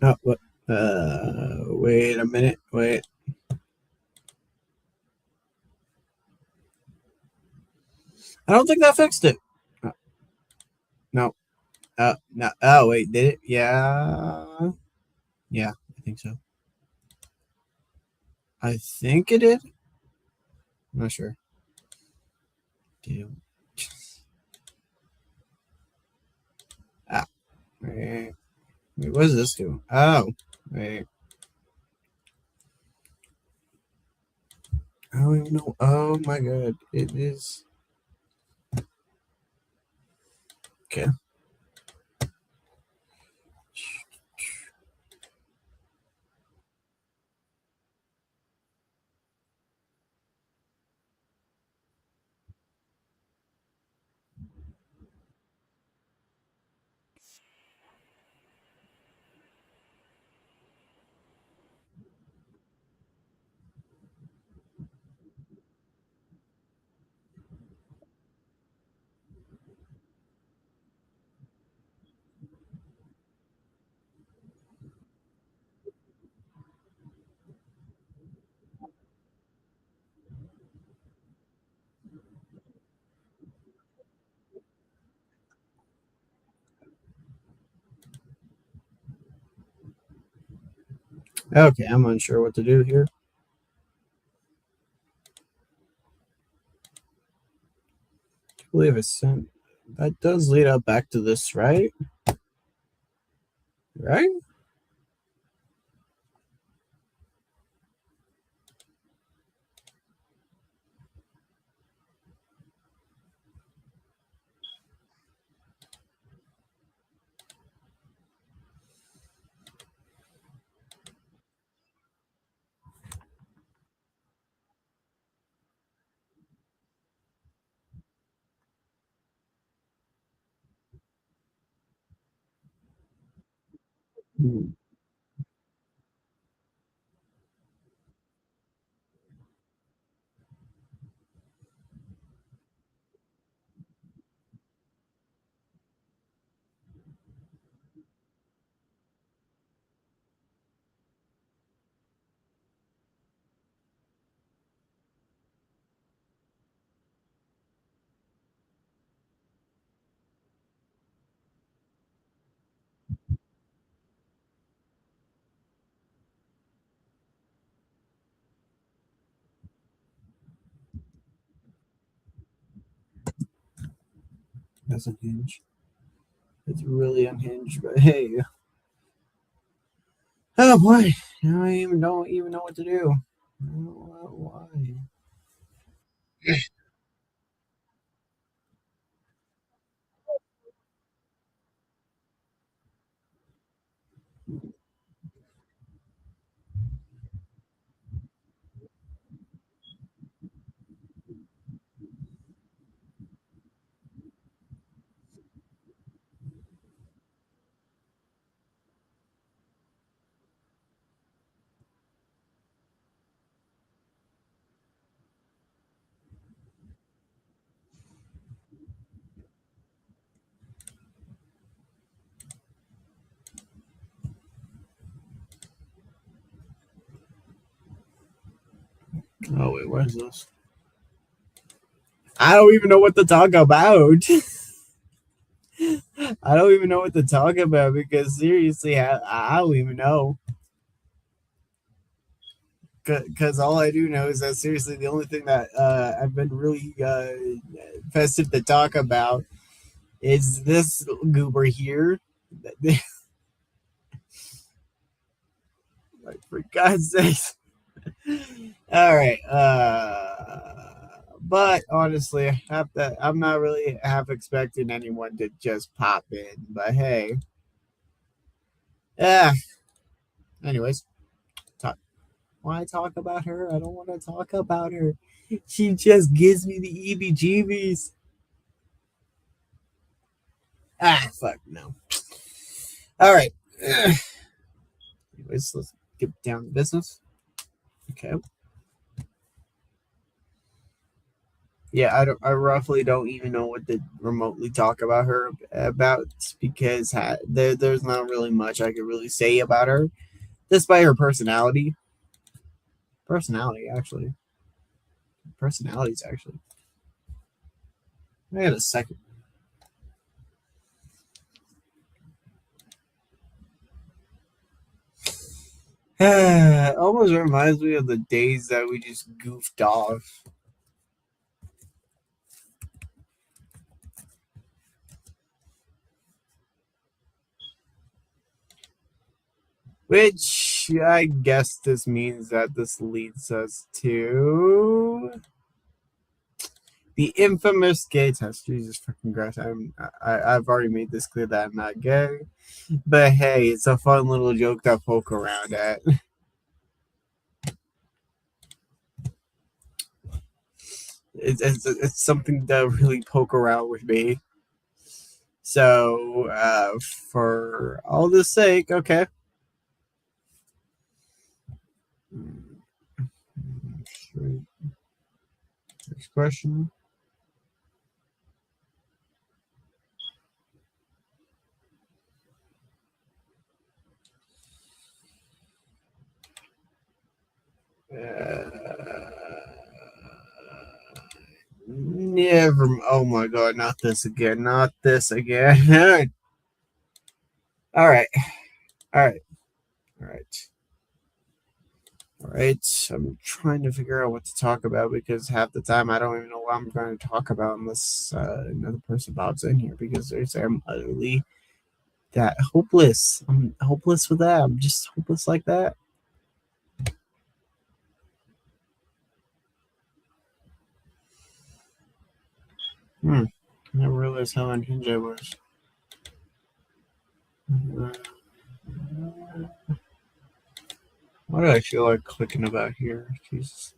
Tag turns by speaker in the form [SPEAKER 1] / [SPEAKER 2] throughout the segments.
[SPEAKER 1] Oh, what? Wait a minute. Wait. I don't think that fixed it. No. No. Oh, wait. Did it? Yeah. Yeah, I think so. I think it did. I'm not sure. Damn. Ah. Wait. Wait, what does this do? Oh. Wait. I don't even know. Oh my god. It is. Okay. Okay, I'm unsure what to do here. I believe it's sent. That does lead up back to this, right? Right? Hmm. That's unhinged. It's really unhinged, but hey. Oh boy. Now I even don't even know what to do. I don't know why. Oh wait, what is this? I don't even know what to talk about. I don't even know what to talk about because seriously, I don't even know. Because all I do know is that seriously, the only thing that I've been really festive to talk about is this goober here. Like, for God's sake. All right. But honestly, I'm not really half expecting anyone to just pop in. But hey, yeah. Anyways, talk. Why talk about her? I don't want to talk about her. She just gives me the EBGBs. Ah, fuck no. All right. Anyways, let's get down to business. Okay. Yeah, I don't. I roughly don't even know what to remotely talk about her about because there's not really much I could really say about her, despite her personality. Personality, actually. Personalities, actually. I got a second. Almost reminds me of the days that we just goofed off. Which I guess this means that this leads us to the infamous gay test. Jesus fucking Christ! I've already made this clear that I'm not gay, but hey, it's a fun little joke to poke around at. It's something to really poke around with me. So for all this sake, okay. Next question. Never. Oh my god! Not this again! Not this again! all right. All right. All right. All right. I'm trying to figure out what to talk about because half the time I don't even know what I'm going to talk about unless another person pops in here because they say I'm utterly that hopeless. I'm hopeless with that. I'm just hopeless like that. Hmm. I never realized how unhinged I was. Uh, Why do I feel like clicking about here? Jesus.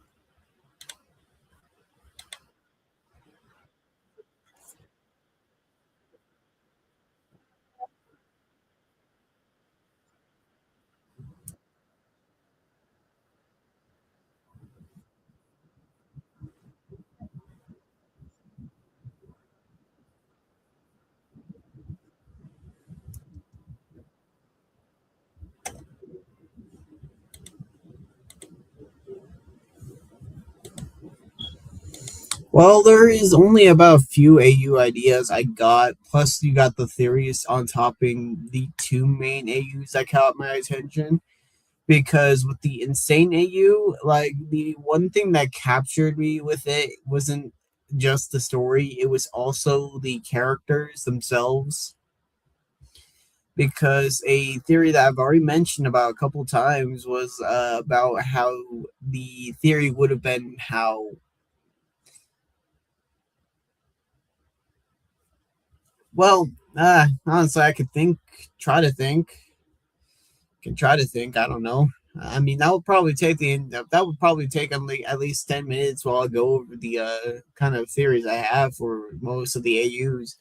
[SPEAKER 1] Well, there is only about a few AU ideas I got. Plus, you got the theories on topping the two main AUs that caught my attention. Because with the insane AU, like the one thing that captured me with it wasn't just the story; it was also the characters themselves. Because a theory that I've already mentioned about a couple times was about how the theory would have been how well, honestly, I could think, try to think, can try to think. I don't know. I mean, that would probably take at least 10 minutes while I go over the kind of theories I have for most of the AUs.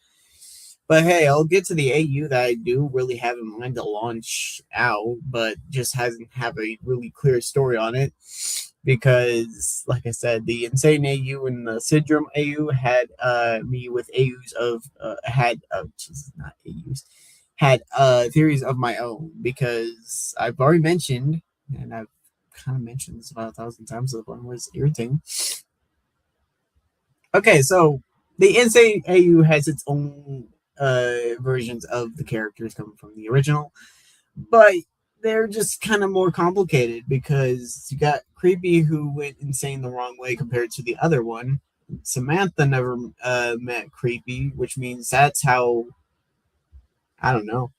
[SPEAKER 1] But hey, I'll get to the AU that I do really have in mind to launch out, but just hasn't have a really clear story on it. Because, like I said, the insane AU and the syndrome AU had me with AUs of had Jesus, not AUs had theories of my own because I've already mentioned and I've kind of mentioned this about 1,000 times. The one was irritating. Okay, so the insane AU has its own versions of the characters coming from the original, but they're just kind of more complicated because you got Creepy who went insane the wrong way compared to the other one. Samantha never met Creepy, which means that's how I don't know.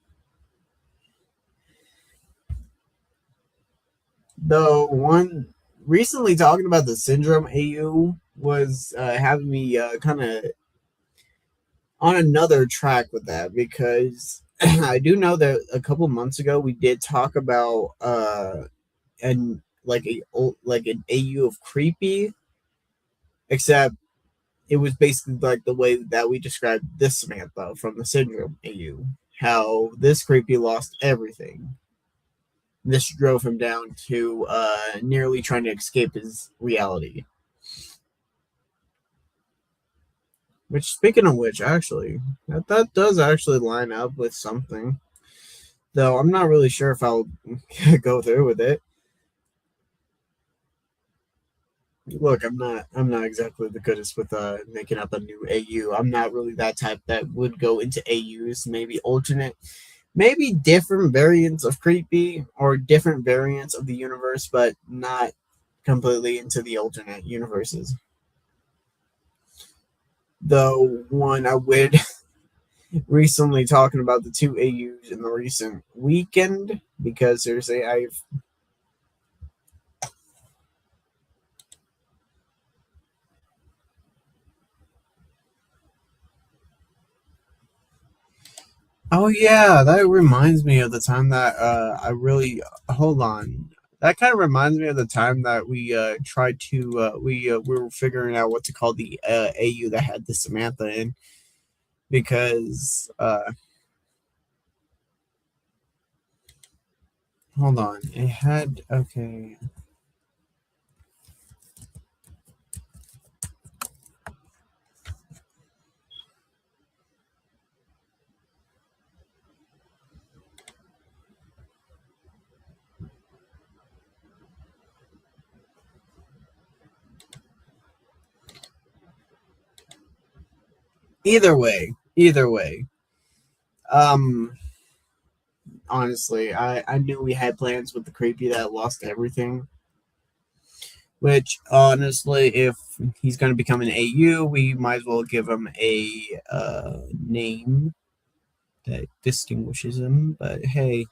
[SPEAKER 1] The one recently talking about the syndrome AU was having me kind of on another track with that because I do know that a couple months ago we did talk about and like an AU of creepy, except it was basically like the way that we described this Samantha from the syndrome AU. How this creepy lost everything. This drove him down to nearly trying to escape his reality. Which, speaking of which, actually, that does actually line up with something. Though I'm not really sure if I'll go through with it. Look, I'm not exactly the goodest with making up a new AU. I'm not really that type that would go into AUs. Maybe alternate, maybe different variants of creepy or different variants of the universe, but not completely into the alternate universes. Though one I would recently talking about the two AUs in the recent weekend because seriously, I've oh yeah, that reminds me of the time that I really hold on. That kind of reminds me of the time that we tried to we were figuring out what to call the AU that had the Samantha in because hold on, it had okay. Either way, um, honestly, I knew we had plans with the creepy that lost everything. Which honestly, if he's going to become an AU, we might as well give him a name that distinguishes him. But hey,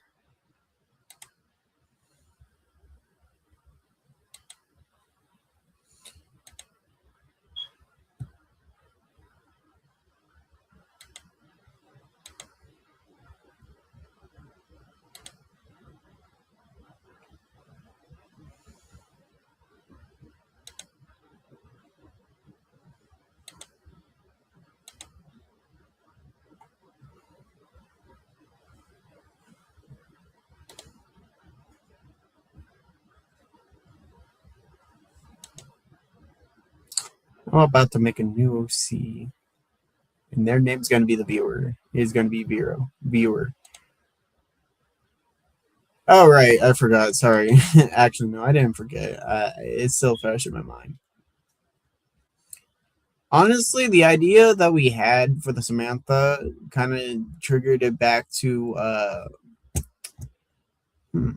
[SPEAKER 1] I'm about to make a new OC, and their name's going to be the viewer. It's going to be viewer. Oh right, I forgot. Sorry. Actually, no, I didn't forget. It's still fresh in my mind. Honestly, the idea that we had for the Samantha kind of triggered it back to hmm.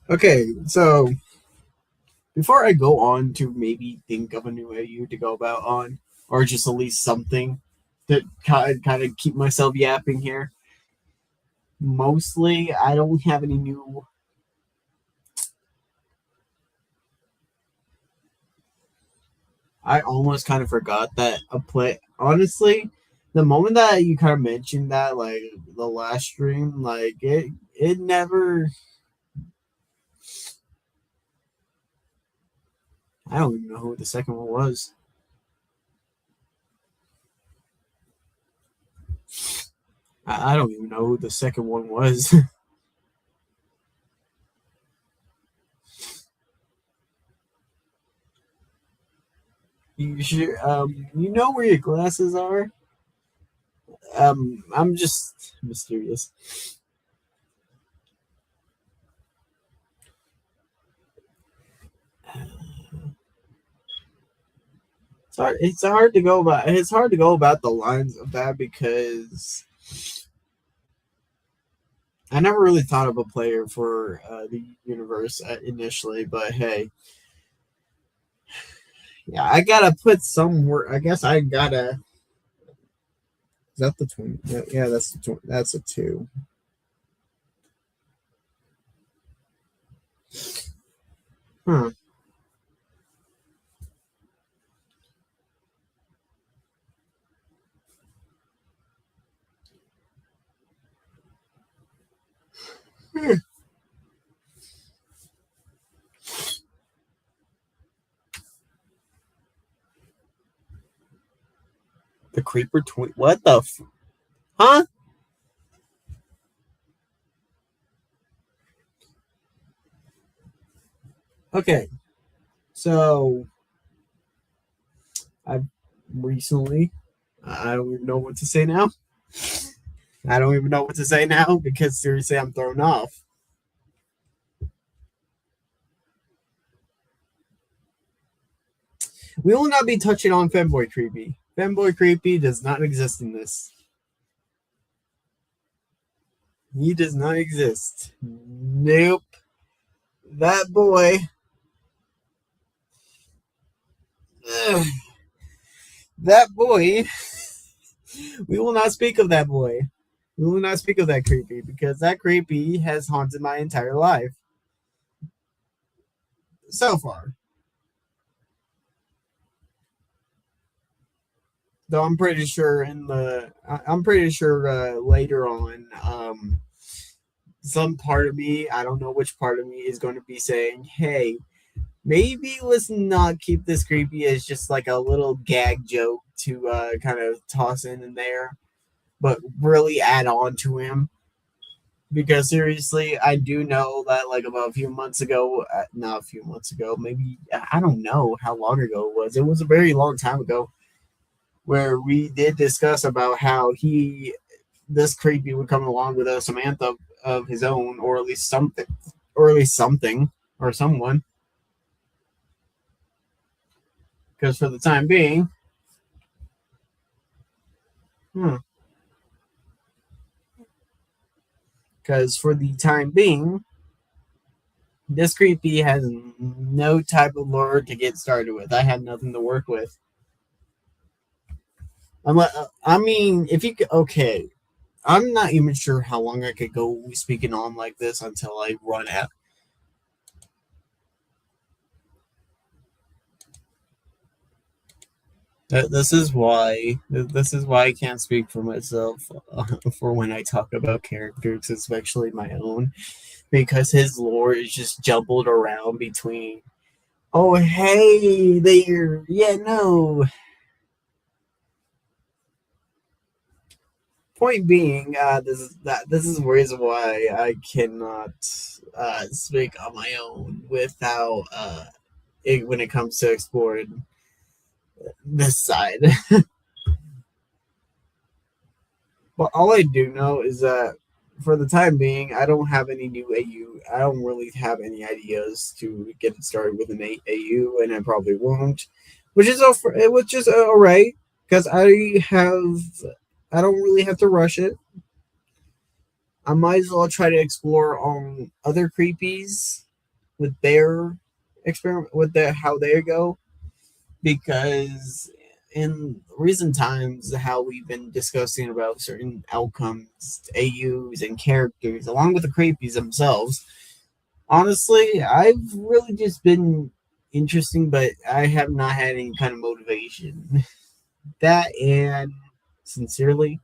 [SPEAKER 1] Okay, so before I go on to maybe think of a new AU to go about on, or just at least something to kind of keep myself yapping here, mostly I don't have any new. I almost kind of forgot that a play. Honestly, the moment that you kind of mentioned that, like the last stream, like it never. I don't even know who the second one was. I don't even know who the second one was. You should, you know where your glasses are. I'm just mysterious. It's hard to go about. It's hard to go about the lines of that because I never really thought of a player for the universe initially. But hey, yeah, I gotta put some work. I guess I gotta. Is that the twin? Yeah, yeah, that's that's a two. Huh. The creeper twin. What the? Huh? Okay, so I've recently, I don't even know what to say now. I don't even know what to say now because seriously, I'm thrown off. We will not be touching on Femboy Creepy. Femboy Creepy does not exist in this. He does not exist. Nope. That boy. Ugh, that boy. We will not speak of that boy. We will not speak of that creepy because that creepy has haunted my entire life so far. Though I'm pretty sure I'm pretty sure later on, some part of me, I don't know which part of me, is going to be saying, "Hey, maybe let's not keep this creepy as just like a little gag joke to kind of toss in there, but really add on to him." Because seriously, I do know that like about a few months ago, not a few months ago, maybe I don't know how long ago it was. It was a very long time ago where we did discuss about how this creepy would come along with a Samantha of his own, or at least something, or at least something, or someone. Because for the time being, hmm, because for the time being, this creepy has no type of lure to get started with. I have nothing to work with. I mean, if you could, okay, I'm not even sure how long I could go speaking on like this until I run out. This is why I can't speak for myself for when I talk about characters, especially my own, because his lore is just jumbled around between. Oh hey there, yeah no. Point being, this is the reason why I cannot speak on my own without when it comes to exploring this side. But all I do know is that for the time being, I don't have any new AU. I don't really have any ideas to get it started with an AU, and I probably won't, which is all right because I don't really have to rush it. I might as well try to explore on other creepies with their experiment with their how they go, because in recent times how we've been discussing about certain outcomes, AUs and characters along with the creepies themselves, honestly I've really just been interesting, but I have not had any kind of motivation. That and sincerely,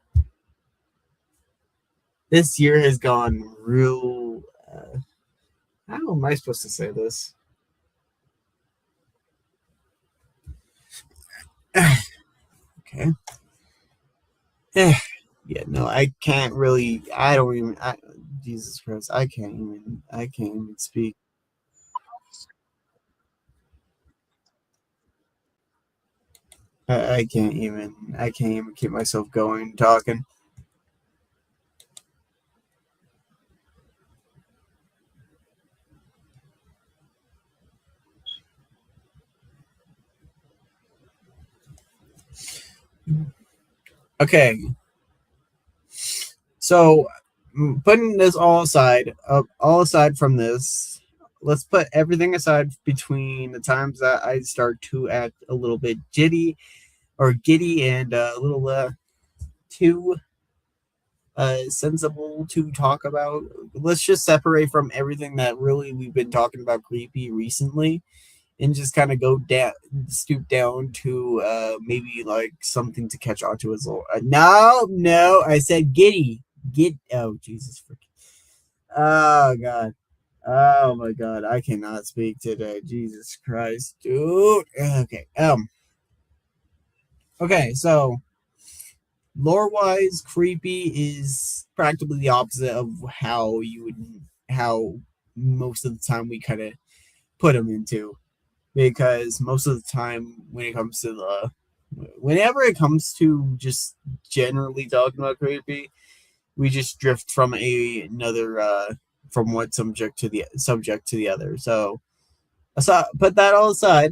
[SPEAKER 1] this year has gone real how am I supposed to say this? Okay. Eh, yeah, no, I can't really. I don't even. Jesus Christ, I can't even. I can't even speak. I can't even. I can't even keep myself going talking. Okay, so putting this all aside from this, let's put everything aside between the times that I start to act a little bit jitty or giddy and a little too sensible to talk about. Let's just separate from everything that really we've been talking about creepy recently, and just kind of go down, stoop down to maybe like something to catch on to as well. No, no, I said giddy, get. Oh Jesus, oh God, oh my God, I cannot speak today. Jesus Christ, dude. Okay, okay, so lore wise, creepy is practically the opposite of how most of the time we kind of put him into, because most of the time whenever it comes to just generally talking about creepy, we just drift from another from one subject to the other. So put that all aside.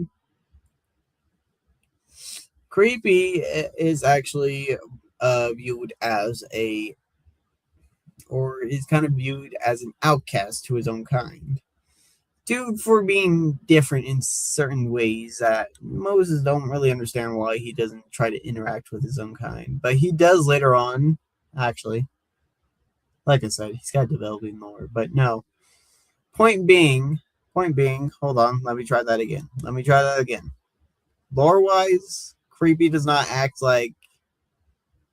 [SPEAKER 1] Creepy is actually viewed as or is kind of viewed as an outcast to his own kind. Dude, for being different in certain ways that Moses don't really understand why he doesn't try to interact with his own kind. But he does later on, actually. Like I said, he's got developing lore. But no. Point being, hold on, let me try that again. Lore wise, Creepy does not act like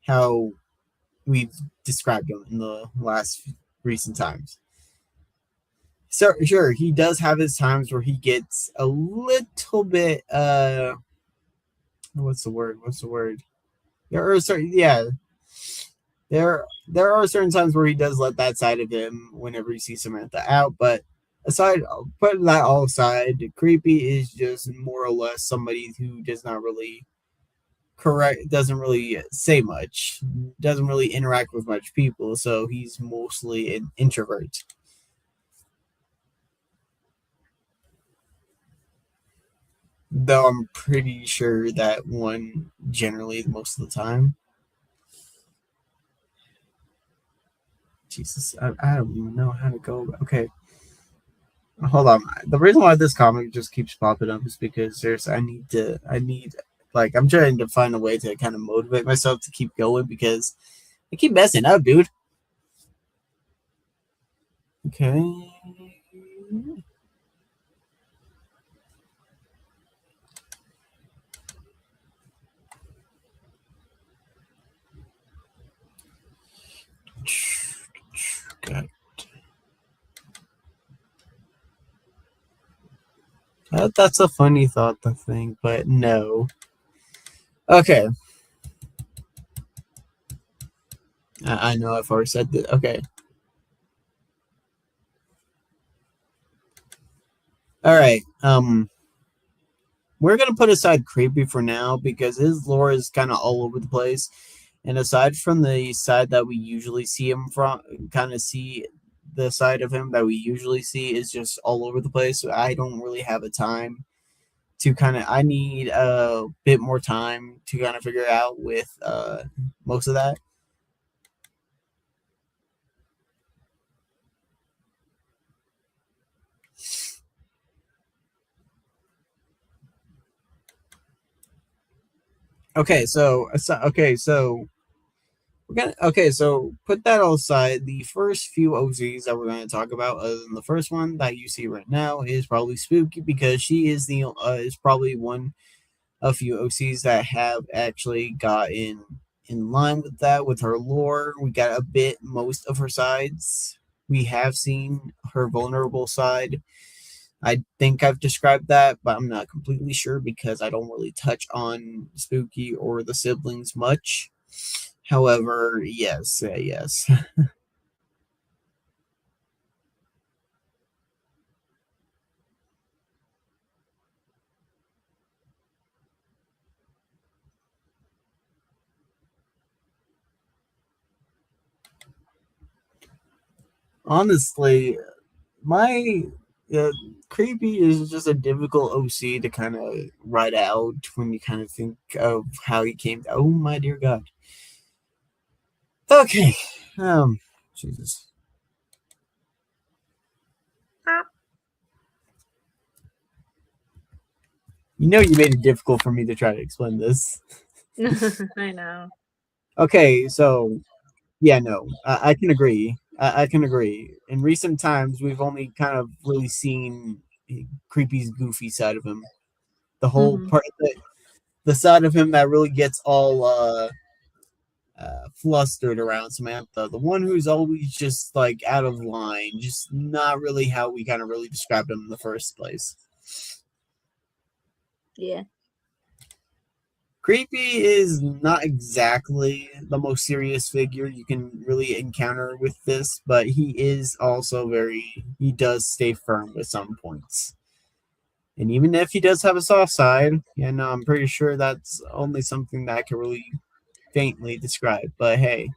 [SPEAKER 1] how we've described him in the last recent times. So sure, he does have his times where he gets a little bit what's the word? There are certain there are certain times where he does let that side of him whenever he sees Samantha out, but aside putting that all aside, Creepy is just more or less somebody who doesn't really say much, doesn't really interact with much people, so he's mostly an introvert. Though I'm pretty sure that one generally most of the time. Jesus, I don't even know how to go. Okay, hold on. The reason why this comic just keeps popping up is because I'm trying to find a way to kind of motivate myself to keep going because I keep messing up, dude. Okay. God. That's a funny thought to think, but no. Okay. I know I've already said that. Okay. All right. We're gonna put aside Creepy for now because his lore is kind of all over the place. And aside from the side that we usually see him from, kind of see the side of him that we usually see is just all over the place. So I don't really have a time to I need a bit more time to kind of figure out with most of that. So put that all aside. The first few OCs that we're gonna talk about, other than the first one that you see right now, is probably Spooky because she is probably one of few OCs that have actually gotten in line with that with her lore. We got a bit most of her sides. We have seen her vulnerable side. I think I've described that, but I'm not completely sure because I don't really touch on Spooky or the siblings much. However, yes. Honestly, my uh, Creepy is just a difficult OC to kind of write out when you kind of think of how he came. Oh my dear God. Okay. Um. Jesus. You know you made it difficult for me to try to explain this.
[SPEAKER 2] I know.
[SPEAKER 1] Okay, so yeah, no, I can agree. I can agree. In recent times, we've only kind of really seen Creepy's goofy side of him. The whole
[SPEAKER 2] Hmm.
[SPEAKER 1] part, the side of him that really gets all flustered around Samantha. The one who's always just like out of line, just not really how we kind of really described him in the first place.
[SPEAKER 2] Yeah.
[SPEAKER 1] Creepy is not exactly the most serious figure you can really encounter with this, but he is also he does stay firm with some points. And even if he does have a soft side, and I'm pretty sure that's only something that I can really faintly describe. But hey,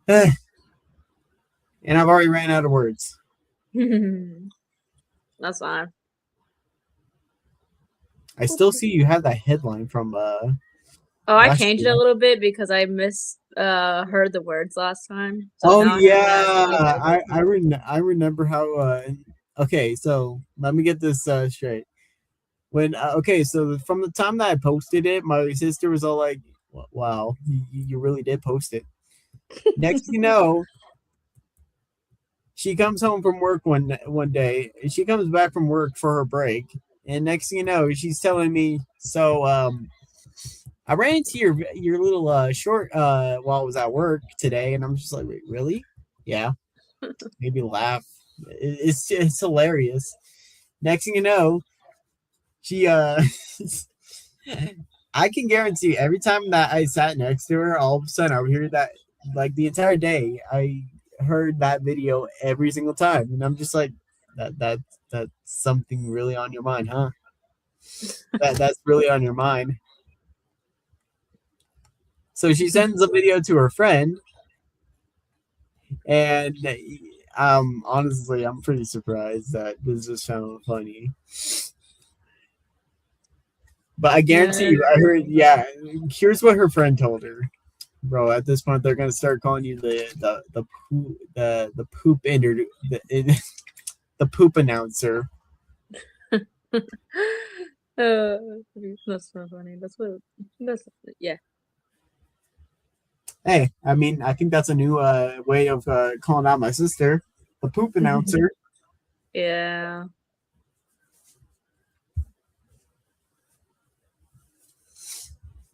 [SPEAKER 1] and I've already ran out of words.
[SPEAKER 2] That's fine.
[SPEAKER 1] I still see you have that headline from
[SPEAKER 2] Oh, I
[SPEAKER 1] last
[SPEAKER 2] changed it
[SPEAKER 1] year.
[SPEAKER 2] a little bit because I heard the words last time. So
[SPEAKER 1] Oh
[SPEAKER 2] now I have that
[SPEAKER 1] yeah,
[SPEAKER 2] Spookie Friday.
[SPEAKER 1] I remember how. Okay, so let me get this straight. When okay, so from the time that I posted it, my sister was all like, "Wow, you really did post it." Next, you know, she comes home from work one day. She comes back from work for her break, and next thing you know, she's telling me, "So, I ran into your little short while I was at work today," and I'm just like, "Wait, really? Yeah." Maybe laugh. It's hilarious. Next thing you know, she I can guarantee every time that I sat next to her, all of a sudden I would hear that like the entire day. I heard that video every single time, and I'm just like, that's something really on your mind, huh? That's really on your mind. So she sends a video to her friend, and honestly, I'm pretty surprised that this just found funny. But I guarantee
[SPEAKER 2] Yeah.
[SPEAKER 1] you, I heard. Yeah, here's what her friend told her, bro. At this point, they're gonna start calling you the poop the poop announcer.
[SPEAKER 2] uh, that's so funny. That's yeah.
[SPEAKER 1] Hey, I mean, I think that's a new way of calling out my sister, the poop announcer.
[SPEAKER 2] Yeah.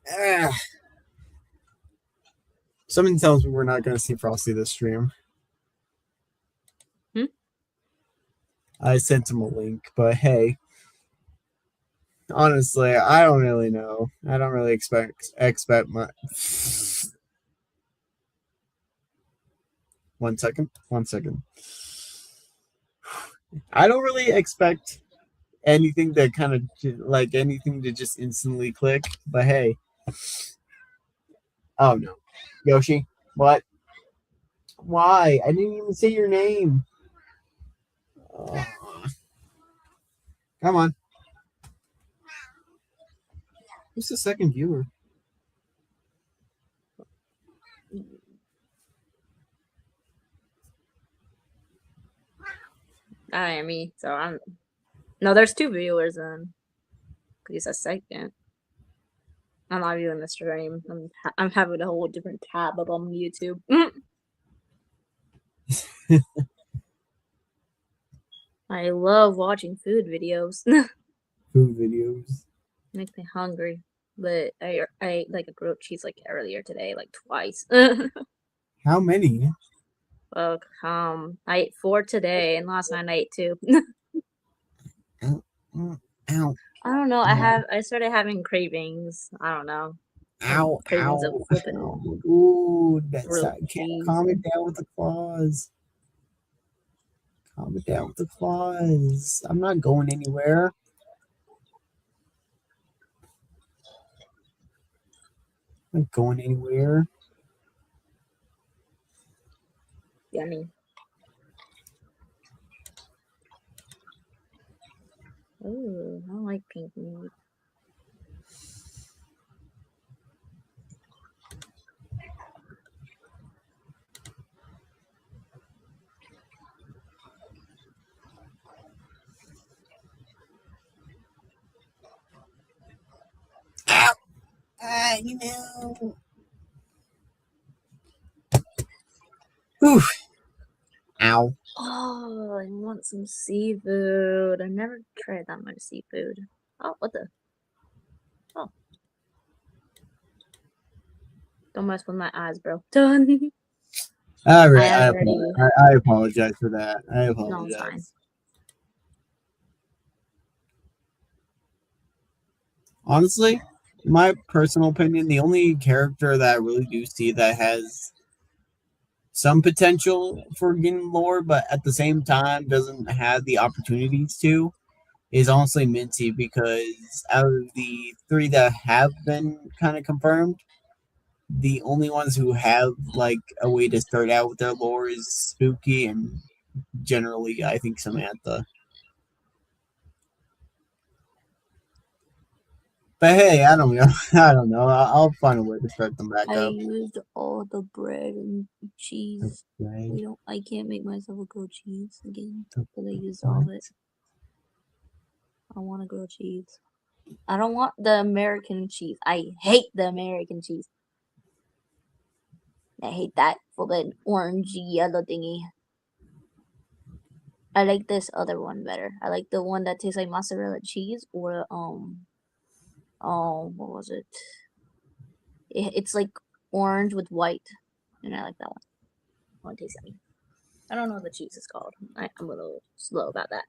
[SPEAKER 1] Ah, something tells me we're not gonna see Frosty this stream.
[SPEAKER 2] Hmm?
[SPEAKER 1] I sent him a link, but hey, honestly, I don't really know. I don't really expect my. One second. One second. I don't really expect anything that kind of like anything to just instantly click. But hey, oh no, Yoshi, what? Why? I didn't even say your name. Oh, come on, who's the second viewer?
[SPEAKER 2] I am me. So I'm no. There's two viewers then. Cause he's a second. I'm not viewing the stream. I'm having a whole different tab up on YouTube. I love watching food videos.
[SPEAKER 1] Food videos.
[SPEAKER 2] Makes me hungry. But I ate like a grilled cheese like earlier today, like twice.
[SPEAKER 1] How many?
[SPEAKER 2] Well, I ate 4 today, and last night I ate 2.
[SPEAKER 1] Ow, ow,
[SPEAKER 2] I don't know.
[SPEAKER 1] ow,
[SPEAKER 2] I started having cravings. I don't know. Some
[SPEAKER 1] ow,
[SPEAKER 2] cravings of
[SPEAKER 1] ow,
[SPEAKER 2] flipping
[SPEAKER 1] ow. Ooh, that's
[SPEAKER 2] grilled
[SPEAKER 1] can't
[SPEAKER 2] cheese.
[SPEAKER 1] calm it down with the claws. Calm it down with the claws. I'm not going anywhere. I'm not going anywhere.
[SPEAKER 2] Yummy. Ooh, I don't like pink meat.
[SPEAKER 1] Ow! You know. Oof. Ow.
[SPEAKER 2] Oh, I want some seafood. I never tried that much seafood. Oh, what the? Oh, don't mess with my eyes, bro. Done.
[SPEAKER 1] All
[SPEAKER 2] I
[SPEAKER 1] right,
[SPEAKER 2] already.
[SPEAKER 1] I apologize for that. I
[SPEAKER 2] No, it's fine.
[SPEAKER 1] apologize. Honestly, my personal opinion, the only character that I really do see that has some potential for getting lore, but at the same time doesn't have the opportunities to, is honestly Minty, because out of the three that have been kind of confirmed, the only ones who have like a way to start out with their lore is Spooky and generally I think Samantha. But hey, I don't know. I don't know. I'll find a way to start them back
[SPEAKER 2] I
[SPEAKER 1] up.
[SPEAKER 2] used all the bread and cheese.
[SPEAKER 1] Right.
[SPEAKER 2] I can't make myself a grilled cheese again
[SPEAKER 1] The
[SPEAKER 2] because I used all of
[SPEAKER 1] what?
[SPEAKER 2] it. I want a grilled cheese. I don't want the American cheese. I hate the American cheese. I hate that flippin' orangey yellow thingy. I like this other one better. I like the one that tastes like mozzarella cheese or what was it? It's like orange with white, and I like that one. That one tastes yummy. I don't know what the cheese is called. I'm a little slow about that.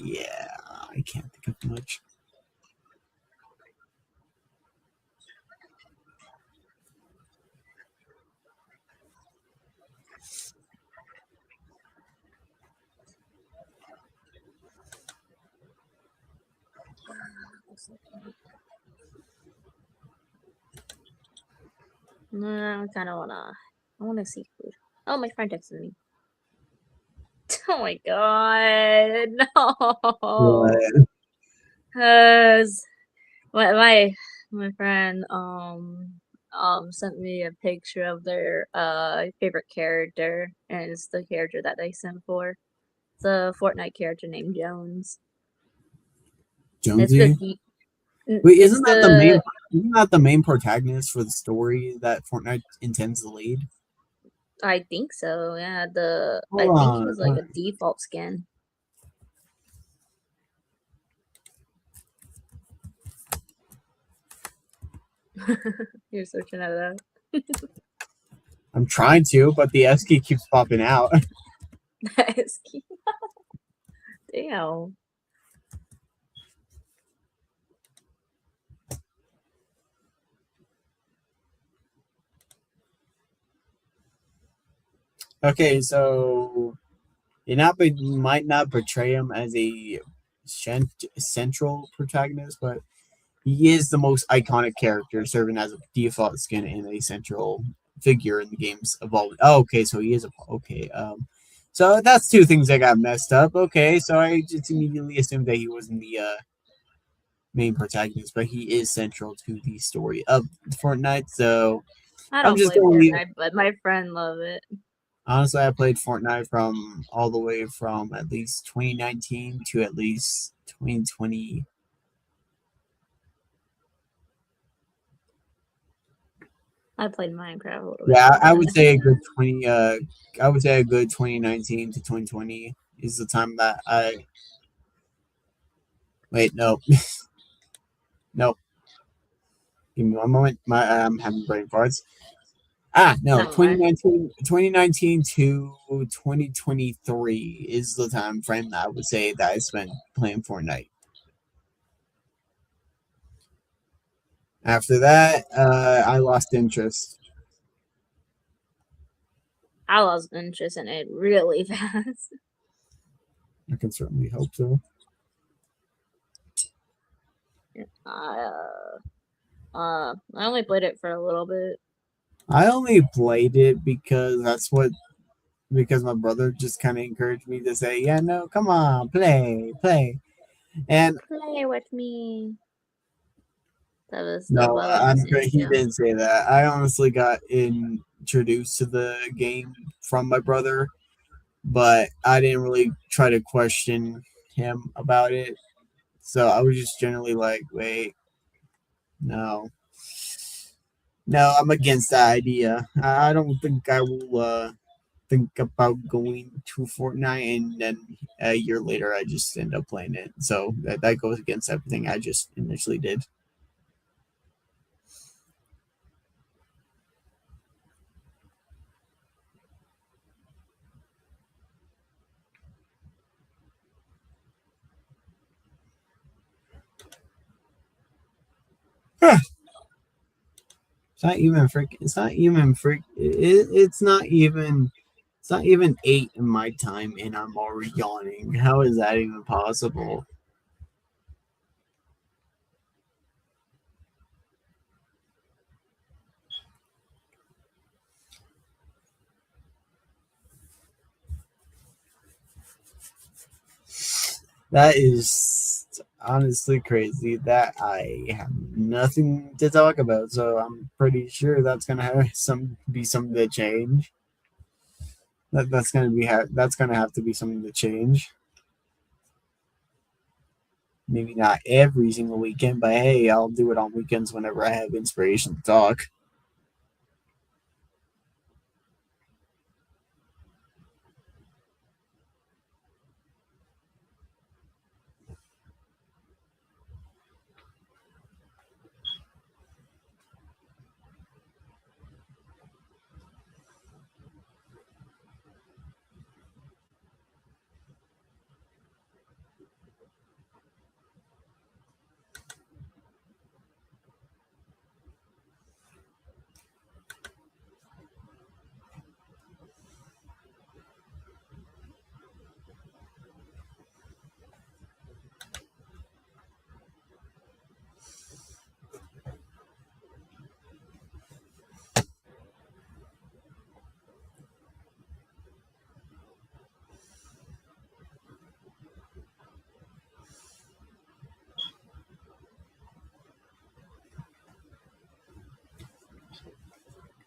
[SPEAKER 1] Yeah, I can't think of much.
[SPEAKER 2] No, I kind of I wanna see food. Oh, my friend texted me. Oh my god, no.
[SPEAKER 1] What?
[SPEAKER 2] Cause my friend sent me a picture of their favorite character, and it's the character that they sent for. It's a Fortnite character named Jones. It's the
[SPEAKER 1] Jonesy?
[SPEAKER 2] de-
[SPEAKER 1] Wait,
[SPEAKER 2] it's the
[SPEAKER 1] isn't that the main protagonist for the story that Fortnite intends to lead?
[SPEAKER 2] I think so. Yeah, the I
[SPEAKER 1] Hold
[SPEAKER 2] think he
[SPEAKER 1] on.
[SPEAKER 2] was like a default skin. You're searching it up.
[SPEAKER 1] I'm trying to, but the S key keeps popping out.
[SPEAKER 2] That is cute. Damn.
[SPEAKER 1] Okay, so might not portray him as a central protagonist, but he is the most iconic character, serving as a default skin and a central figure in the game's evolvement. Oh, okay, so he is a okay. So that's two things that got messed up. Okay, so I just immediately assumed that he wasn't the main protagonist, but he is central to the story of Fortnite. So
[SPEAKER 2] I
[SPEAKER 1] I'm
[SPEAKER 2] don't
[SPEAKER 1] just
[SPEAKER 2] play
[SPEAKER 1] gonna leave.
[SPEAKER 2] Fortnite, but my friend love it.
[SPEAKER 1] Honestly, I played Fortnite from all the way from at least 2019 to at least 2020.
[SPEAKER 2] I played Minecraft a little bit
[SPEAKER 1] Yeah,
[SPEAKER 2] more
[SPEAKER 1] I
[SPEAKER 2] than
[SPEAKER 1] would say a
[SPEAKER 2] that.
[SPEAKER 1] good 20. I would say a good 2019 to 2020 is the time that I wait. No, no. Give me one moment. I'm having brain farts. No,
[SPEAKER 2] Don't worry.
[SPEAKER 1] 2019 to 2023 is the time frame that I would say that I spent playing Fortnite. After that, I lost interest.
[SPEAKER 2] I lost interest in it really fast.
[SPEAKER 1] I can certainly hope so.
[SPEAKER 2] I only played it for a little bit.
[SPEAKER 1] I only played it because my brother just kind of encouraged me to say, "Yeah, no, come on, play." And
[SPEAKER 2] Play with me. That
[SPEAKER 1] no,
[SPEAKER 2] was his
[SPEAKER 1] he
[SPEAKER 2] Insta.
[SPEAKER 1] didn't say that. I honestly got introduced to the game from my brother, but I didn't really try to question him about it. So I was just generally like, "Wait, no, no, I'm against that idea. I don't think I will think about going to Fortnite." And then a year later, I just end up playing it. So that goes against everything I just initially did. It's not even freak. It's not even freak. It's not even. It's not even 8 in my time, and I'm already yawning. How is that even possible? That is honestly crazy. That I have nothing to talk about, so I'm pretty sure that's gonna have something to change. That's gonna have to be something to change. Maybe not every single weekend, but hey, I'll do it on weekends whenever I have inspiration to talk.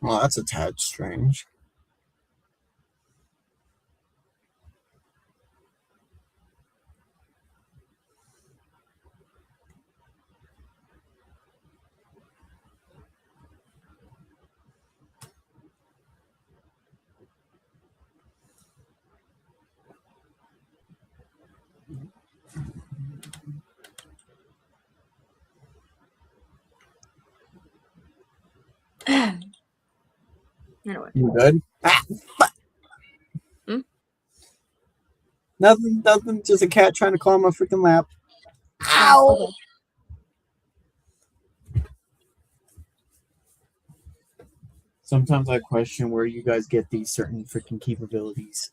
[SPEAKER 1] Well, that's a tad strange.
[SPEAKER 2] Anyway.
[SPEAKER 1] You good? Ah,
[SPEAKER 2] Hmm?
[SPEAKER 1] nothing, nothing. Just a cat trying to climb my freaking lap.
[SPEAKER 2] Oh,
[SPEAKER 1] Ow!
[SPEAKER 2] okay.
[SPEAKER 1] Sometimes I question where you guys get these certain freaking capabilities.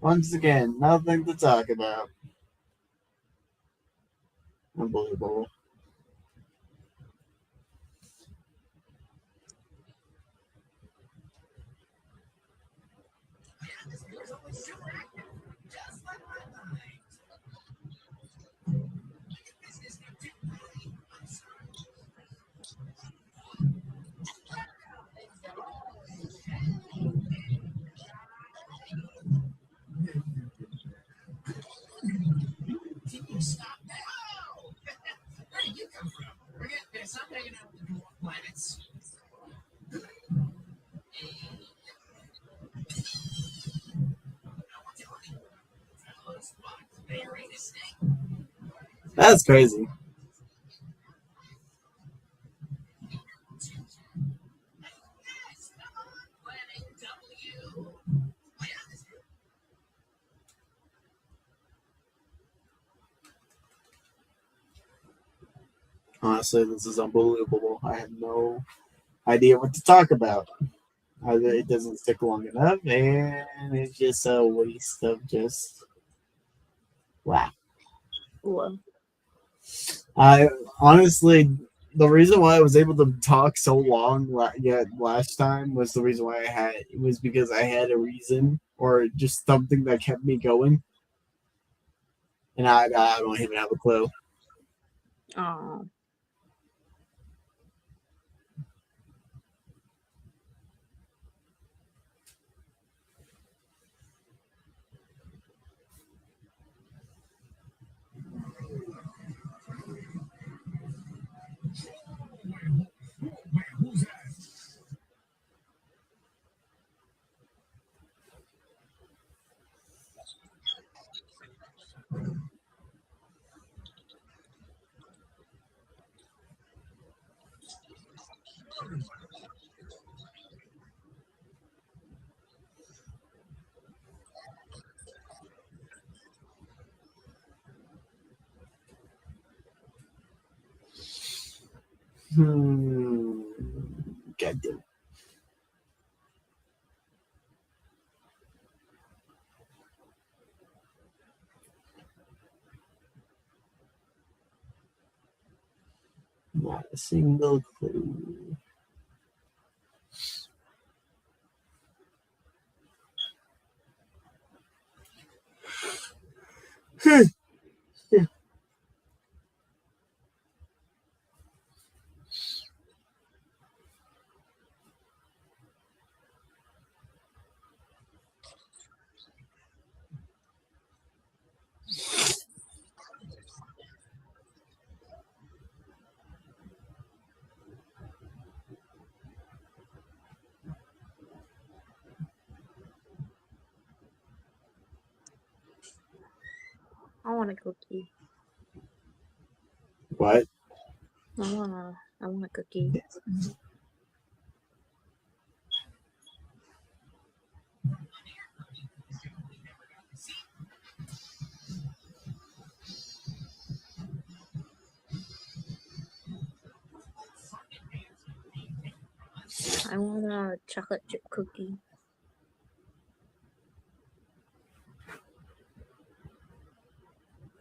[SPEAKER 1] Once again, nothing to talk about. Unbelievable. That's crazy. Honestly, this is unbelievable. I have no idea what to talk about. Either it doesn't stick long enough, and it's just a waste of just wow.
[SPEAKER 2] Well,
[SPEAKER 1] I honestly, the reason why I was able to talk so long yet last time was the reason why I had it was because I had a reason or just something that kept me going, and I don't even have a clue.
[SPEAKER 2] oh,
[SPEAKER 1] God damn. Not a single clue.
[SPEAKER 2] I want a cookie.
[SPEAKER 1] What?
[SPEAKER 2] I want a cookie. I want a chocolate chip cookie.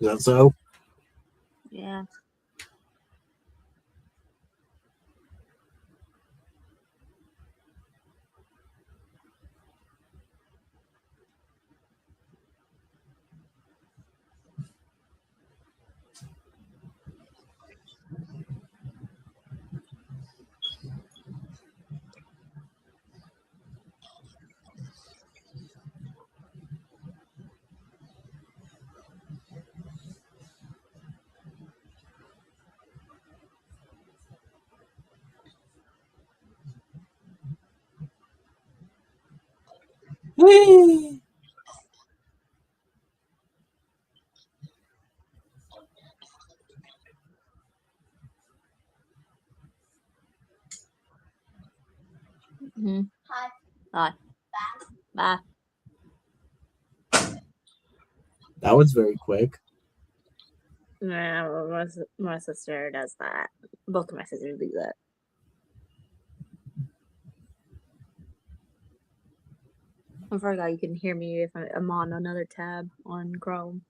[SPEAKER 1] Is that so?
[SPEAKER 2] Yeah. Mm-hmm. Bye. Bye.
[SPEAKER 1] That was very quick.
[SPEAKER 2] Yeah, my sister does that. Both of my sisters do that. I forgot you can hear me if I'm on another tab on Chrome.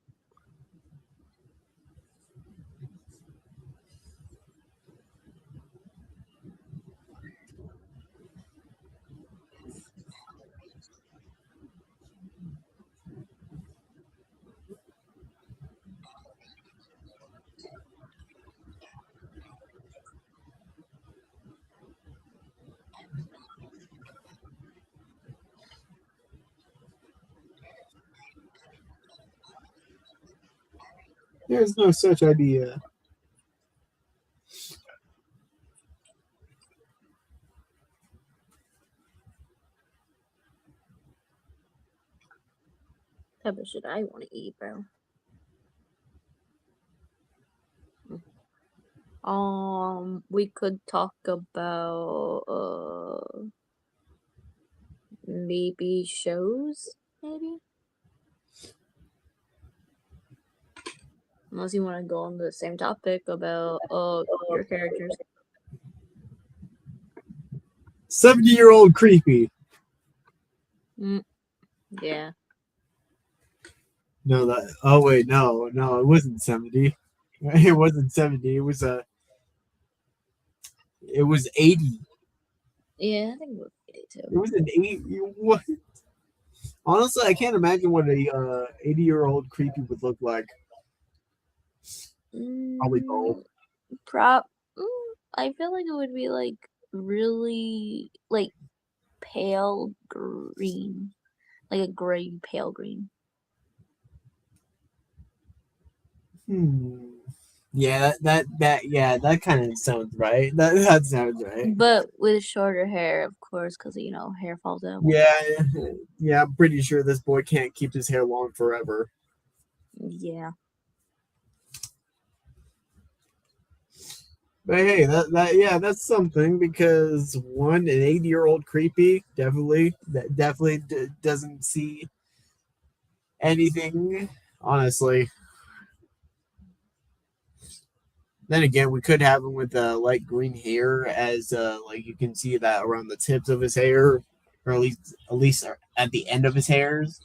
[SPEAKER 1] There's no such idea.
[SPEAKER 2] What type of shit I want to eat, bro? We could talk about maybe shows, maybe. Unless you want to go on the same topic about your characters.
[SPEAKER 1] 70-year-old creepy.
[SPEAKER 2] Yeah.
[SPEAKER 1] No, that. Oh wait, no, it wasn't 70. It wasn't 70. It was 80.
[SPEAKER 2] Yeah, I think we'll get it
[SPEAKER 1] It
[SPEAKER 2] too.
[SPEAKER 1] was an 80. What? Honestly, I can't imagine what a 80-year-old creepy would look like. Probably both.
[SPEAKER 2] Prop. I feel like it would be like really like pale green, like a gray pale green.
[SPEAKER 1] Yeah, that kind of sounds right. That sounds right.
[SPEAKER 2] But with shorter hair, of course, because hair falls out.
[SPEAKER 1] Yeah. I'm pretty sure this boy can't keep his hair long forever.
[SPEAKER 2] Yeah.
[SPEAKER 1] But hey, that's something because one, an 80-year-old creepy definitely doesn't see anything. Honestly, Then again, we could have him with light green hair, as like you can see that around the tips of his hair, or at least at the end of his hairs.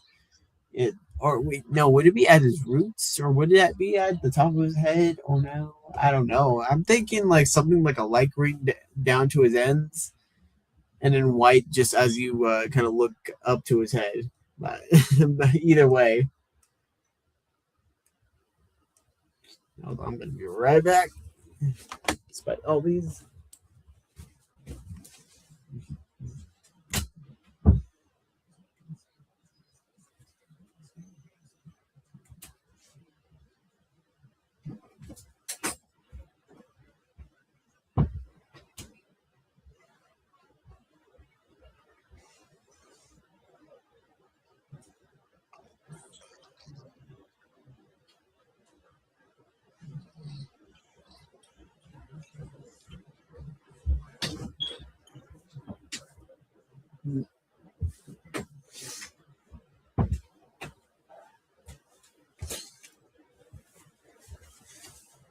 [SPEAKER 1] It or wait, no, would it be at his roots, or would that be at the top of his head? Or no, I don't know. I'm thinking like something like a light green down to his ends, and then white just as you kind of look up to his head. But, but either way, hold on, I'm gonna be right back. Despite all these.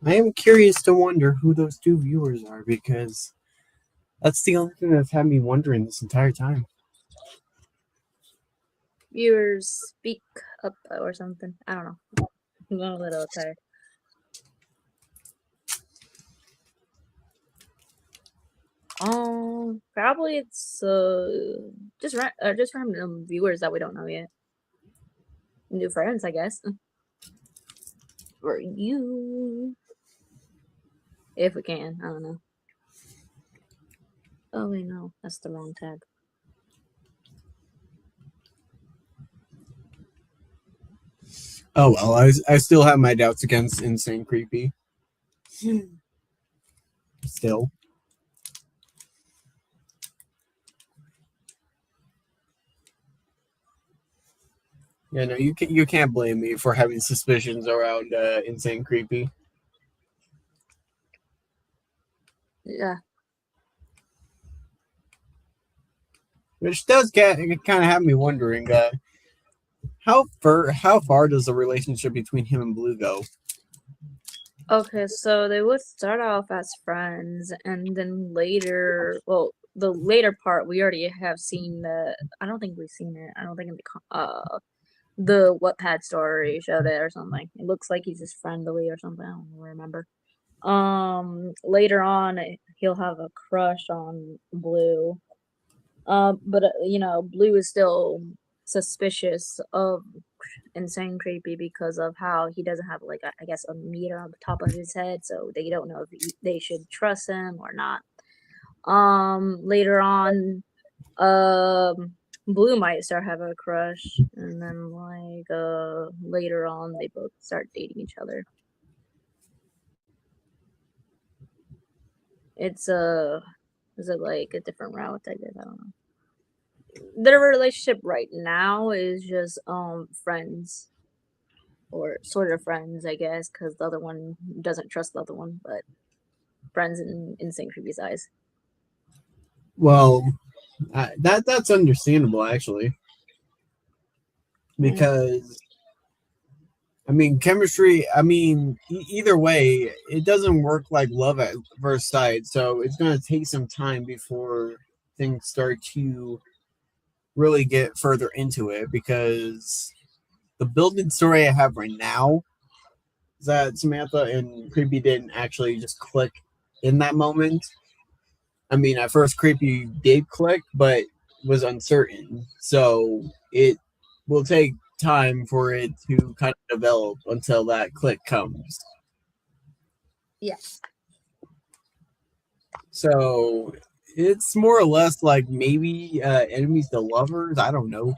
[SPEAKER 1] I am curious to wonder who those two viewers are, because that's the only thing that's had me wondering this entire time.
[SPEAKER 2] Viewers speak up or something. I don't know. I'm a little tired. Probably it's just random viewers that we don't know yet. New friends, I guess. For you, if we can. I don't know. Oh wait, no, that's the wrong tag.
[SPEAKER 1] Oh well, I still have my doubts against Insane Creepy. Still. Yeah, no, you can't blame me for having suspicions around Insane Creepy.
[SPEAKER 2] Yeah.
[SPEAKER 1] Which does kind of have me wondering how far does the relationship between him and Blue go?
[SPEAKER 2] Okay, so they would start off as friends, and then later, well, the later part we already have seen the. I don't think we've seen it. I don't think in the Wattpad story showed it or something. It looks like he's just friendly or something. I don't remember. Later on, he'll have a crush on Blue. But Blue is still suspicious of Insane Creepy because of how he doesn't have like I guess a meter on the top of his head, so they don't know if they should trust him or not. Later on, Blue might start having a crush, and then like later on they both start dating each other. It's is it like a different route? I guess I don't know. Their relationship right now is just friends, or sort of friends, I guess, because the other one doesn't trust the other one, but friends in Insane Creepy's eyes.
[SPEAKER 1] Well, that's understandable actually, because I mean chemistry. I mean either way, it doesn't work like love at first sight. So it's gonna take some time before things start to really get further into it, because the building story I have right now is that Samantha and Creepy didn't actually just click in that moment. I mean, at first Creepy did click, but was uncertain. So it will take time for it to kind of develop until that click comes.
[SPEAKER 2] Yeah.
[SPEAKER 1] So it's more or less like maybe enemies to lovers. I don't know.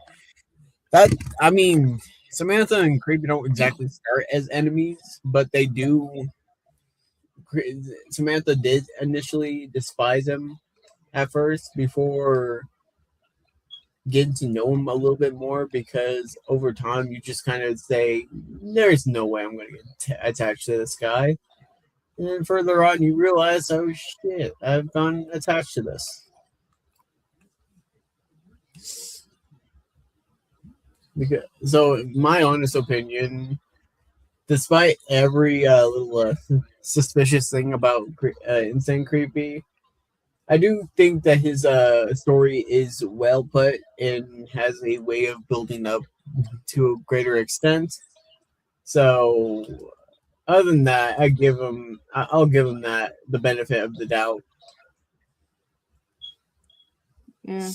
[SPEAKER 1] That I mean, Samantha and Creepy don't exactly start as enemies, but they do. Samantha did initially despise him at first before getting to know him a little bit more, because over time you just kind of say, "There's no way I'm going to get attached to this guy," and then further on you realize, "Oh shit, I've gone attached to this." Because, so, my honest opinion, despite every little suspicious thing about Insane Creepy, I do think that his story is well put and has a way of building up to a greater extent. So, other than that, I'll give him that the benefit of the doubt.
[SPEAKER 2] Yeah.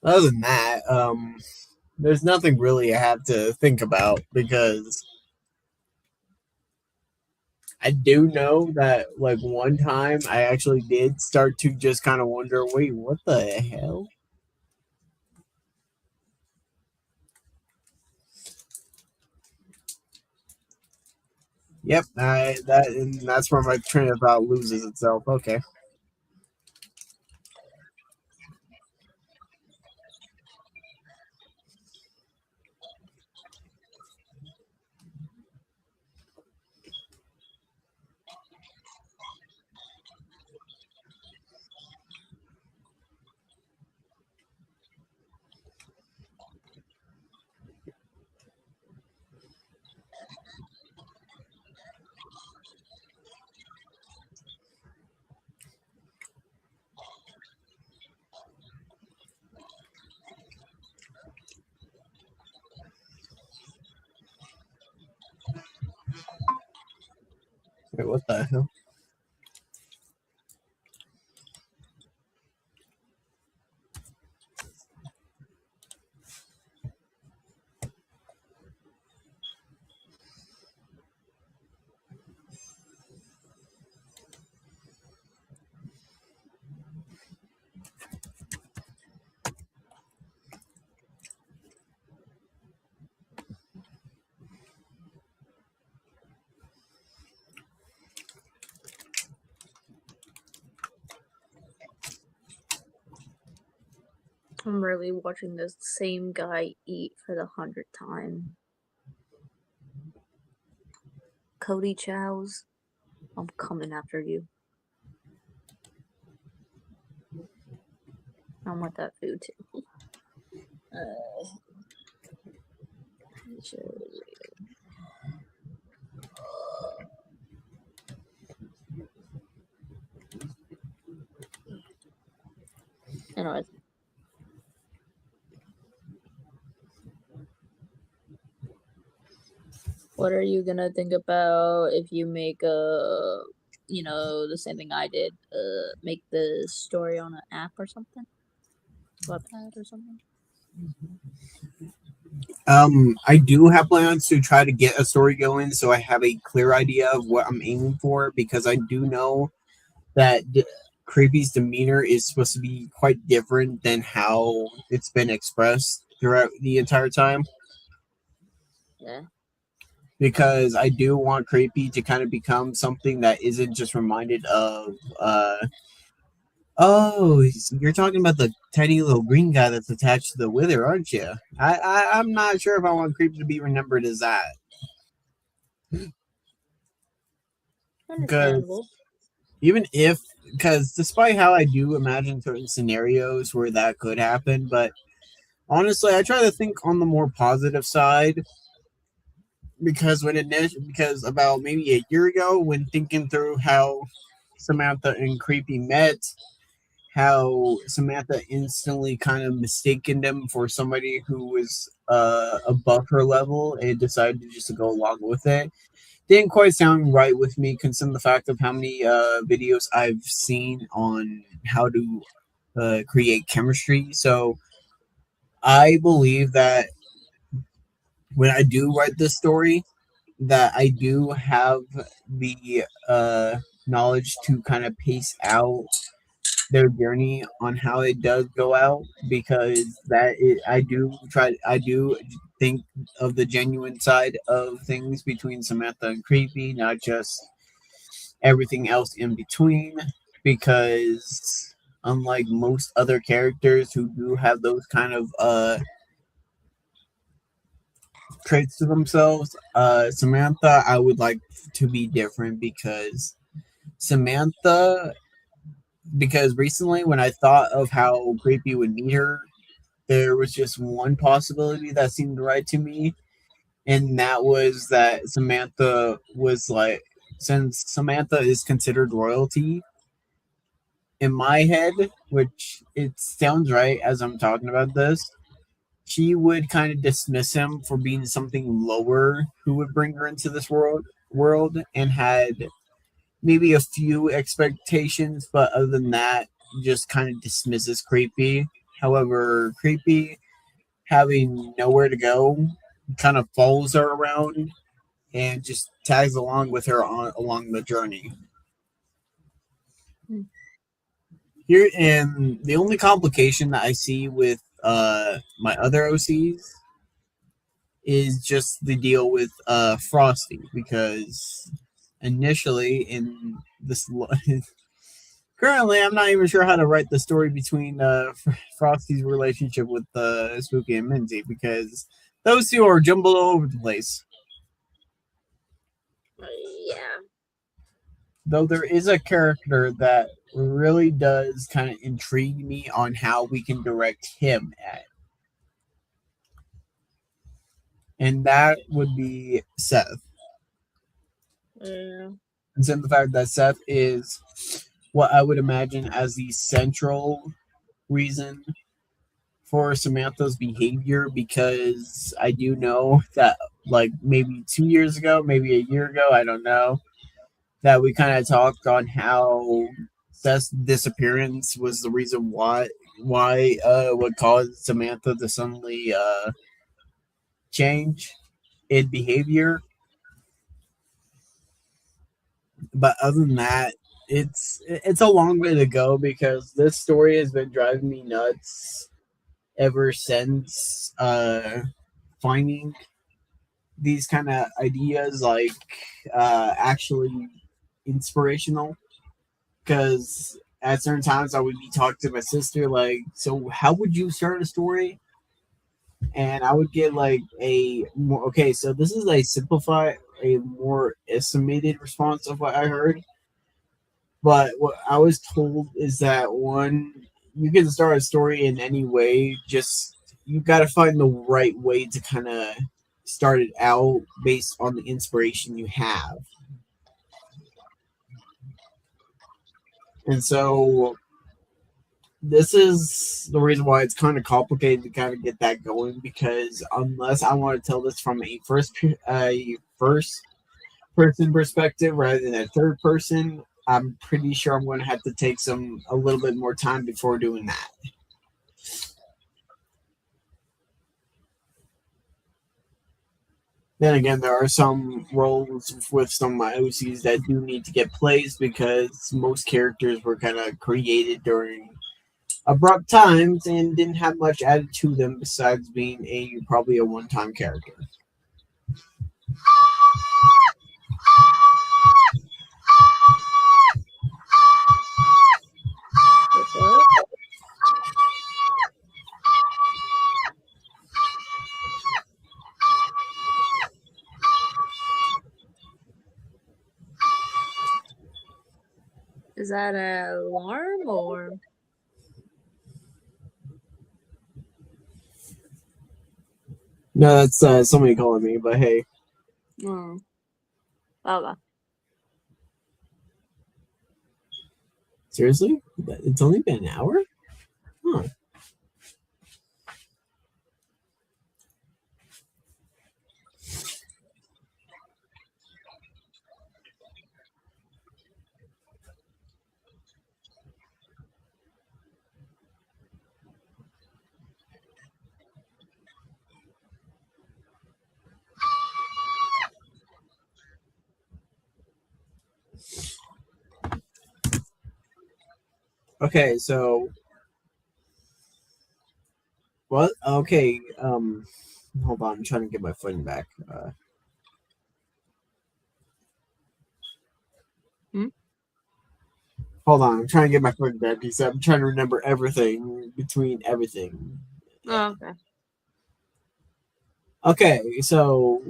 [SPEAKER 1] Other than that, there's nothing really I have to think about because I do know that like one time I actually did start to just kind of wonder, wait, what the hell? Yep, and that's where my train of thought loses itself. Okay, wait, what the hell?
[SPEAKER 2] I'm really watching this same guy eat for the 100th time. Cody Chows, I'm coming after you. I want that food too. Anyways, what are you gonna think about if you make the same thing I did, make the story on an app or something, webpad or something?
[SPEAKER 1] I do have plans to try to get a story going, so I have a clear idea of what I'm aiming for because I do know that Creepy's demeanor is supposed to be quite different than how it's been expressed throughout the entire time.
[SPEAKER 2] Yeah.
[SPEAKER 1] Because I do want Creepy to kind of become something that isn't just reminded of. Oh, you're talking about the tiny little green guy that's attached to the wither, aren't you? I'm not sure if I want Creepy to be remembered as that because
[SPEAKER 2] Understandable.
[SPEAKER 1] even if because despite how I do imagine certain scenarios where that could happen, but honestly, I try to think on the more positive side because about maybe a year ago when thinking through how Samantha and Creepy met, how Samantha instantly kind of mistaken them for somebody who was above her level and decided just to go along with it. Didn't quite sound right with me, considering the fact of how many videos I've seen on how to create chemistry. So I believe that when I do write this story, that I do have the knowledge to kind of pace out their journey on how it does go out because I do think of the genuine side of things between Samantha and Creepy, not just everything else in between. Because unlike most other characters who do have those kind of traits to themselves, Samantha I would like to be different Samantha because recently when I thought of how Creepy would meet her, there was just one possibility that seemed right to me, and that was that Samantha was like, since Samantha is considered royalty in my head, which it sounds right as I'm talking about this, she would kind of dismiss him for being something lower who would bring her into this world and had maybe a few expectations, but other than that, just kind of dismisses creepy. However, creepy having nowhere to go kind of follows her around and just tags along with her on along the journey.
[SPEAKER 2] Mm.
[SPEAKER 1] Here and the only complication that I see with my other OCs is just the deal with Frosty because initially in this currently I'm not even sure how to write the story between Frosty's relationship with Spooky and Minzy because those two are jumbled all over the place.
[SPEAKER 2] Yeah.
[SPEAKER 1] Though there is a character that really does kind of intrigue me on how we can direct him at, and that would be Seth.
[SPEAKER 2] Yeah.
[SPEAKER 1] And since the fact that Seth is what I would imagine as the central reason for Samantha's behavior, because I do know that, like, maybe 2 years ago, maybe a year ago, I don't know, that we kind of talked on how Seth's disappearance was the reason why what caused Samantha to suddenly change in behavior. But other than that, it's a long way to go because this story has been driving me nuts ever since finding these kind of ideas like actually inspirational. Because at certain times I would be talking to my sister like, so how would you start a story? And I would get like a more okay, so this is a simplified, a more estimated response of what I heard. But what I was told is that one, you can start a story in any way, just you got to find the right way to kind of start it out based on the inspiration you have. And so this is the reason why it's kind of complicated to kind of get that going because unless I want to tell this from a first person perspective rather than a third person, I'm pretty sure I'm going to have to take some a little bit more time before doing that. Then again, there are some roles with some of my OCs that do need to get plays because most characters were kind of created during abrupt times and didn't have much added to them besides being a probably a one-time character.
[SPEAKER 2] What? Is that an alarm or?
[SPEAKER 1] No, that's somebody calling me, but hey,
[SPEAKER 2] Mm. Okay.
[SPEAKER 1] seriously, it's only been an hour. Huh. Okay, so what? Okay, hold on, I'm trying to get my footing back.
[SPEAKER 2] Hmm?
[SPEAKER 1] Hold on, I'm trying to get my footing back because I'm trying to remember everything between everything.
[SPEAKER 2] Oh, okay.
[SPEAKER 1] Okay, so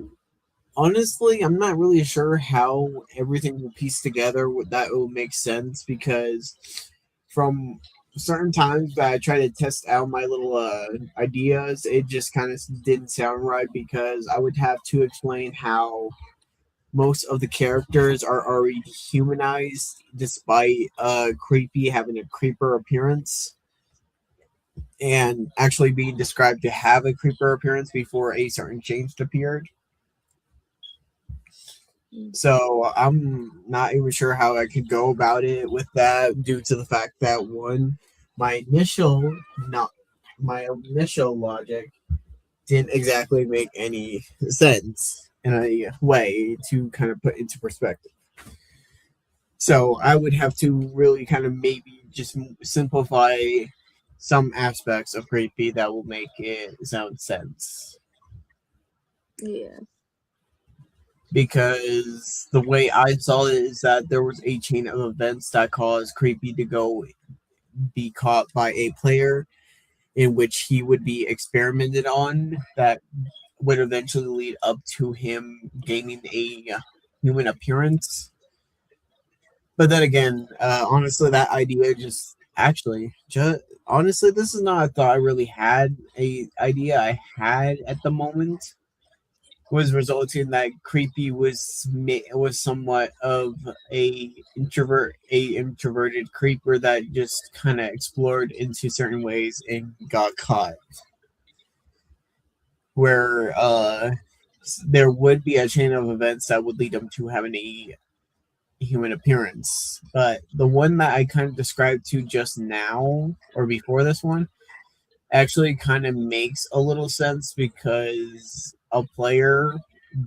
[SPEAKER 1] honestly, I'm not really sure how everything will piece together. That will make sense because from certain times that I try to test out my little ideas, it just kind of didn't sound right because I would have to explain how most of the characters are already humanized despite creepy having a creeper appearance and actually being described to have a creeper appearance before a certain change appeared.
[SPEAKER 2] Mm.
[SPEAKER 1] So I'm not even sure how I could go about it with that due to the fact that one, my initial not my initial logic didn't exactly make any sense in a way to kind of put into perspective. So I would have to really kind of maybe just simplify some aspects of creepy that will make it sound sense.
[SPEAKER 2] Yeah.
[SPEAKER 1] Because the way I saw it is that there was a chain of events that caused creepy to go be caught by a player in which he would be experimented on that would eventually lead up to him gaining a human appearance. But then again, honestly, that idea just honestly, this is not a thought I really had. A idea I had at the moment was resulting that creepy was somewhat of a introverted creeper that just kind of explored into certain ways and got caught. Where there would be a chain of events that would lead him to having a human appearance. But the one that I kind of described to just now, or before this one, actually kind of makes a little sense because a player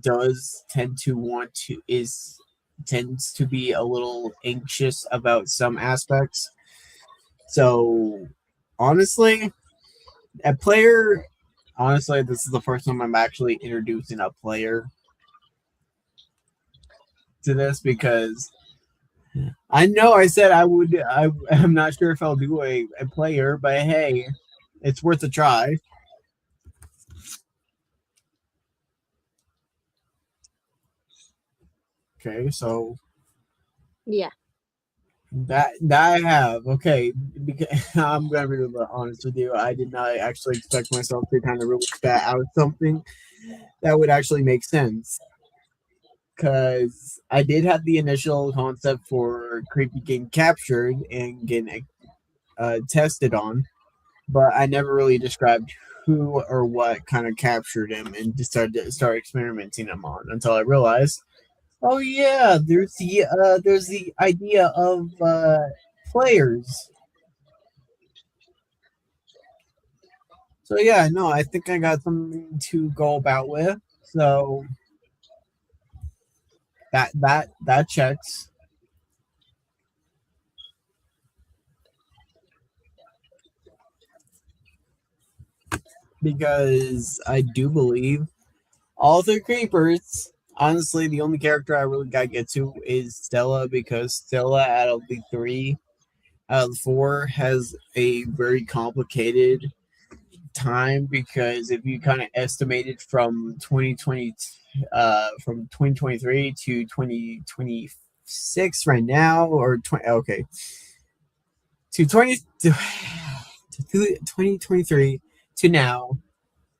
[SPEAKER 1] does tend to want to is tends to be a little anxious about some aspects. So honestly, a player honestly this is the first time I'm actually introducing a player to this because I know I said I would. I'm not sure if I'll do a player, but hey, it's worth a try. Okay, so
[SPEAKER 2] Yeah.
[SPEAKER 1] that I have. Okay, because I'm gonna be a little bit honest with you. I did not actually expect myself to kind of really spat out something that would actually make sense. Because I did have the initial concept for creepy getting captured and getting tested on, but I never really described who or what kind of captured him and decided to start experimenting him on until I realized, oh yeah, there's the idea of players. So yeah, no, I think I got something to go about with. So that checks because I do believe all three creepers. Honestly, the only character I really gotta get to is Stella because Stella out of the three out of the four has a very complicated time because if you kind of estimate it from 2020 from 2023 to 2026 right now or 20 okay to 2023 to now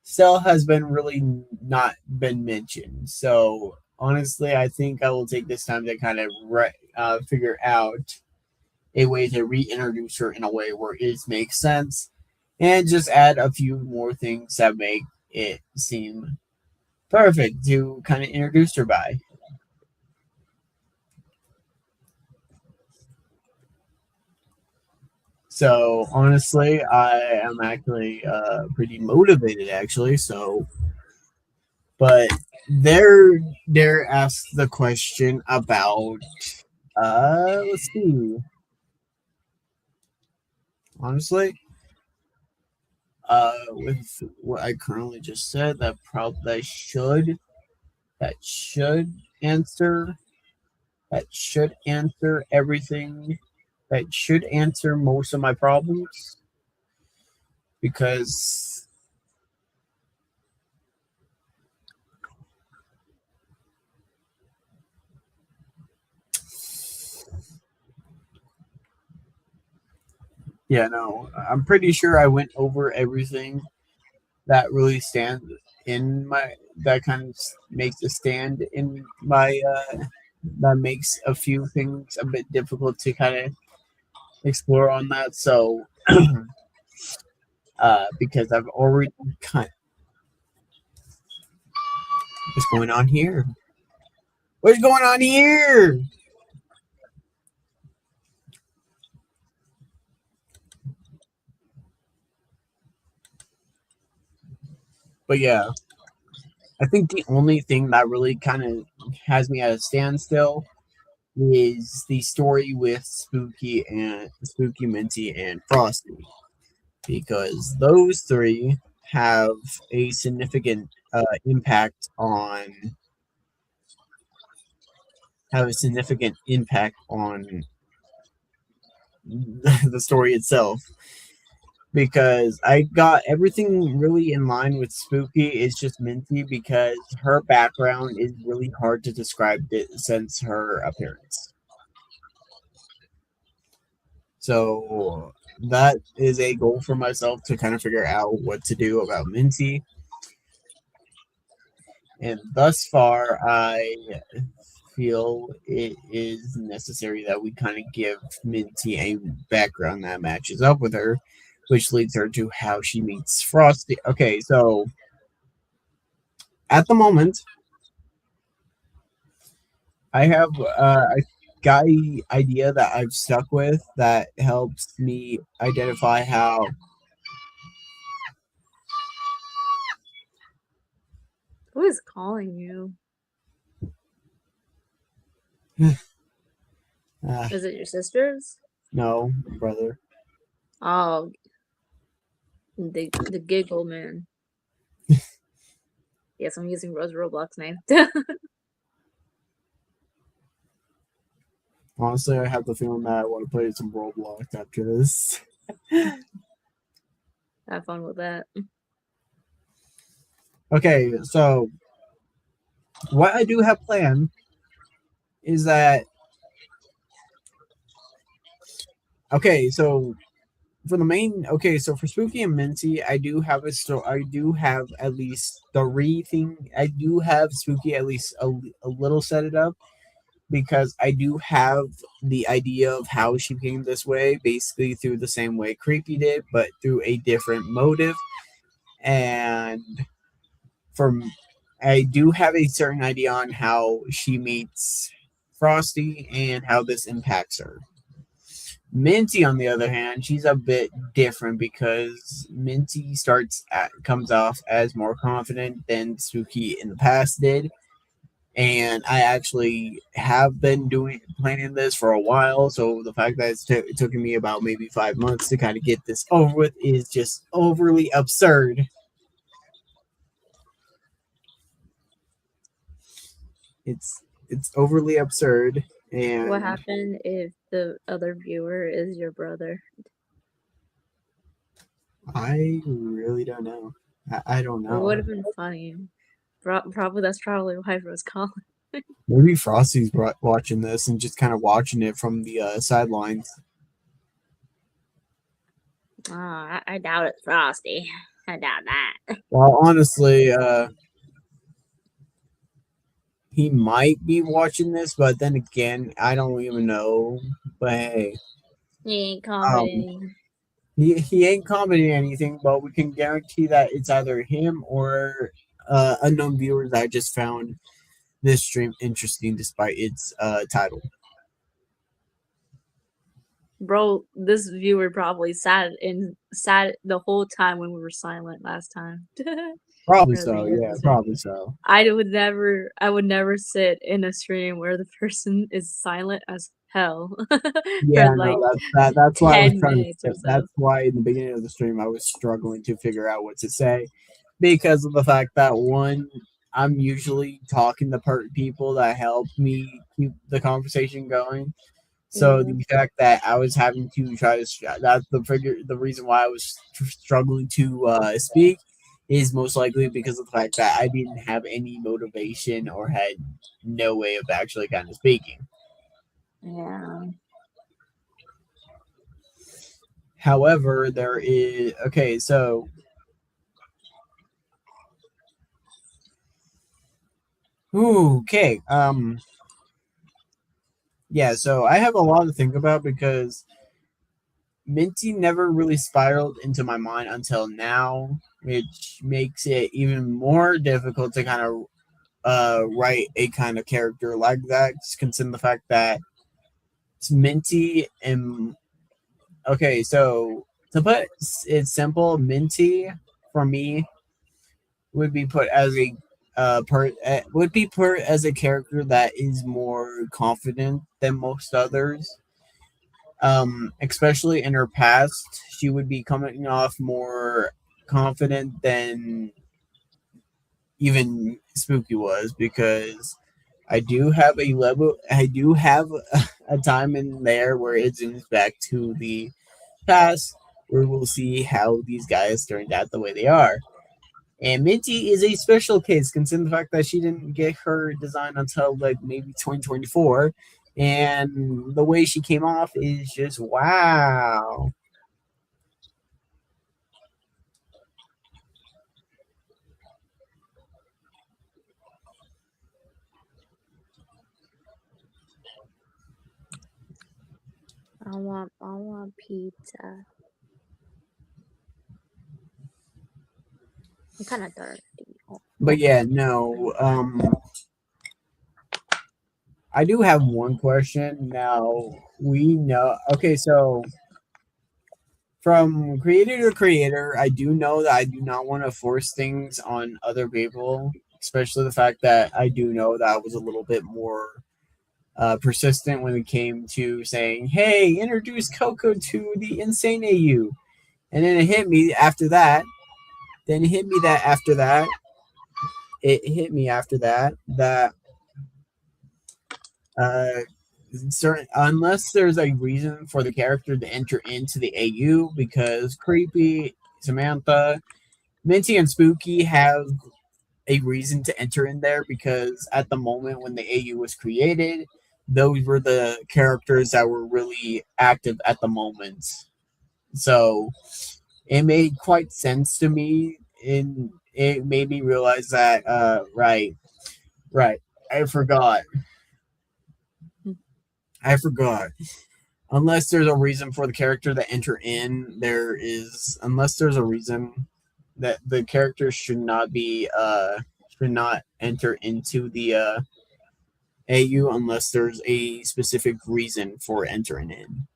[SPEAKER 1] Cell has been really not been mentioned. So honestly, I think I will take this time to kind of figure out a way to reintroduce her in a way where it makes sense, and just add a few more things that make it seem perfect to kind of introduce her by. So honestly, I am actually pretty motivated actually. So, but there asks the question about let's see. Honestly, with what I currently just said, that should answer that should answer everything. That should answer most of my problems because Yeah, no, I'm pretty sure I went over everything that really stands in my that kind of makes a stand in my that makes a few things a bit difficult to kind of explore on that. So because I've already kind what's going on here? What's going on here? But yeah, I think the only thing that really kind of has me at a standstill is the story with Spooky, Minty, and Frosty, because those three have a significant impact on the story itself. Because I got everything really in line with Spooky. It's just Minty because her background is really hard to describe since her appearance. So that is a goal for myself to kind of figure out what to do about Minty. And thus far, I feel it is necessary that we kind of give Minty a background that matches up with her, which leads her to how she meets Frosty. Okay, so at the moment, I have a guy idea that I've stuck with that helps me identify how.
[SPEAKER 2] Who is calling you?
[SPEAKER 1] Uh,
[SPEAKER 2] Is it your sisters?
[SPEAKER 1] no, brother.
[SPEAKER 2] Oh, the giggle man. Yes, I'm using Rose Roblox name.
[SPEAKER 1] Honestly, I have the feeling that I want to play some Roblox after this.
[SPEAKER 2] Have fun with that.
[SPEAKER 1] Okay, so what I do have planned is that okay, so for the main okay, so for Spooky and Minty, I do have at least three thing I do have Spooky at least a little set it up because I do have the idea of how she came this way, basically through the same way Creepy did, but through a different motive. And from I do have a certain idea on how she meets Frosty and how this impacts her. Minty, on the other hand, she's a bit different because Minty comes off as more confident than Suki in the past did, and I actually have been doing planning this for a while. So the fact that it took me about maybe 5 months to kind of get this over with is just overly absurd. It's overly absurd,
[SPEAKER 2] What
[SPEAKER 1] and
[SPEAKER 2] happened if the other viewer is your brother?
[SPEAKER 1] I really don't know. I don't
[SPEAKER 2] It would
[SPEAKER 1] know.
[SPEAKER 2] have been funny. Probably that's probably why it was calling.
[SPEAKER 1] Maybe Frosty's watching this and just kind of watching it from the sidelines.
[SPEAKER 2] Oh, I doubt it's Frosty. I doubt that.
[SPEAKER 1] Well, honestly, he might be watching this, but then again, I don't even know. But hey,
[SPEAKER 2] He ain't
[SPEAKER 1] um,
[SPEAKER 2] commenting.
[SPEAKER 1] he ain't commenting anything, but we can guarantee that it's either him or unknown viewers that just found this stream interesting despite its title.
[SPEAKER 2] Bro, this viewer probably sat the whole time when we were silent last time.
[SPEAKER 1] Probably
[SPEAKER 2] For the
[SPEAKER 1] so,
[SPEAKER 2] end
[SPEAKER 1] yeah,
[SPEAKER 2] of the stream.
[SPEAKER 1] probably so.
[SPEAKER 2] I would never sit in a stream where the person is silent as hell for
[SPEAKER 1] Yeah,
[SPEAKER 2] like
[SPEAKER 1] no, that's why I was
[SPEAKER 2] 10
[SPEAKER 1] trying
[SPEAKER 2] minutes
[SPEAKER 1] to.
[SPEAKER 2] or so.
[SPEAKER 1] That's why in the beginning of the stream I was struggling to figure out what to say because of the fact that one, I'm usually talking to people that help me keep the conversation going. So
[SPEAKER 2] Yeah.
[SPEAKER 1] the fact that I was having to try to that's the reason why I was struggling to speak is most likely because of the fact that I didn't have any motivation or had no way of actually kind of speaking.
[SPEAKER 2] Yeah.
[SPEAKER 1] However, there is okay. So okay. Yeah. So I have a lot to think about because Minty never really spiraled into my mind until now, which makes it even more difficult to kind of write a kind of character like that. Just considering the fact that it's Minty and okay, so to put it simple, Minty for me would be put as a would be put as a character that is more confident than most others. Especially in her past, she would be coming off more confident than even Spooky was because I do have a time in there where it zooms back to the past where we'll see how these guys turned out the way they are. And Minty is a special case considering the fact that she didn't get her design until like maybe 2024. And the way she came off is just wow.
[SPEAKER 2] I want pizza. I'm kind of thirsty. Oh,
[SPEAKER 1] But yeah, no. I do have one question. Now we know. Okay, so from creator to creator, I do know that I do not want to force things on other people, especially the fact that I do know that I was a little bit more persistent when it came to saying, "Hey, introduce Coco to the Insane AU," and then it hit me after that. Then it hit me that after that, it hit me after that that uh, certain unless there's a reason for the character to enter into the AU because creepy Samantha, Minty, and Spooky have a reason to enter in there because at the moment when the AU was created, those were the characters that were really active at the moment. So it made quite sense to me. And it made me realize that right. I forgot. I forgot. Unless there's a reason for the character to enter in, there is unless there's a reason that the character should not enter into the AU unless there's a specific reason for entering in.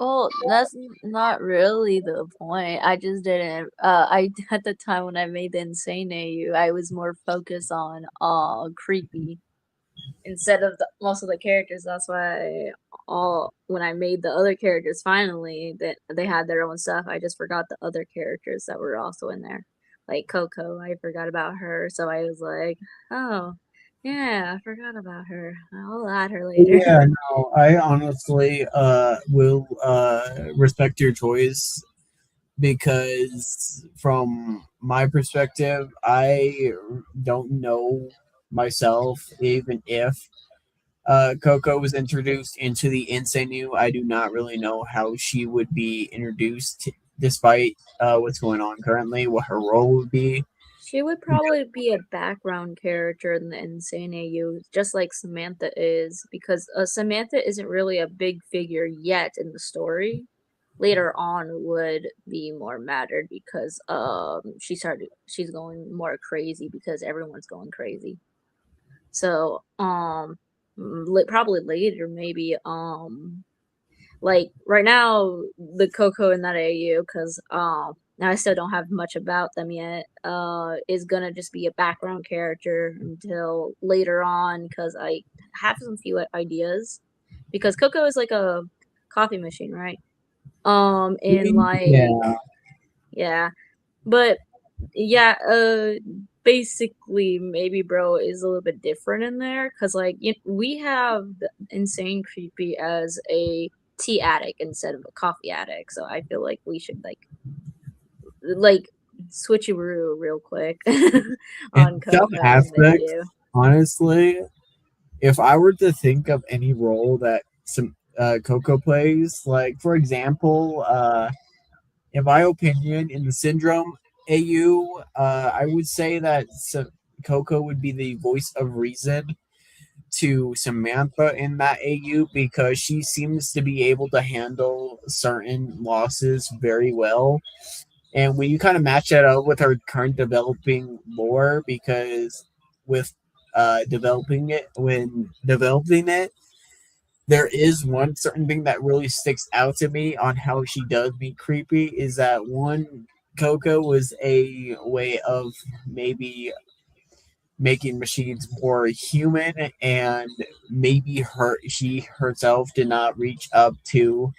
[SPEAKER 2] well, that's not really the point. I just didn't. I at the time when I made the Insane AU, I was more focused on creepy instead of most of the characters. That's why all when I made the other characters finally that they had their own stuff, I just forgot the other characters that were also in there. Like Coco, I forgot about her, so I was like, oh, yeah, I forgot about her. I'll add her later.
[SPEAKER 1] Yeah, no, I honestly will respect your choice because from my perspective, I don't know myself even if Coco was introduced into the Insane U. I do not really know how she would be introduced, despite what's going on currently, what her role would be.
[SPEAKER 2] She would probably be a background character in the Insane AU, just like Samantha is, because Samantha isn't really a big figure yet in the story. Later on would be more mattered because she's going more crazy because everyone's going crazy. So probably later maybe like right now the Coco in that AU because I still don't have much about them yet is gonna just be a background character until later on because I have some few ideas because Coco is like a coffee machine, right? And like
[SPEAKER 1] Yeah,
[SPEAKER 2] yeah, but yeah, basically maybe bro is a little bit different in there because like we have the Insane Creepy as a tea addict instead of a coffee addict, so I feel like we should like switcheroo real quick
[SPEAKER 1] in
[SPEAKER 2] on
[SPEAKER 1] some
[SPEAKER 2] Coco and the
[SPEAKER 1] aspects,
[SPEAKER 2] AU.
[SPEAKER 1] honestly, if I were to think of any role that some Coco plays, like for example, in my opinion, in the Syndrome AU, I would say that Coco would be the voice of reason to Samantha in that AU because she seems to be able to handle certain losses very well. And when you kind of match that up with her current developing lore, because with developing it, there is one certain thing that really sticks out to me on how she does be creepy is that one Coco was a way of maybe making machines more human and maybe she herself did not reach up to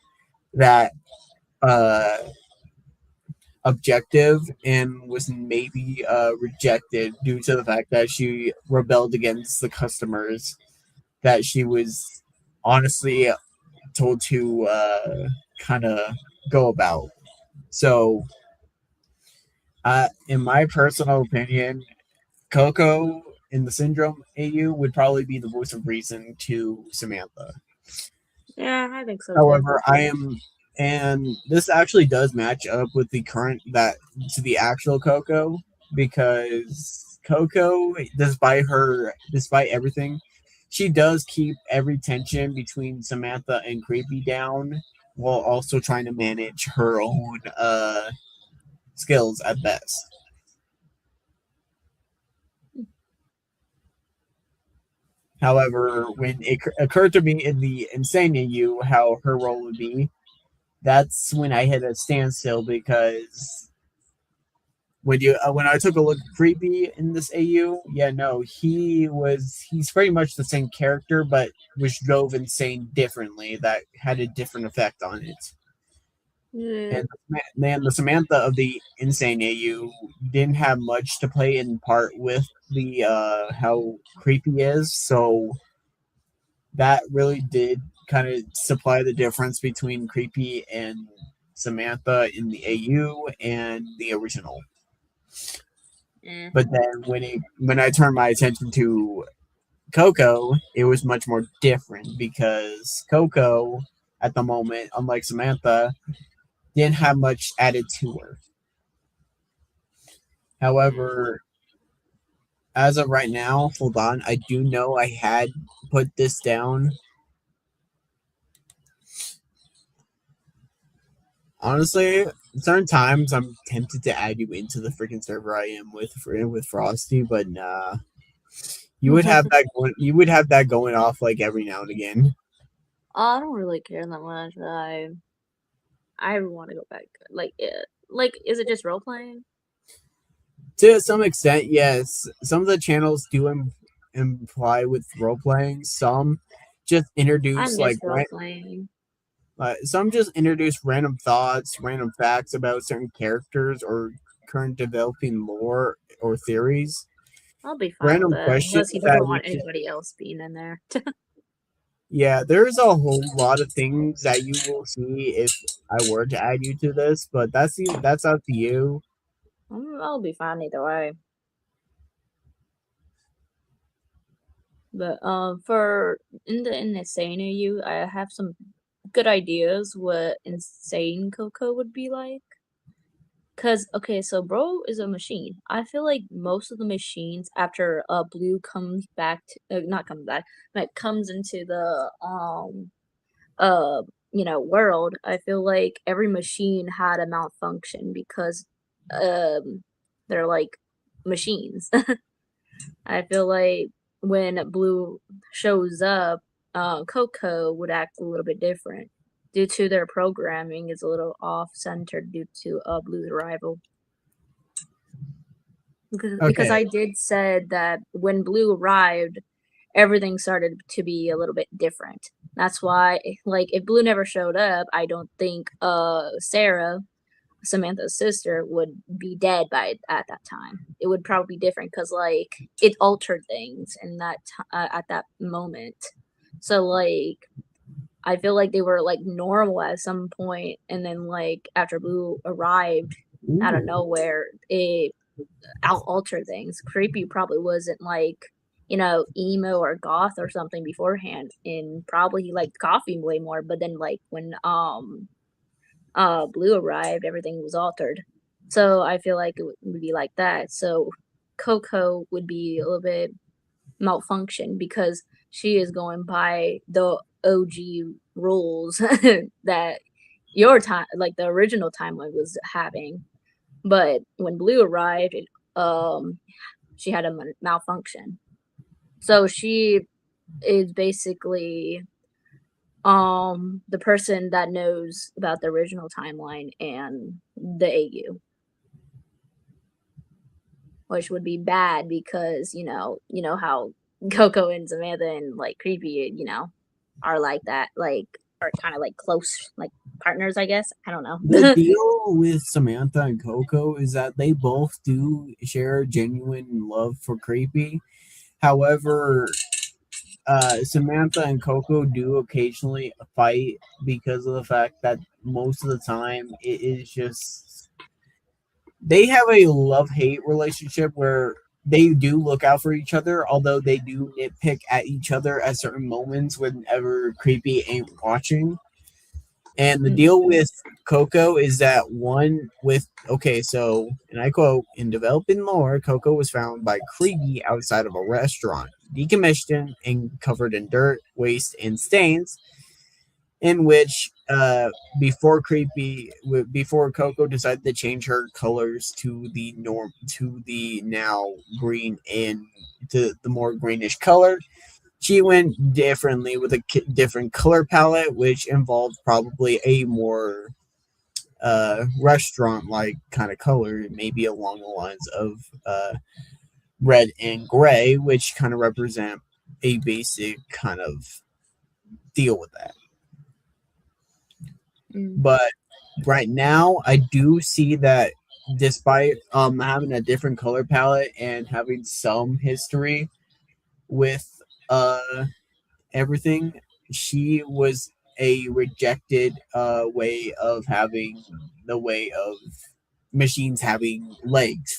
[SPEAKER 1] that uh objective and was maybe rejected due to the fact that she rebelled against the customers that she was honestly told to kind of go about. So, in my personal opinion, Coco in the Syndrome AU would probably be the voice of reason to Samantha.
[SPEAKER 2] Yeah, I think so too.
[SPEAKER 1] However, and this actually does match up with the current that to the actual Coco because Coco, despite everything, she does keep every tension between Samantha and Creepy down while also trying to manage her own skills at best. However, when it occurred to me in the Insane AU how her role would be, that's when I hit a standstill because when I took a look at Creepy in this AU, yeah, no, he's pretty much the same character, but was drove insane differently. That had a different effect on it.
[SPEAKER 2] Yeah.
[SPEAKER 1] And man, the Samantha of the Insane AU didn't have much to play in part with the how creepy is, so that really did kind of supply the difference between creepy and Samantha in the AU and the original.
[SPEAKER 2] Eh.
[SPEAKER 1] But then when I turned my attention to Coco, it was much more different because Coco at the moment, unlike Samantha, didn't have much added to her.
[SPEAKER 2] Mm.
[SPEAKER 1] However, as of right now, hold on, I do know I had put this down. Honestly, certain times I'm tempted to add you into the freaking server I am with Frosty, but nah. You would have that going off like every now and again.
[SPEAKER 2] I don't really care that much. I want to go back. Like, is it just role playing?
[SPEAKER 1] To some extent, yes. Some of the channels do imply with role playing. Just
[SPEAKER 2] I
[SPEAKER 1] introduce
[SPEAKER 2] miss role playing.
[SPEAKER 1] some just introduce random thoughts, random facts about certain characters or current developing lore or theories.
[SPEAKER 2] I'll be fine with
[SPEAKER 1] Random
[SPEAKER 2] that,
[SPEAKER 1] questions
[SPEAKER 2] unless he
[SPEAKER 1] that
[SPEAKER 2] doesn't
[SPEAKER 1] would
[SPEAKER 2] want anybody else being in there.
[SPEAKER 1] yeah, there's a whole lot of things that you will see if I were to add you to this, but that's up to you.
[SPEAKER 2] I'll be fine either way. But for in Insane you, I have some good ideas what Insane Coco would be like. Cause okay, so bro is a machine. I feel like most of the machines after Blue comes back to not comes back, but comes into the uh world, I feel like every machine had a malfunction because um they're like machines. I feel like when Blue shows up, Coco would act a little bit different due to their programming is a little off centered due to Blue's arrival. Because
[SPEAKER 1] Okay.
[SPEAKER 2] I did said that when Blue arrived, everything started to be a little bit different. That's why, like, if Blue never showed up, I don't think Sarah, Samantha's sister, would be dead by at that time. It would probably be different because like it altered things in at that moment. So like I feel like they were like normal at some point, and then like after Blue arrived out of
[SPEAKER 1] Ooh.
[SPEAKER 2] nowhere, it out alter things. Creepy probably wasn't like, emo or goth or something beforehand, and probably he liked coffee way more. But then like when Blue arrived, everything was altered. So I feel like it would be like that. So Coco would be a little bit malfunction because she is going by the OG rules that your time, like the original timeline, was having. But when Blue arrived, she had a malfunction. So she is basically the person that knows about the original timeline and the AU, which would be bad because you know how Coco and Samantha and like Creepy, are like that, like are kind of like close, like partners, I guess. I don't
[SPEAKER 1] The
[SPEAKER 2] know.
[SPEAKER 1] deal with Samantha and Coco is that they both do share genuine love for Creepy. However, Samantha and Coco do occasionally fight because of the fact that most of the time it is just they have a love hate relationship where they do look out for each other, although they do nitpick at each other at certain moments whenever Creepy ain't watching. And the deal with Coco is that one with okay, so and I quote, in developing lore, Coco was found by Creepy outside of a restaurant, decommissioned and covered in dirt, waste, and stains, in which before Coco decided to change her colors to the now green and to the more greenish color, she went differently with a different color palette, which involved probably a more restaurant like kind of color, maybe along the lines of red and gray, which kind of represent a basic kind of deal with that.
[SPEAKER 2] Mm.
[SPEAKER 1] But right now, I do see that despite having a different color palette and having some history with everything, she was a rejected way of having the way of machines having legs.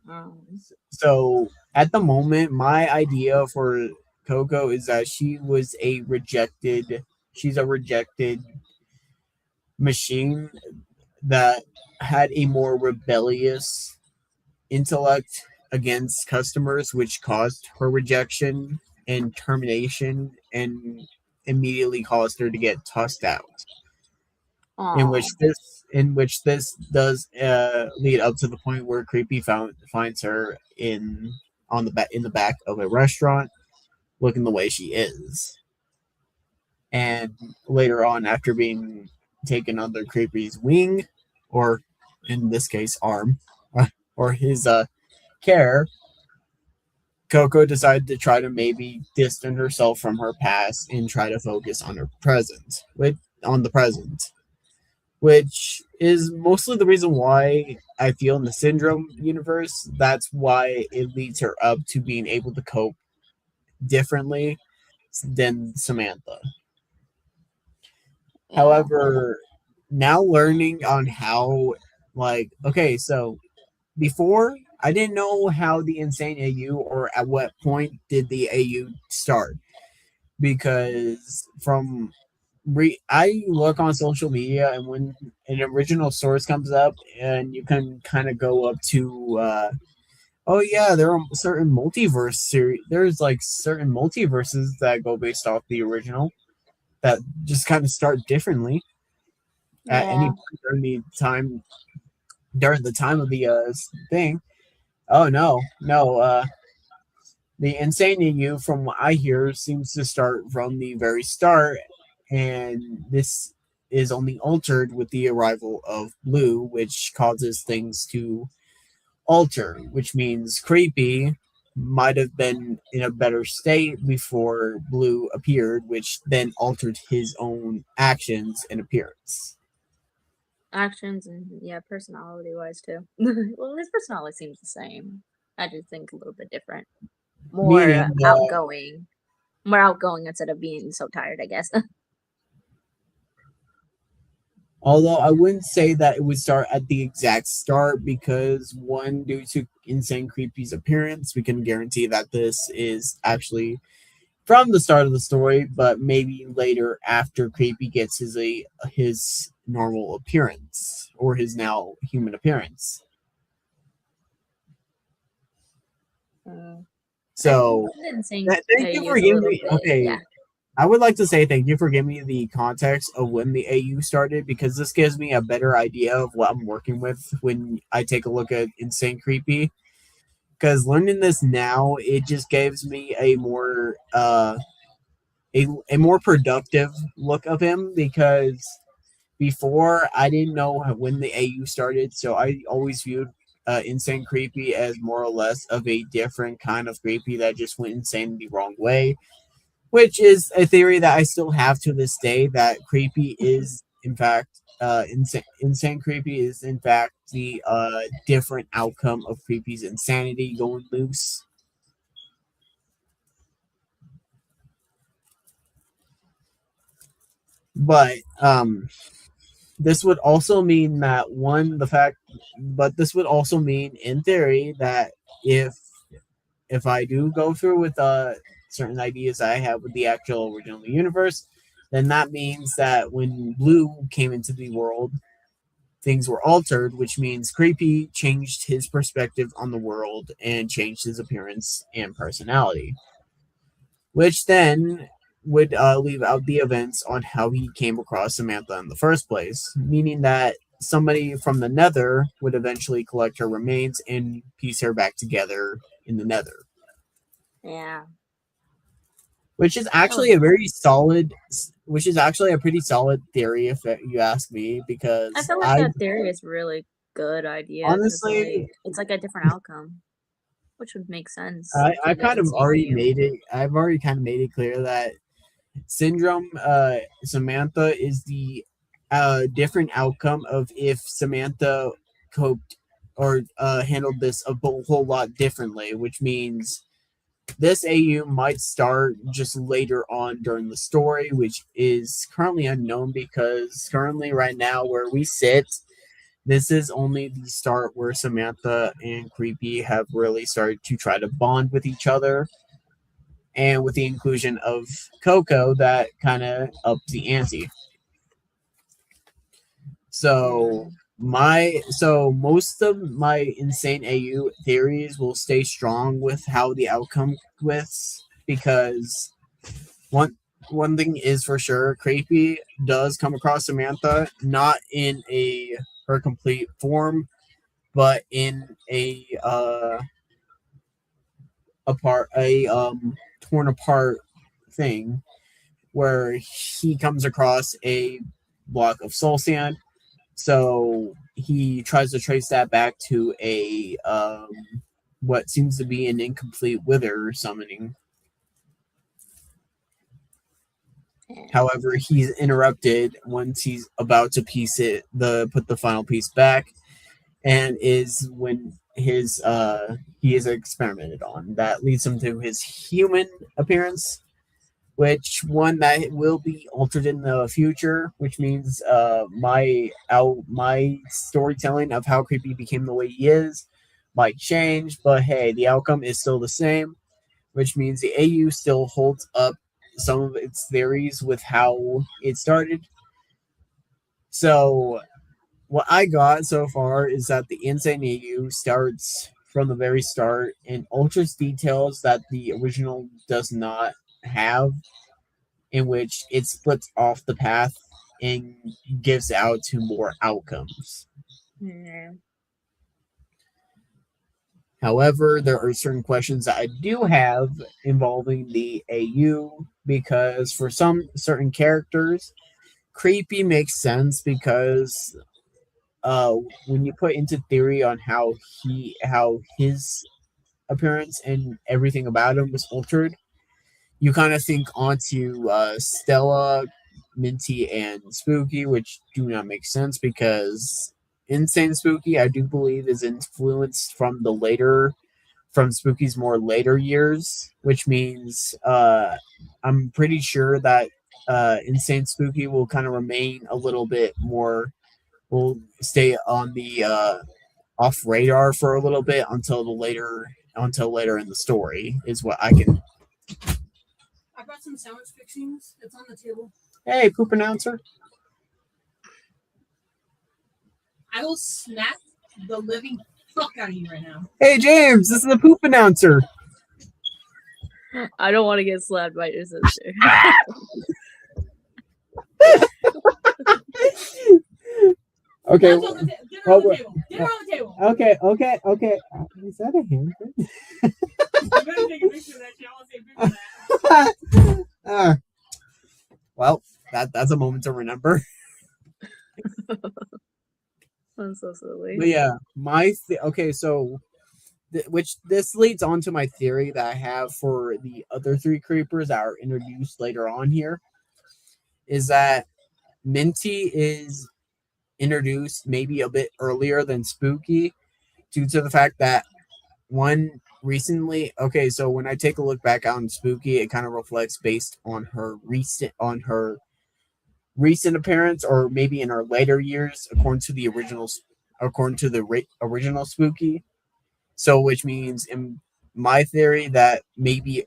[SPEAKER 2] Um,
[SPEAKER 1] So at the moment, my idea for Coco is that she's a rejected machine that had a more rebellious intellect against customers, which caused her rejection and termination and immediately caused her to get tossed out. In which
[SPEAKER 2] oh,
[SPEAKER 1] this does lead up to the point where Creepy finds her in the back of a restaurant looking the way she is. And later on, after being taken under Creepy's wing, or in this case, arm, or his care, Coco decided to try to maybe distance herself from her past and try to focus on her present, on the present, which is mostly the reason why I feel in the Syndrome universe. That's why it leads her up to being able to cope differently than Samantha.
[SPEAKER 2] yeah,
[SPEAKER 1] However, now learning on how, like, okay, so before I didn't know how the Insane AU or at what point did the AU start because I look on social media and when an original source comes up and you can kind of go up to oh yeah, there are certain multiverse series. There's like certain multiverses that go based off the original that just kind of start differently at any
[SPEAKER 2] yeah,
[SPEAKER 1] point during the time of the thing. Oh no, the Insane EU, from what I hear, seems to start from the very start, and this is only altered with the arrival of Blue, which causes things to alter, which means Creepy might have been in a better state before Blue appeared, which then altered his own actions and appearance.
[SPEAKER 2] actions and yeah, personality wise too. Well, his personality seems the same. I just think a little bit different, more
[SPEAKER 1] Meaning,
[SPEAKER 2] outgoing, more outgoing instead of being so tired, I guess.
[SPEAKER 1] although I wouldn't say that it would start at the exact start because one, due to Insane Creepy's appearance, we can guarantee that this is actually from the start of the story, but maybe later after Creepy gets his normal appearance or his now human appearance.
[SPEAKER 2] Mm. I
[SPEAKER 1] So
[SPEAKER 2] didn't think
[SPEAKER 1] thank
[SPEAKER 2] I
[SPEAKER 1] you for
[SPEAKER 2] use a
[SPEAKER 1] giving
[SPEAKER 2] little
[SPEAKER 1] me.
[SPEAKER 2] bit.
[SPEAKER 1] Okay,
[SPEAKER 2] Yeah.
[SPEAKER 1] I would like to say thank you for giving me the context of when the AU started because this gives me a better idea of what I'm working with when I take a look at Insane Creepy. Because learning this now, it just gives me a more productive look of him because before I didn't know when the AU started, so I always viewed Insane Creepy as more or less of a different kind of creepy that just went insane the wrong way, which is a theory that I still have to this day that creepy is in fact insane creepy is in fact the different outcome of creepy's insanity going loose. But this would also mean that one the fact but this would also mean in theory that if I do go through with certain ideas I have with the actual original universe, then that means that when Blue came into the world, things were altered, which means Creepy changed his perspective on the world and changed his appearance and personality, which then would leave out the events on how he came across Samantha in the first place, meaning that somebody from the Nether would eventually collect her remains and piece her back together in the Nether,
[SPEAKER 2] Yeah.
[SPEAKER 1] which is
[SPEAKER 2] Oh,
[SPEAKER 1] actually a very solid, which is actually a pretty solid theory if you ask me,
[SPEAKER 2] I
[SPEAKER 1] because
[SPEAKER 2] feel like that theory is really good idea because
[SPEAKER 1] honestly,
[SPEAKER 2] it's like a different outcome, which would make sense
[SPEAKER 1] I
[SPEAKER 2] to the
[SPEAKER 1] kind of
[SPEAKER 2] insane
[SPEAKER 1] already
[SPEAKER 2] AU.
[SPEAKER 1] made it. I've already kind of made it clear that Syndrome Samantha is the different outcome of if Samantha coped or handled this a whole lot differently, which means this AU might start just later on during the story, which is currently unknown because currently, right now, where we sit, this is only the start where Samantha and Creepy have really started to try to bond with each other. And with the inclusion of Coco, that kind of upped the ante. So
[SPEAKER 2] Mm,
[SPEAKER 1] most of my insane AU theories will stay strong with how the outcome with because one one thing is for sure, Creepy does come across Samantha not in her complete form, but in a torn apart thing where he comes across a block of soul sand. So he tries to trace that back to a what seems to be an incomplete wither summoning.
[SPEAKER 2] yeah.
[SPEAKER 1] However, he's interrupted once he's about to piece it the put the final piece back, and is when his he is experimented on. That leads him to his human appearance, which one that will be altered in the future, which means my storytelling of how creepy became the way he is might change, but hey, the outcome is still the same, which means the AU still holds up some of its theories with how it started. So what I got so far is that the Insane AU starts from the very start and alters details that the original does not have, in which it splits off the path and gives out to more outcomes.
[SPEAKER 2] Yeah.
[SPEAKER 1] However, there are certain questions that I do have involving the AU because for some certain characters, creepy makes sense because uh, when you put into theory on how his appearance and everything about him was altered, you kind of think onto Stella, Minty, and Spooky, which do not make sense because Insane Spooky, I do believe, is influenced from Spooky's more later years, which means I'm pretty sure that Insane Spooky will kind of remain a little bit more, will stay on the off radar for a little bit until later in the story is what I can I brought some sandwich fixings. It's on the table. Hey, poop announcer. I will smack the living fuck out of you right now. Hey, James, this is the poop announcer.
[SPEAKER 2] I don't want to get slapped by your sister.
[SPEAKER 1] Okay. Dinner on the table. Dinner on the table. Okay. Is that a handprint? You better take a picture of that shit. I want to take a picture of that. Well, that's a moment to remember.
[SPEAKER 2] That's so silly.
[SPEAKER 1] But yeah, okay, so which this leads on to my theory that I have for the other three creepers that are introduced later on here, is that Minty is introduced maybe a bit earlier than Spooky due to the fact that one recently, okay, so when I take a look back on Spooky, it kind of reflects based on her recent appearance, or maybe in her later years, according to the original Spooky. So, which means in my theory that maybe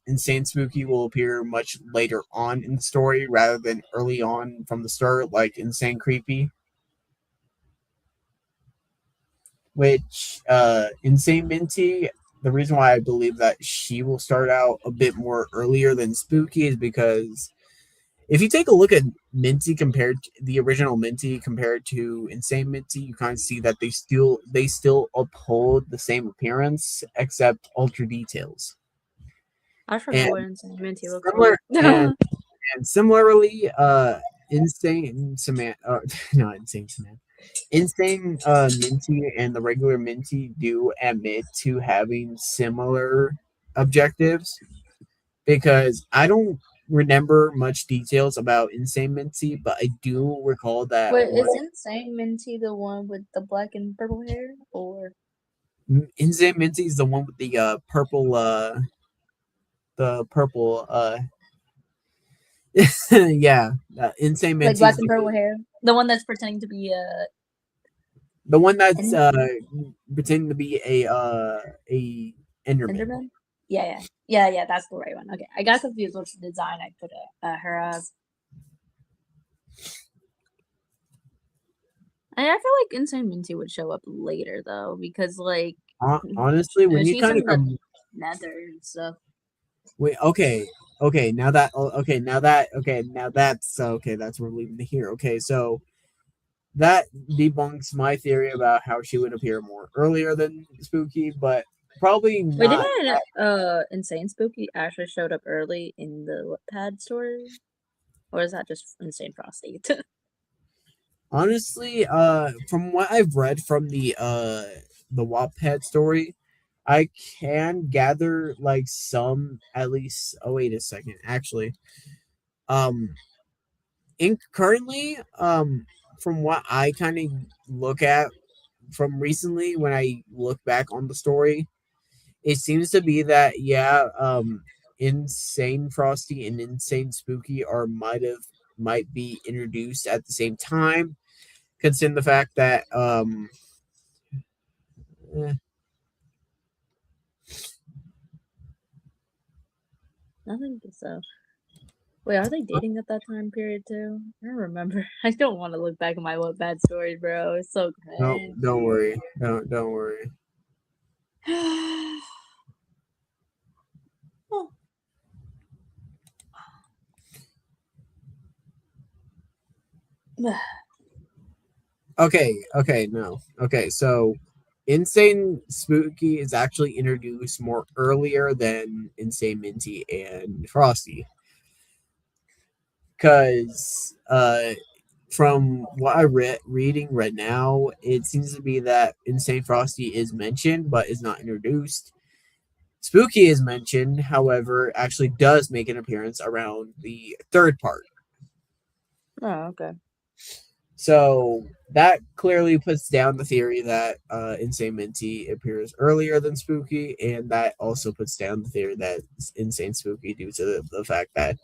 [SPEAKER 1] Insane Spooky will appear much later on in the story rather than early on from the start, like Insane Creepy. Which Insane Minty, the reason why I believe that she will start out a bit more earlier than Spooky is because if you take a look at Minty compared to the original Minty compared to Insane Minty, you kind of see that they still uphold the same appearance except altered details.
[SPEAKER 2] I forgot what Insane Minty looks
[SPEAKER 1] like.
[SPEAKER 2] And
[SPEAKER 1] similarly, Insane Samantha, not Insane Samantha. Insane Minty and the regular Minty do admit to having similar objectives, because I don't remember much details about Insane Minty, but I do recall that.
[SPEAKER 2] Wait, is Insane Minty the one with the black and purple hair, or
[SPEAKER 1] Insane Minty is the one with the purple yeah, Insane Minty,
[SPEAKER 2] like black and purple hair, the one that's pretending to be
[SPEAKER 1] the one that's pretending to be a Enderman.
[SPEAKER 2] Yeah, that's the right one. Okay, I got confused with the design I put her as. I feel like Insane Minty would show up later though, because like
[SPEAKER 1] honestly, when you kind of
[SPEAKER 2] Nether and stuff.
[SPEAKER 1] Wait, okay, now that's we're leaving here. Okay, so that debunks my theory about how she would appear more earlier than Spooky, but probably not.
[SPEAKER 2] Wait, didn't Insane Spooky actually showed up early in the Wattpad story? Or is that just Insane Frosty?
[SPEAKER 1] Honestly, from what I've read from the Wattpad story, I can gather like some, at least. Oh, wait a second. Actually, currently, from what I kind of look at from recently, when I look back on the story, it seems to be that Insane Frosty and Insane Spooky might be introduced at the same time, considering the fact that
[SPEAKER 2] I think so. Wait, are they dating at that time period too? I don't remember. I don't want to look back at my Wattpad story, bro. It's so cringe.
[SPEAKER 1] No, don't worry. Don't worry. Okay, so Insane Spooky is actually introduced more earlier than Insane Minty and Frosty. Because from what I reading right now, it seems to be that Insane Frosty is mentioned but is not introduced. Spooky is mentioned, however, actually does make an appearance around the third part.
[SPEAKER 2] Oh, okay.
[SPEAKER 1] So that clearly puts down the theory that Insane Minty appears earlier than Spooky, and that also puts down the theory that Insane Spooky, due to the fact that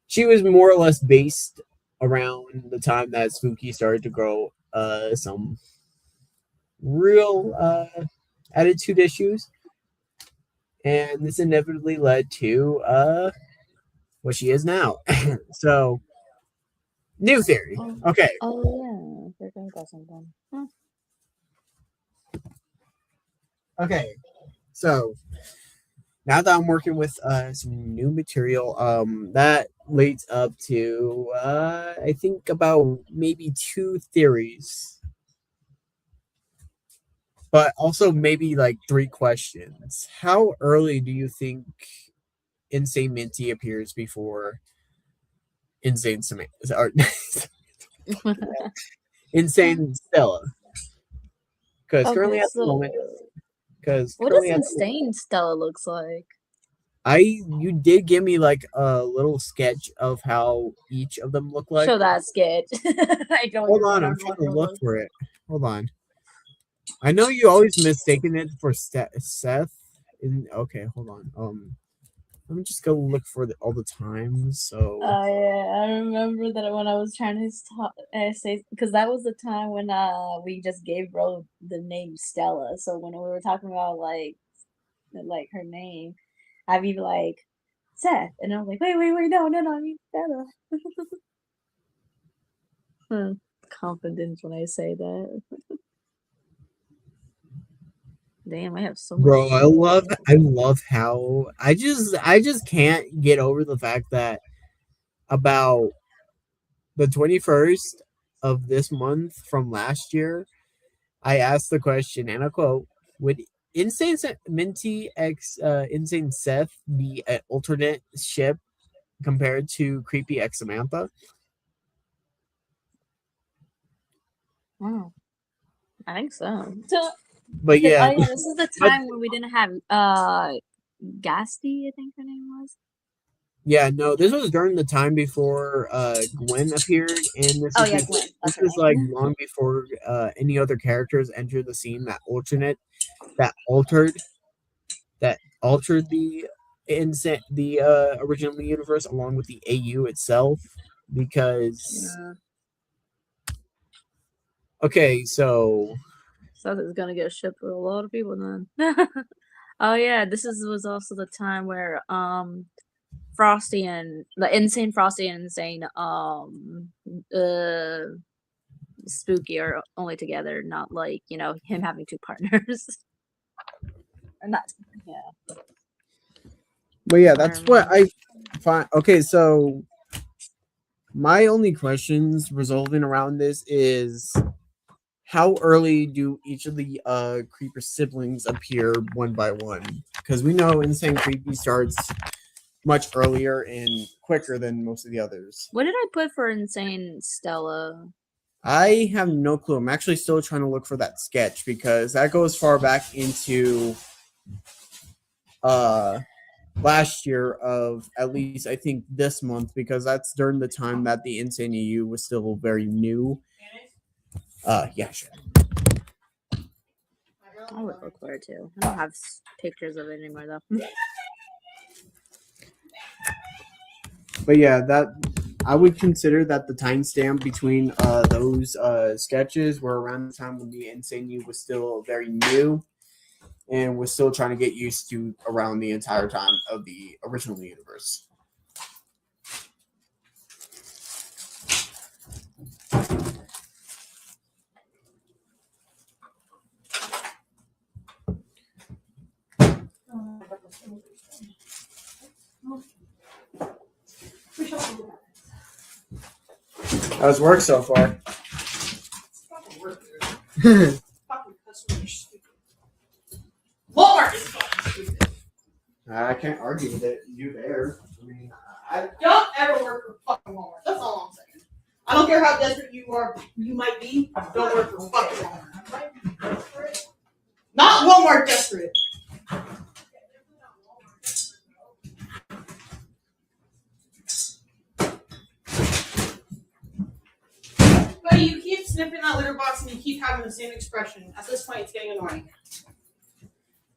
[SPEAKER 1] she was more or less based around the time that Spooky started to grow some real attitude issues. And this inevitably led to what she is now. So, new theory.
[SPEAKER 2] Oh,
[SPEAKER 1] Okay.
[SPEAKER 2] oh yeah, I forgot about something. Huh.
[SPEAKER 1] Okay. So now that I'm working with some new material, that leads up to I think about maybe two theories, but also maybe like three questions. How early do you think Insane Minty appears before Insane Samantha or Insane Stella? Because
[SPEAKER 2] Okay,
[SPEAKER 1] currently at the
[SPEAKER 2] so
[SPEAKER 1] moment, because
[SPEAKER 2] what does
[SPEAKER 1] currently at the
[SPEAKER 2] insane Stella looks like?
[SPEAKER 1] you did give me like a little sketch of how each of them look like.
[SPEAKER 2] Show that sketch. I don't
[SPEAKER 1] Hold
[SPEAKER 2] even
[SPEAKER 1] on,
[SPEAKER 2] want
[SPEAKER 1] I'm
[SPEAKER 2] to
[SPEAKER 1] trying
[SPEAKER 2] fucking
[SPEAKER 1] to look
[SPEAKER 2] look.
[SPEAKER 1] for it. Hold on. I know you always mistaken it for Seth. Okay, hold on. Let me just go look for all the times. So
[SPEAKER 2] Yeah, I remember that when I was trying to say, because that was the time when we just gave Ro the name Stella. So when we were talking about like her name, I'd be like Seth, and I was like, wait, no, I mean Stella. Confidence when I say that. Damn, I have so much
[SPEAKER 1] bro,
[SPEAKER 2] shit.
[SPEAKER 1] I love how I just can't get over the fact that about the 21st of this month from last year, I asked the question, and I quote, would Minty X Insane Seth be an alternate ship compared to Creepy X Samantha?
[SPEAKER 2] Oh, I think so. So,
[SPEAKER 1] But yeah,
[SPEAKER 2] yeah, this is the
[SPEAKER 1] but
[SPEAKER 2] time when we didn't have Gasty, I think her name was.
[SPEAKER 1] yeah, no, this was during the time before Gwen appeared, and
[SPEAKER 2] Oh yeah, Gwen.
[SPEAKER 1] this
[SPEAKER 2] That's her
[SPEAKER 1] is like
[SPEAKER 2] name.
[SPEAKER 1] long before any other characters entered the scene that altered that altered the original universe along with the AU itself. Because
[SPEAKER 2] Yeah.
[SPEAKER 1] okay, so
[SPEAKER 2] Something's gonna get shipped with a lot of people then. Oh yeah, was also the time where Frosty and the insane Frosty and insane uh Spooky are only together, not like, him having two partners. Or not, yeah.
[SPEAKER 1] but yeah,
[SPEAKER 2] I
[SPEAKER 1] that's what
[SPEAKER 2] remember.
[SPEAKER 1] I find. Okay, so my only questions resolving around this is how early do each of the creeper siblings appear one by one? Because we know Insane Creepy starts much earlier and quicker than most of the others.
[SPEAKER 2] What did I put for insane Stella?
[SPEAKER 1] I have no clue. I'm actually still trying to look for that sketch because that goes far back into uh last year of at least I think this month because that's during the time that the Insane EU was still very new. Yeah, sure.
[SPEAKER 2] I would look for it too. I don't have pictures of it anymore though.
[SPEAKER 1] But yeah, that I would consider that the timestamp between those sketches were around the time when the Insane U was still very new and was still trying to get used to around the entire time of the original universe. How's work so far?
[SPEAKER 3] Walmart is fucking stupid.
[SPEAKER 1] I can't argue with it. You there? I mean,
[SPEAKER 3] Don't ever work for fucking Walmart. That's all I'm saying. I don't care how desperate you might be. Don't work for fucking Walmart. Not Walmart desperate. But you keep sniffing that litter box and you keep having the same expression. At this point, it's getting annoying.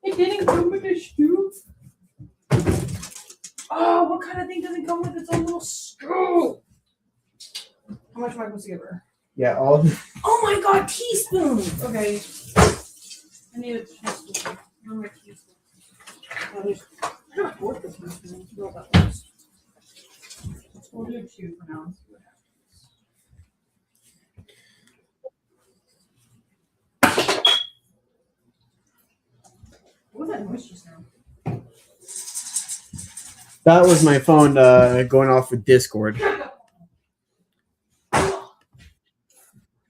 [SPEAKER 3] It didn't come with a shoe. Oh, what kind of thing doesn't come with its own little screw? How much am I supposed to give her?
[SPEAKER 1] yeah, all.
[SPEAKER 3] Oh my god, teaspoon! Okay. I need a teaspoon. Where are my teaspoons? I don't afford the teaspoon. You know what that was. We'll do 2 for now. What was that noise just now?
[SPEAKER 1] That was my phone going off with Discord.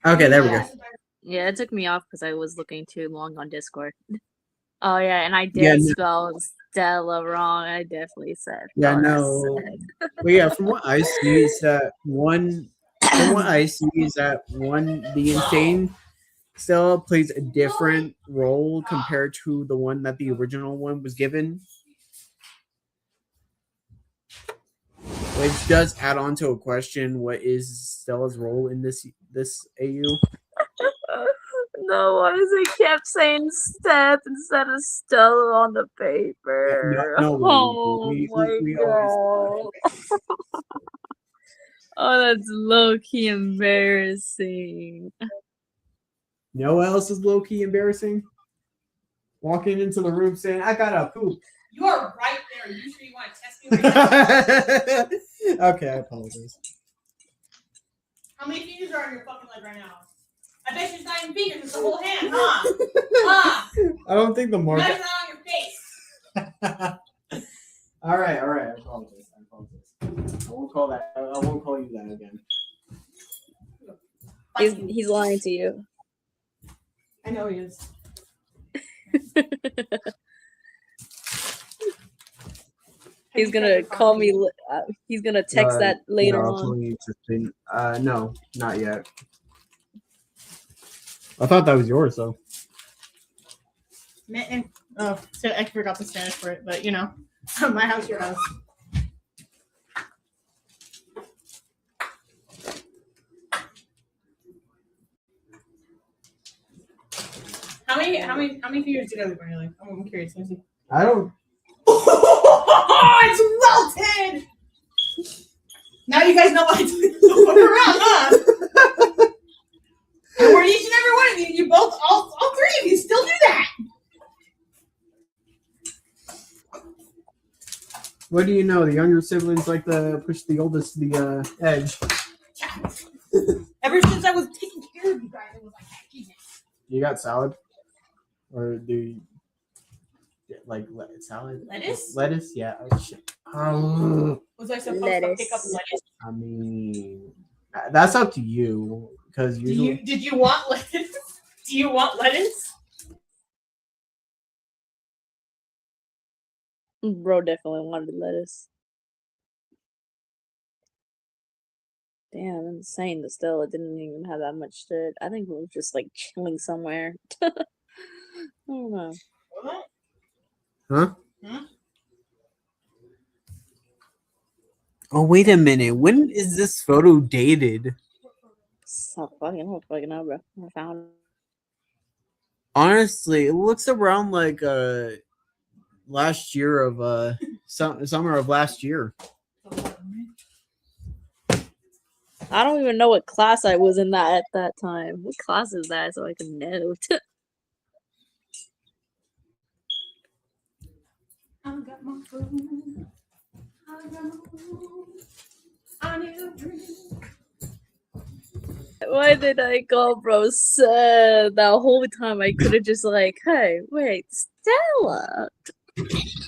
[SPEAKER 1] Okay, there we go.
[SPEAKER 2] Yeah, it took me off because I was looking too long on Discord. Oh yeah, and I did
[SPEAKER 1] Yeah, no.
[SPEAKER 2] spell Stella wrong. I definitely said.
[SPEAKER 1] Yeah,
[SPEAKER 2] oh,
[SPEAKER 1] no.
[SPEAKER 2] that's sad.
[SPEAKER 1] But yeah, from what I see is that one. From what I see is that the insane Stella plays a different role compared to the one that the original one was given, which does add on to a question: what is Stella's role in this AU?
[SPEAKER 2] No, why does it kept saying Steph instead of Stella on the paper?
[SPEAKER 1] No,
[SPEAKER 2] oh
[SPEAKER 1] we
[SPEAKER 2] my
[SPEAKER 1] always.
[SPEAKER 2] god. Oh, that's low-key embarrassing.
[SPEAKER 1] You know what else is low key embarrassing? Walking into the room saying, "I gotta poop."
[SPEAKER 3] You are right there. You sure you want to test me right now?
[SPEAKER 1] Okay, I apologize.
[SPEAKER 3] How many fingers are on your fucking leg right now? I bet it's not even fingers, it's the whole hand, huh?
[SPEAKER 1] I don't think the mark.
[SPEAKER 3] That's not on your face.
[SPEAKER 1] All right. I apologize. I won't call that. I won't call you that again.
[SPEAKER 2] He's lying to you.
[SPEAKER 3] I know he is.
[SPEAKER 2] He's gonna call me. He's gonna text that later on.
[SPEAKER 1] No, not yet. I thought that was yours, though.
[SPEAKER 3] Oh, so I forgot the Spanish for it, but you know, my house, your house. How many fingers did I leave on your leg? I'm curious. Let me see.
[SPEAKER 1] I don't.
[SPEAKER 3] Oh, it's melted! Now you guys know why I took it around, huh? And we're each and every one of you. You both, all 3 of you, still do that.
[SPEAKER 1] What do you know? The younger siblings like to push the oldest to the edge.
[SPEAKER 3] Ever since I was taking care of you guys, it was like, Jesus.
[SPEAKER 1] You got salad, or do you like salad?
[SPEAKER 3] Lettuce?
[SPEAKER 1] Lettuce, yeah. Oh shit.
[SPEAKER 3] Was I supposed to pick up lettuce?
[SPEAKER 1] I mean, that's up to you because usually.
[SPEAKER 3] Did you want lettuce? Do you want lettuce?
[SPEAKER 2] Bro definitely wanted lettuce. Damn, insane. The Stella didn't even have that much to it. I think it was just like chilling somewhere. I don't know.
[SPEAKER 1] Huh? Oh, wait a minute. When is this photo dated?
[SPEAKER 2] So I don't fucking know, bro. I found it.
[SPEAKER 1] Honestly, it looks around like last year of summer of last year.
[SPEAKER 2] I don't even know what class I was in that at that time. What class is that so I can know?
[SPEAKER 3] I got my phone. I got my phone. I need a drink.
[SPEAKER 2] Why did I call bro sad that whole time? I could have just like, hey, wait, Stella.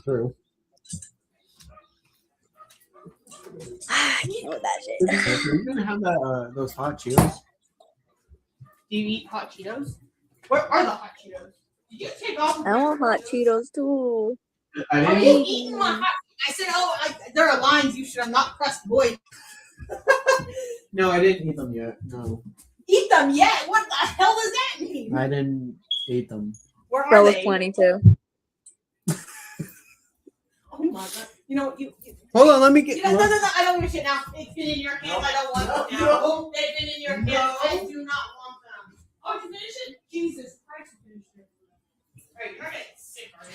[SPEAKER 1] True.
[SPEAKER 2] I can't with that shit.
[SPEAKER 1] Are you gonna have that those hot Cheetos?
[SPEAKER 3] Do you eat hot Cheetos? Where are the hot Cheetos? Did you take off?
[SPEAKER 2] I want hot Cheetos too.
[SPEAKER 3] Are you eating my hot? I said, there are lines you should have not pressed, boy.
[SPEAKER 1] No, I didn't eat them yet. No.
[SPEAKER 3] Eat them yet? What the hell does that mean?
[SPEAKER 1] I didn't eat them.
[SPEAKER 3] Where are
[SPEAKER 2] Bro was
[SPEAKER 3] they?
[SPEAKER 2] plenty too.
[SPEAKER 3] Oh my god! You know you.
[SPEAKER 1] Hold on, let me get.
[SPEAKER 3] You know, no! I don't give a shit now. It's been in your hands. I don't want them now.
[SPEAKER 1] No.
[SPEAKER 3] They've been in your hands. I do not want them. Oh, you finished it? Jesus Christ, you finished it. Alright, you're not getting sick, are you?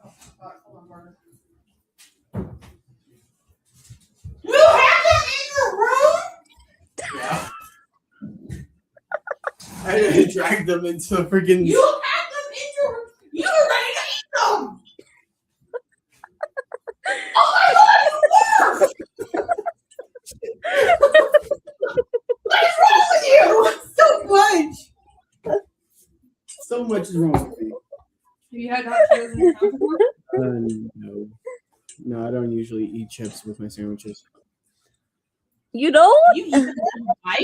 [SPEAKER 3] Oh god, hold on, Barter. You have them in your room?
[SPEAKER 1] Yeah. I dragged them into the freaking.
[SPEAKER 3] You have them in your room. You were ready to eat them. Oh my god, you were!
[SPEAKER 1] much is wrong with me?
[SPEAKER 3] Have you had hot Cheetos in your house before?
[SPEAKER 1] No. No, I don't usually eat chips with my sandwiches.
[SPEAKER 2] You don't?
[SPEAKER 3] You eat them in life?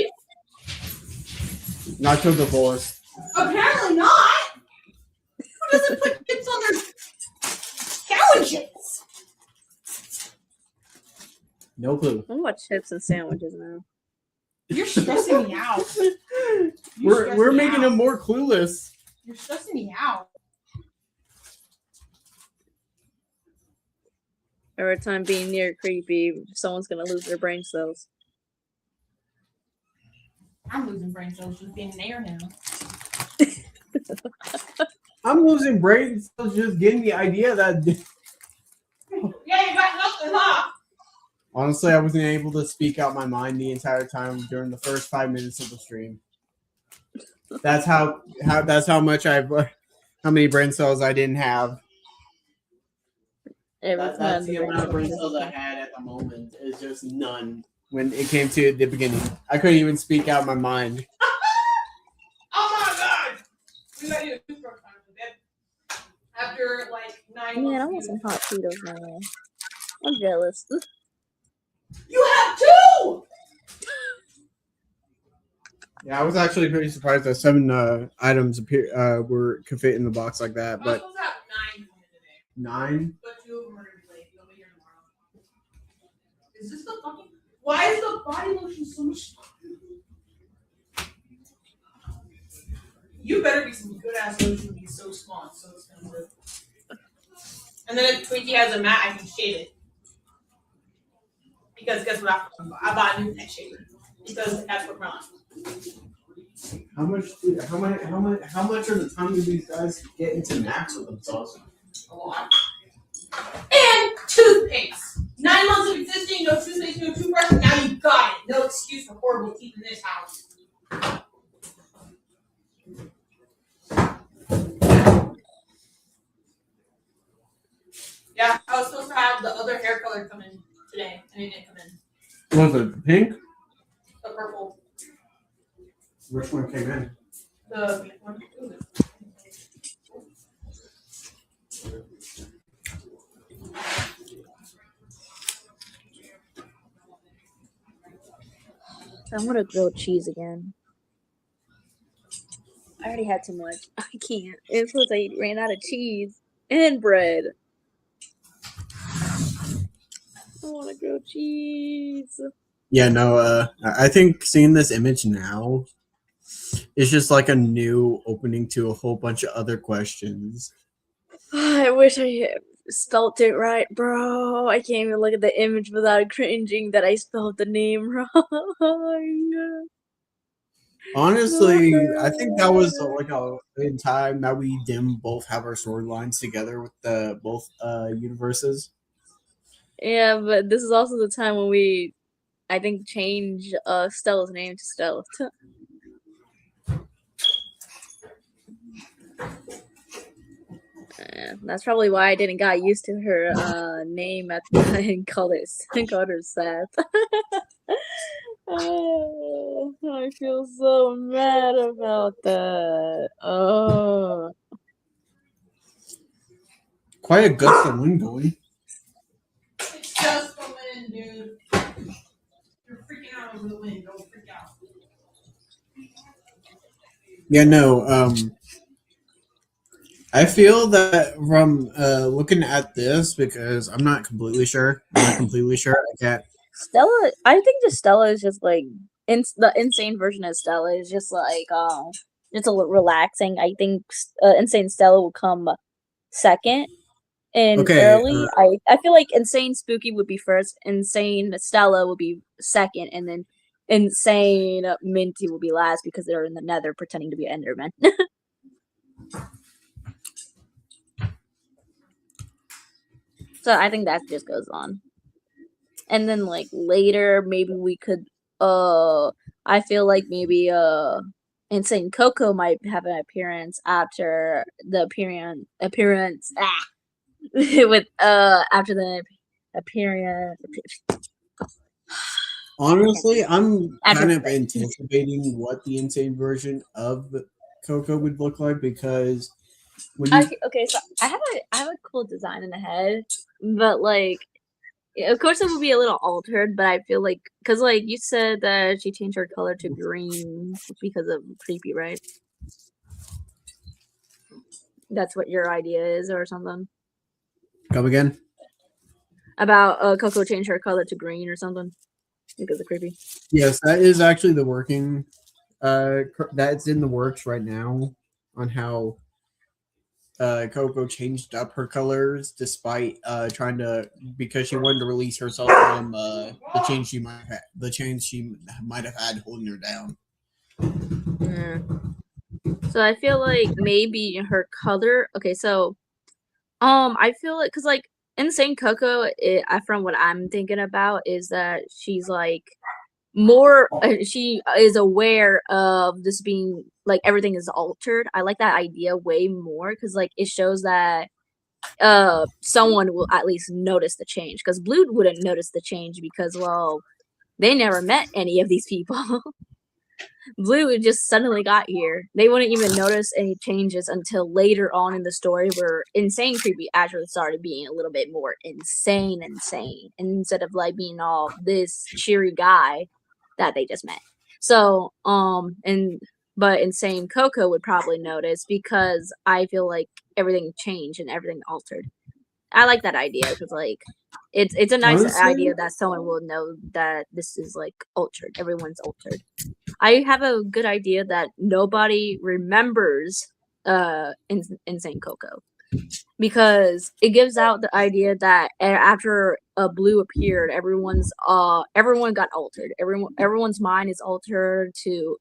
[SPEAKER 1] Not to the fullest.
[SPEAKER 3] Apparently not. Who doesn't put chips on their sandwiches?
[SPEAKER 1] No clue.
[SPEAKER 2] I want chips and sandwiches now.
[SPEAKER 3] You're stressing me out.
[SPEAKER 1] We're making them more clueless.
[SPEAKER 3] You're stressing me out.
[SPEAKER 2] Every time being near creepy, someone's gonna lose their brain cells.
[SPEAKER 3] I'm losing brain cells just being near him.
[SPEAKER 1] I'm losing brain cells just getting the idea that.
[SPEAKER 3] Yeah, you got nothing, huh?
[SPEAKER 1] Honestly, I wasn't able to speak out my mind the entire time during the first 5 minutes of the stream. That's how much how many brain cells I didn't have. That's the amount of brain cells I had at the moment. Is just none when it came to the beginning. I couldn't even speak out my mind.
[SPEAKER 3] Oh my god! We got you a toothbrush time for bed. After like 9
[SPEAKER 2] Man, I want
[SPEAKER 3] months.
[SPEAKER 2] some hot Cheetos now. I'm jealous.
[SPEAKER 3] You have 2!
[SPEAKER 1] Yeah, I was actually pretty surprised that 7 items could fit in the box like that.
[SPEAKER 3] I was
[SPEAKER 1] But
[SPEAKER 3] supposed to have 9 coming today,
[SPEAKER 1] 9.
[SPEAKER 3] but 2 of them are gonna be late. They'll be here tomorrow. Is this the fucking? Why is the body lotion so much? You better be some good ass lotion to be so small, so expensive. And then if Twinkie has a mat, I can shave it. Because guess what? I bought a new neck shaver because that's what my
[SPEAKER 1] How much are the time do these guys get into max with themselves?
[SPEAKER 3] a lot. And toothpaste. 9 months of existing, no toothpaste, no toothbrush. Now you got it. No excuse for horrible teeth in this house. Yeah, I was supposed to have the other hair color come in today, and it didn't come in.
[SPEAKER 1] Was it pink?
[SPEAKER 3] The purple.
[SPEAKER 1] Which one came in?
[SPEAKER 3] The pink one. Ooh.
[SPEAKER 2] I'm gonna grill cheese again. I already had too much. I can't. It's because I ran out of cheese and bread. I want to grill cheese.
[SPEAKER 1] Yeah, no. I think seeing this image now is just like a new opening to a whole bunch of other questions.
[SPEAKER 2] I wish I spelt it right, bro. I can't even look at the image without cringing that I spelled the name wrong.
[SPEAKER 1] Honestly, I think that was like in time that we didn't both have our storylines together with the both universes.
[SPEAKER 2] Yeah, but this is also the time when we, I think, changed Stella's name to Stella. That's probably why I didn't got used to her name at the time and called her Seth. Oh, I feel so mad about that. Oh.
[SPEAKER 1] Quite a gust of wind going.
[SPEAKER 3] It's just the wind, dude. You're freaking out over the wind. Don't freak out.
[SPEAKER 1] Yeah, no. I feel that from looking at this, because I'm not completely sure. I can't.
[SPEAKER 2] Stella, I think just Stella is just like the insane version of Stella is just like it's a little relaxing. I think Insane Stella will come second and early. I feel like Insane Spooky would be first, Insane Stella will be second, and then Insane Minty will be last because they're in the Nether pretending to be Enderman. So I think that just goes on. And then like later maybe we could I feel like maybe Insane Coco might have an appearance after the appearance with after the appearance.
[SPEAKER 1] Honestly, I'm kind of anticipating what the insane version of Coco would look like because when you
[SPEAKER 2] Okay, so I have a cool design in the head, but like, of course it will be a little altered. But I feel like because like you said that she changed her color to green because of creepy, right? That's what your idea is, or something
[SPEAKER 1] come again.
[SPEAKER 2] about Coco changed her color to green or something because of creepy.
[SPEAKER 1] Yes, that is actually the working. That's in the works right now on how Coco changed up her colors despite trying to because she wanted to release herself from the change she might have had holding her down.
[SPEAKER 2] Yeah. So I feel like maybe her color. Okay, so I feel like because like Insane Coco, from what I'm thinking about is that she's like more. She is aware of this being like everything is altered. I like that idea way more because like it shows that someone will at least notice the change because Blue wouldn't notice the change because well they never met any of these people. Blue just suddenly got here. They wouldn't even notice any changes until later on in the story where Insane Creepy actually started being a little bit more insane. And instead of like being all this cheery guy that they just met. So, but Insane Coco would probably notice because I feel like everything changed and everything altered. I like that idea because like it's a nice
[SPEAKER 1] Honestly,
[SPEAKER 2] idea that someone will know that this is like altered. Everyone's altered. I have a good idea that nobody remembers Insane Coco because it gives out the idea that after Blue appeared, everyone got altered. Everyone's mind is altered to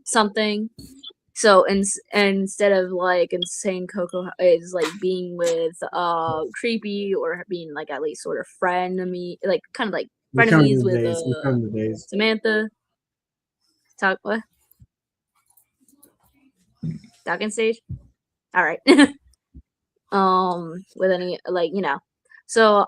[SPEAKER 2] something. So instead of like Insane Coco is like being with Creepy or being like at least sort of frenemy, like kind of like
[SPEAKER 1] we're counting
[SPEAKER 2] frenemies
[SPEAKER 1] the
[SPEAKER 2] with
[SPEAKER 1] days. We're counting the days.
[SPEAKER 2] Samantha. Talk what? Talking stage? Alright. With any like, So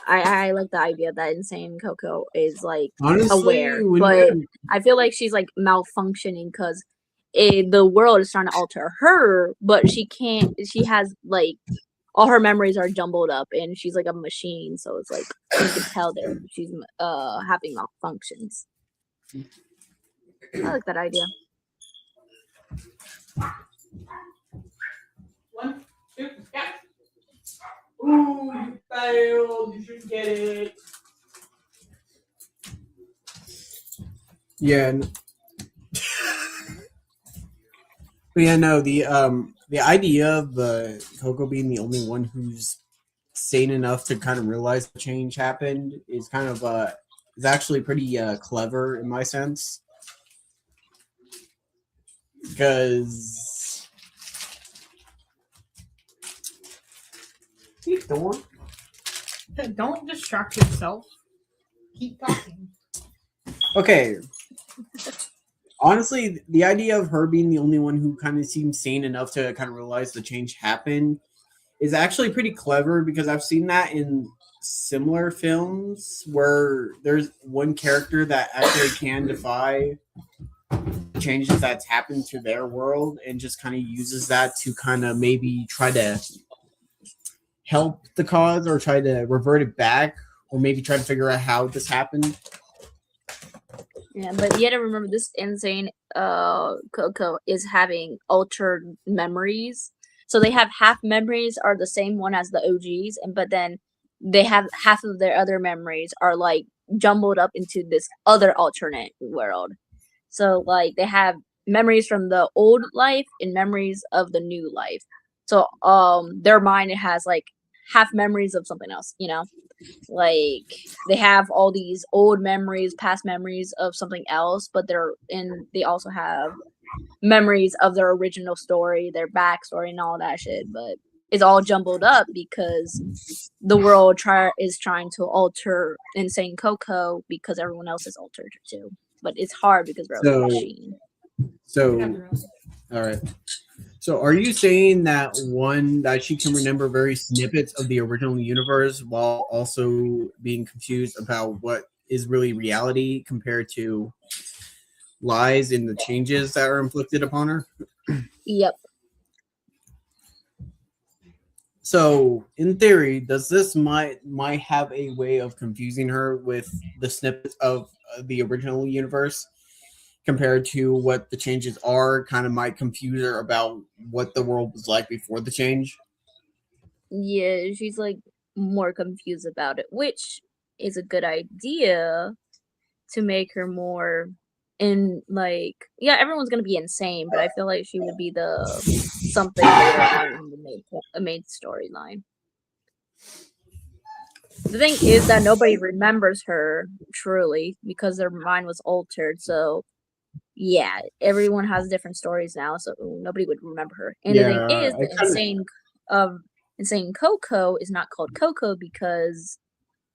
[SPEAKER 2] I like the idea that Insane Coco is like
[SPEAKER 1] Honestly,
[SPEAKER 2] aware, but I feel like she's like malfunctioning because the world is trying to alter her, but she can't. She has like all her memories are jumbled up, and she's like a machine, so it's like you can tell that she's having malfunctions. I like that idea.
[SPEAKER 3] 1, 2, yeah. Ooh, you failed. You shouldn't get it.
[SPEAKER 1] Yeah. But yeah, no, the idea of Coco being the only one who's sane enough to kind of realize the change happened is kind of is actually pretty clever in my sense. Because keep going.
[SPEAKER 3] Don't distract yourself. Keep talking.
[SPEAKER 1] Okay. Honestly, the idea of her being the only one who kind of seems sane enough to kind of realize the change happened is actually pretty clever because I've seen that in similar films where there's one character that actually can defy changes that's happened to their world and just kind of uses that to kind of maybe try to help the cause or try to revert it back or maybe try to figure out how this happened.
[SPEAKER 2] Yeah, but you gotta remember this Insane Coco is having altered memories. So they have half memories are the same one as the OGs, but then they have half of their other memories are like jumbled up into this other alternate world. So like they have memories from the old life and memories of the new life. So their mind has like half memories of something else, like they have all these old memories, past memories of something else, but they also have memories of their original story, their backstory and all that shit, but it's all jumbled up because the world is trying to alter Insane Coco because everyone else is altered too. But it's hard because we're a machine.
[SPEAKER 1] So all right. So are you saying that she can remember very snippets of the original universe while also being confused about what is really reality compared to lies in the changes that are inflicted upon her.
[SPEAKER 2] Yep.
[SPEAKER 1] So, in theory, does this might have a way of confusing her with the snippets of the original universe compared to what the changes are? Kind of might confuse her about what the world was like before the change.
[SPEAKER 2] Yeah, she's like more confused about it, which is a good idea to make her more in like yeah, everyone's gonna be insane, but I feel like she would be the something later on in the main storyline. The thing is that nobody remembers her truly because their mind was altered. So yeah, everyone has different stories now, so nobody would remember her. And the thing
[SPEAKER 1] Yeah,
[SPEAKER 2] is,
[SPEAKER 1] I
[SPEAKER 2] the
[SPEAKER 1] kind of
[SPEAKER 2] insane Coco is not called Coco because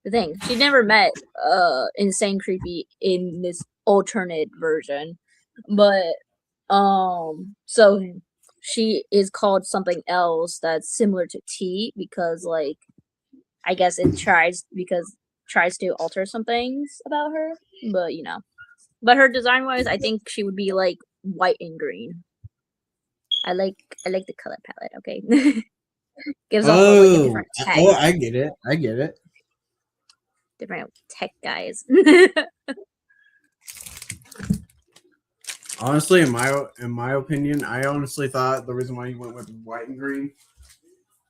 [SPEAKER 2] the thing she never met insane creepy in this alternate version, but so she is called something else that's similar to T because like I guess it tries to alter some things about her, but you know. But her design wise, I think she would be like white and green. I like the color palette. Okay, gives off like a different tech,
[SPEAKER 1] I get it. I get it.
[SPEAKER 2] different tech guys.
[SPEAKER 1] Honestly, in my opinion, I honestly thought the reason why you went with white and green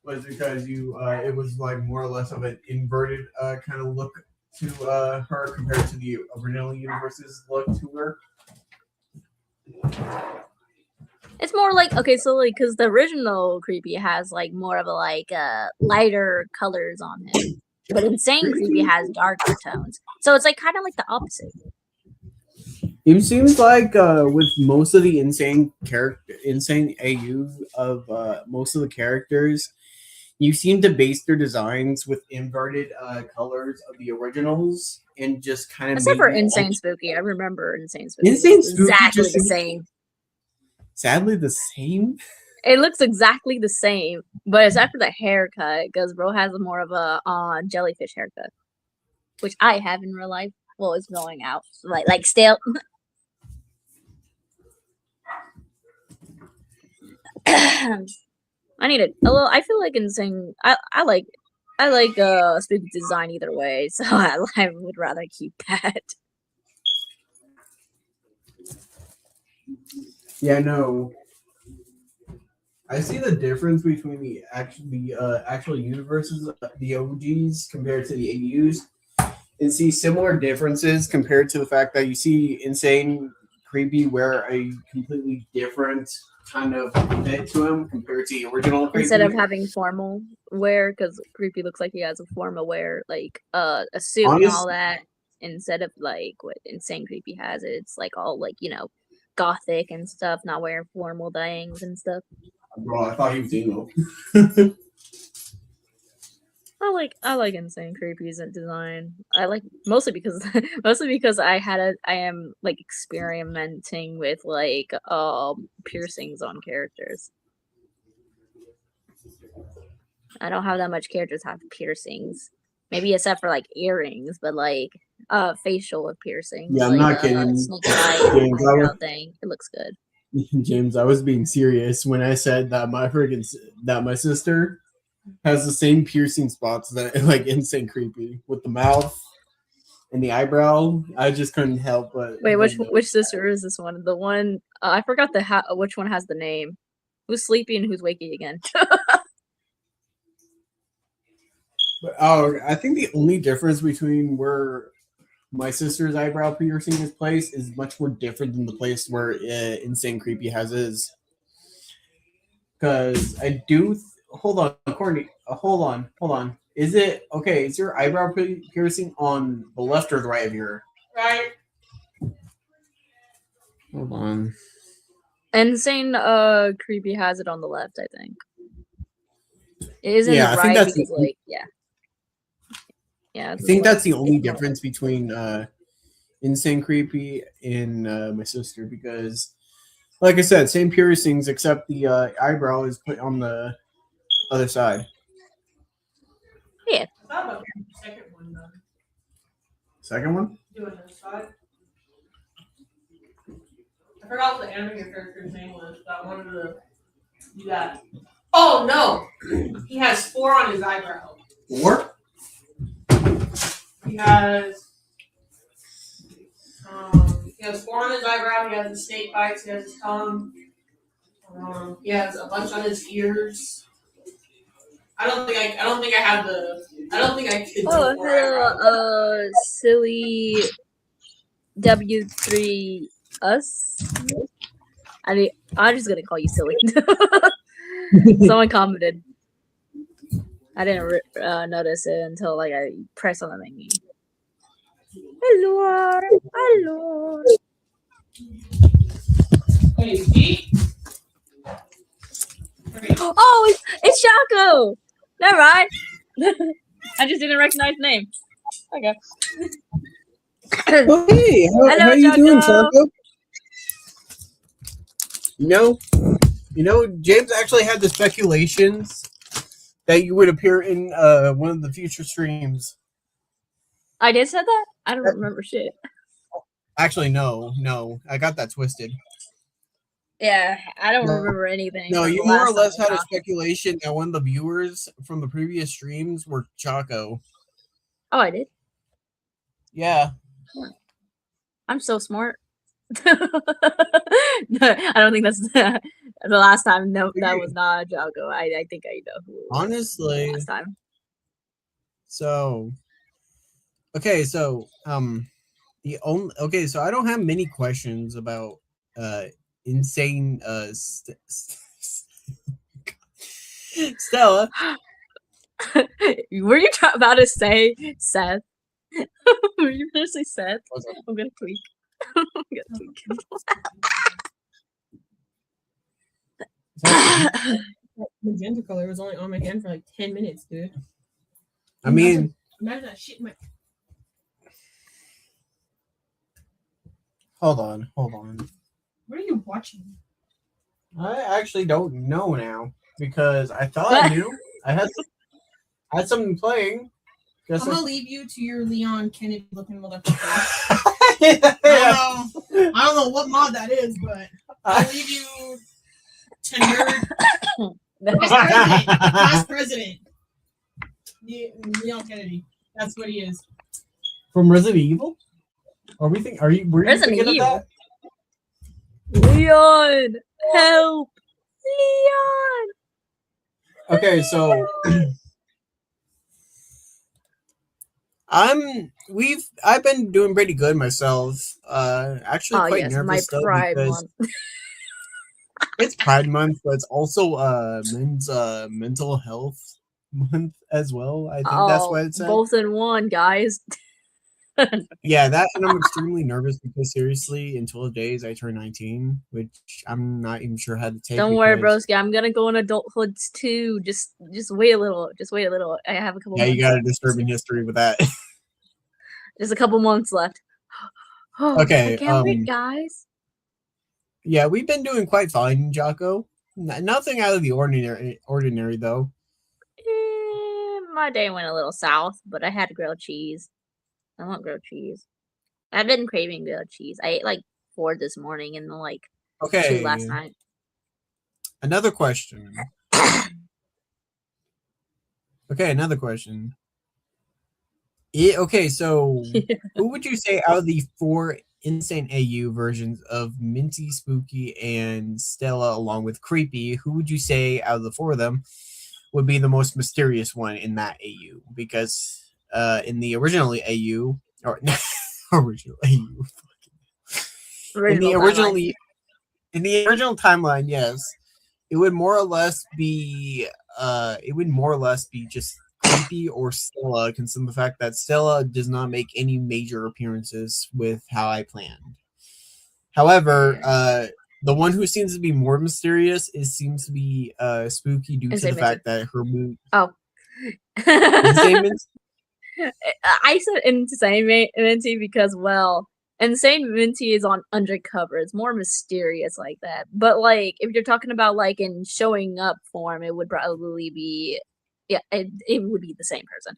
[SPEAKER 1] was because it was like more or less of an inverted kind of look to her compared to the original universe's look to her.
[SPEAKER 2] It's more like okay, so like because the original creepy has like more of a like lighter colors on him, but insane creepy has darker tones. So it's like kind of like the opposite.
[SPEAKER 1] It seems like with most of the insane AU of most of the characters, you seem to base their designs with inverted colors of the originals and just kind of
[SPEAKER 2] Except for
[SPEAKER 1] maybe
[SPEAKER 2] insane spooky, I remember insane spooky.
[SPEAKER 1] Insane
[SPEAKER 2] It's
[SPEAKER 1] Spooky
[SPEAKER 2] exactly
[SPEAKER 1] just
[SPEAKER 2] the
[SPEAKER 1] seems
[SPEAKER 2] same.
[SPEAKER 1] sadly the same.
[SPEAKER 2] It looks exactly the same, but except for the haircut, because bro has more of a jellyfish haircut, which I have in real life. Well, it's going out like still. I need it. Although I feel like insane. I like spooky design either way, so I would rather keep that.
[SPEAKER 1] Yeah, no. I see the difference between the actual universes, the OGs compared to the AUs, and see similar differences compared to the fact that you see Insane Creepy wear a completely different kind of fit to him compared to the original
[SPEAKER 2] Instead of
[SPEAKER 1] Creepy.
[SPEAKER 2] having formal wear, because creepy looks like he has a formal wear, like a suit and all
[SPEAKER 1] Honest,
[SPEAKER 2] that. Instead of like what insane creepy has, it's like all like gothic and stuff, not wearing formal things and stuff.
[SPEAKER 1] bro, I thought he was emo.
[SPEAKER 2] I like insane creepy's design. I like mostly because I am like experimenting with like piercings on characters. I don't have that much characters have piercings. Maybe except for like earrings, but like facial piercings,
[SPEAKER 1] Yeah, I'm
[SPEAKER 2] like
[SPEAKER 1] not kidding.
[SPEAKER 2] snake eye
[SPEAKER 1] James,
[SPEAKER 2] eyebrow thing. It looks good.
[SPEAKER 1] James, I was being serious when I said that my sister has the same piercing spots that like Insane Creepy with the mouth and the eyebrow. I just couldn't help but
[SPEAKER 2] Wait,
[SPEAKER 1] bring
[SPEAKER 2] which sister is this one? The one I forgot which one has the name. Who's sleepy and who's wakey again?
[SPEAKER 1] I think the only difference between where my sister's eyebrow piercing is placed is much more different than the place where Insane Creepy has his. Because I do. Hold on, Courtney. Hold on. Is it okay? Is your eyebrow piercing on the left or the right of your?
[SPEAKER 3] Right.
[SPEAKER 1] Hold on.
[SPEAKER 2] Insane creepy has it on the left, I think. It is in
[SPEAKER 1] Yeah,
[SPEAKER 2] the
[SPEAKER 1] I think
[SPEAKER 2] right
[SPEAKER 1] that's
[SPEAKER 2] because like yeah. Yeah,
[SPEAKER 1] I
[SPEAKER 2] it's
[SPEAKER 1] think
[SPEAKER 2] like
[SPEAKER 1] that's the only difference between Insane Creepy and my sister because, like I said, same piercings except the eyebrow is put on the other side.
[SPEAKER 2] yeah.
[SPEAKER 3] I thought about the second one though.
[SPEAKER 1] Second one?
[SPEAKER 3] Doing this side. I forgot what the animated character's name was, but I wanted to do that. Oh no! He has 4 on his eyebrow.
[SPEAKER 1] 4?
[SPEAKER 3] He has 4 on his eyebrow. He has his snake bites. He has his tongue. He has a bunch on his ears. I don't think I have the. I don't think I could.
[SPEAKER 2] Oh,
[SPEAKER 3] do 4 eyebrows.
[SPEAKER 2] hello, silly W3 us. I'm just gonna call you silly. Someone commented. I didn't notice it until like I pressed on the thingy. Hello, hello.
[SPEAKER 3] Hey, Pete?
[SPEAKER 2] Oh, it's Shaco. Never mind. I just didn't recognize the name. Okay.
[SPEAKER 1] Oh, hey, how you doing, Charco? You know, James actually had the speculations that you would appear in one of the future streams.
[SPEAKER 2] I did say that? I don't remember shit. Actually,
[SPEAKER 1] no. I got that twisted.
[SPEAKER 2] Yeah, I don't remember anything.
[SPEAKER 1] No, you more or less had a speculation that one of the viewers from the previous streams were Chaco.
[SPEAKER 2] Oh, I did?
[SPEAKER 1] Yeah.
[SPEAKER 2] I'm so smart. I don't think that's the last time. No, that was not Chaco. I think I know who.
[SPEAKER 1] Honestly.
[SPEAKER 2] Last time.
[SPEAKER 1] So. Okay, so so I don't have many questions about insane Stella.
[SPEAKER 2] Were you about to say Seth? Were you going to say Seth? I'm gonna tweak. I'm gonna tweak.
[SPEAKER 3] Magenta color was only on my hand for like 10 minutes, dude.
[SPEAKER 1] I mean,
[SPEAKER 3] imagine that shit in my.
[SPEAKER 1] Hold on.
[SPEAKER 3] What are you watching?
[SPEAKER 1] I actually don't know now because I thought I knew. I had something playing.
[SPEAKER 3] I'm gonna leave you to your Leon Kennedy looking motherfucker. I don't know what mod that is, but I'll leave you to nerd. Past president. Leon Kennedy. That's what he is.
[SPEAKER 1] From Resident Evil? Were you thinking of that?
[SPEAKER 2] Leon, help! Leon.
[SPEAKER 1] Okay, so I've been doing pretty good myself. Actually quite nervous though because it's Pride Month, but it's also men's mental health month as well. I think that's what it said.
[SPEAKER 2] Both in one, guys.
[SPEAKER 1] Yeah, that, and I'm extremely nervous because seriously, in 12 days I turn 19, which I'm not even sure how to take.
[SPEAKER 2] Don't worry, broski. I'm gonna go in adulthood too. Just wait a little. Just wait a little. I have a couple.
[SPEAKER 1] Yeah,
[SPEAKER 2] months
[SPEAKER 1] you got
[SPEAKER 2] left.
[SPEAKER 1] a disturbing history with that.
[SPEAKER 2] There's a couple months left.
[SPEAKER 1] Okay,
[SPEAKER 2] I can't wait, guys.
[SPEAKER 1] Yeah, we've been doing quite fine, Jocko. Nothing out of the ordinary though.
[SPEAKER 2] My day went a little south, but I had grilled cheese. I want grilled cheese. I've been craving grilled cheese. I ate like 4 this morning and like 2 last night.
[SPEAKER 1] Another question. Another question. Okay, so who would you say out of the 4 Insane AU versions of Minty, Spooky, and Stella, along with Creepy, who would you say out of the 4 of them would be the most mysterious one in that AU? Because in the original AU, or original AU, in the original timeline, yes, it would more or less be just Creepy or Stella, considering the fact that Stella does not make any major appearances with How I Planned. However, the one who seems to be more mysterious seems to be Spooky due to the fact that her mood.
[SPEAKER 2] Oh. I said Insane Minty because, well, Insane Minty is on Undercover. It's more mysterious like that. But, like, if you're talking about, like, in showing up form, it would probably be, yeah, it would be the same person.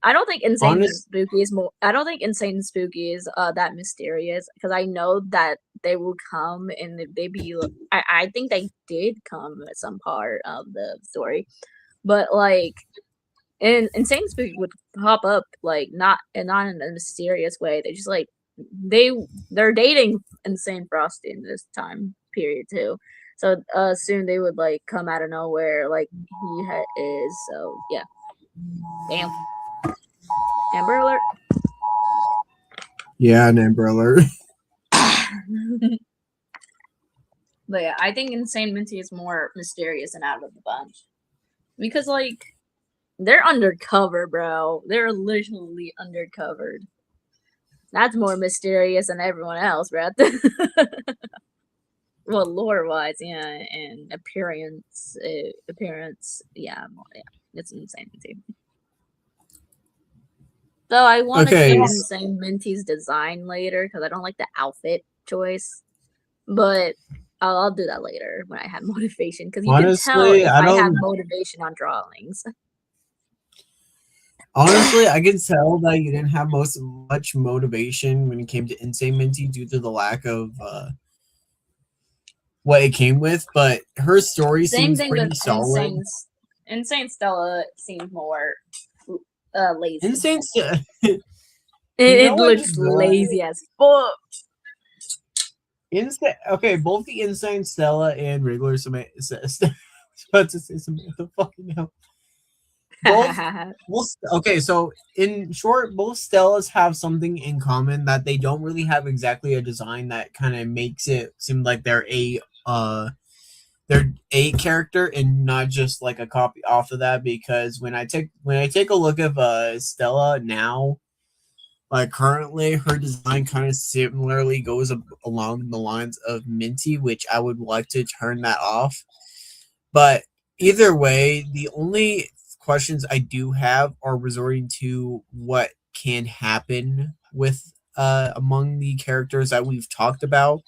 [SPEAKER 2] I don't think Insane
[SPEAKER 1] Honest,
[SPEAKER 2] Spooky is more. I don't think Insane Spooky is that mysterious because I know that they will come and they be. I think they did come at some part of the story, but like Insane Spooky would pop up like not in a mysterious way. They just like they're dating Insane Frosty in this time period too. So soon they would like come out of nowhere like is. So yeah. Damn. Amber Alert.
[SPEAKER 1] yeah, an Amber Alert.
[SPEAKER 2] But yeah, I think Insane Minty is more mysterious and out of the bunch. Because like they're undercover, bro. They're literally undercovered. That's more mysterious than everyone else, bro. Well, lore wise, yeah, and appearance, yeah, it's Insane Minty. So I want to
[SPEAKER 1] Okay.
[SPEAKER 2] keep Insane Minty's design later because I don't like the outfit choice, but I'll do that later when I have motivation because you can tell
[SPEAKER 1] Honestly,
[SPEAKER 2] if
[SPEAKER 1] I
[SPEAKER 2] I have
[SPEAKER 1] don't.
[SPEAKER 2] motivation on drawings.
[SPEAKER 1] Honestly, I can tell that you didn't have much motivation when it came to Insane Minty due to the lack of what it came with. But her story
[SPEAKER 2] Same
[SPEAKER 1] seems
[SPEAKER 2] thing
[SPEAKER 1] pretty
[SPEAKER 2] with
[SPEAKER 1] solid.
[SPEAKER 2] Insane Stella seems more lazy.
[SPEAKER 1] Insane.
[SPEAKER 2] It looks lazy as fuck.
[SPEAKER 1] Okay, both the Insane Stella and regular Samantha. About to say Samantha. Fucking hell. Okay, so in short, both Stellas have something in common that they don't really have exactly a design that kind of makes it seem like they're a character and not just like a copy off of that. Because when I take a look at Stella now, like currently, her design kind of similarly goes along the lines of Minty, which I would like to turn that off. But either way, the only questions I do have are resorting to what can happen with among the characters that we've talked about,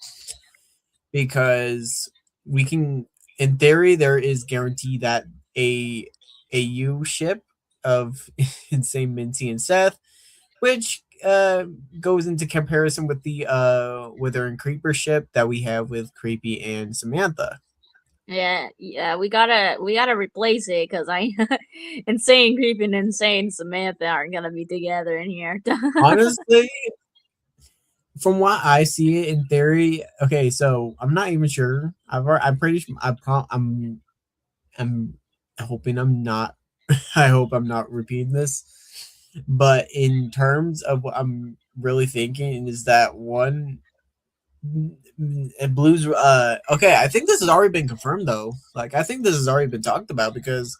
[SPEAKER 1] because we can, in theory, there is guarantee that a U ship of Insane Minty and Seth, which goes into comparison with the Wither and Creeper ship that we have with Creepy and Samantha.
[SPEAKER 2] Yeah, we gotta replace it because Insane Creepy and Insane Samantha aren't gonna be together in here.
[SPEAKER 1] Honestly, from what I see it in theory, okay, so I'm not even sure. I'm pretty sure. I'm hoping I'm not. I hope I'm not repeating this. But in terms of what I'm really thinking is that one Blues. Okay, I think this has already been confirmed though. Like I think this has already been talked about because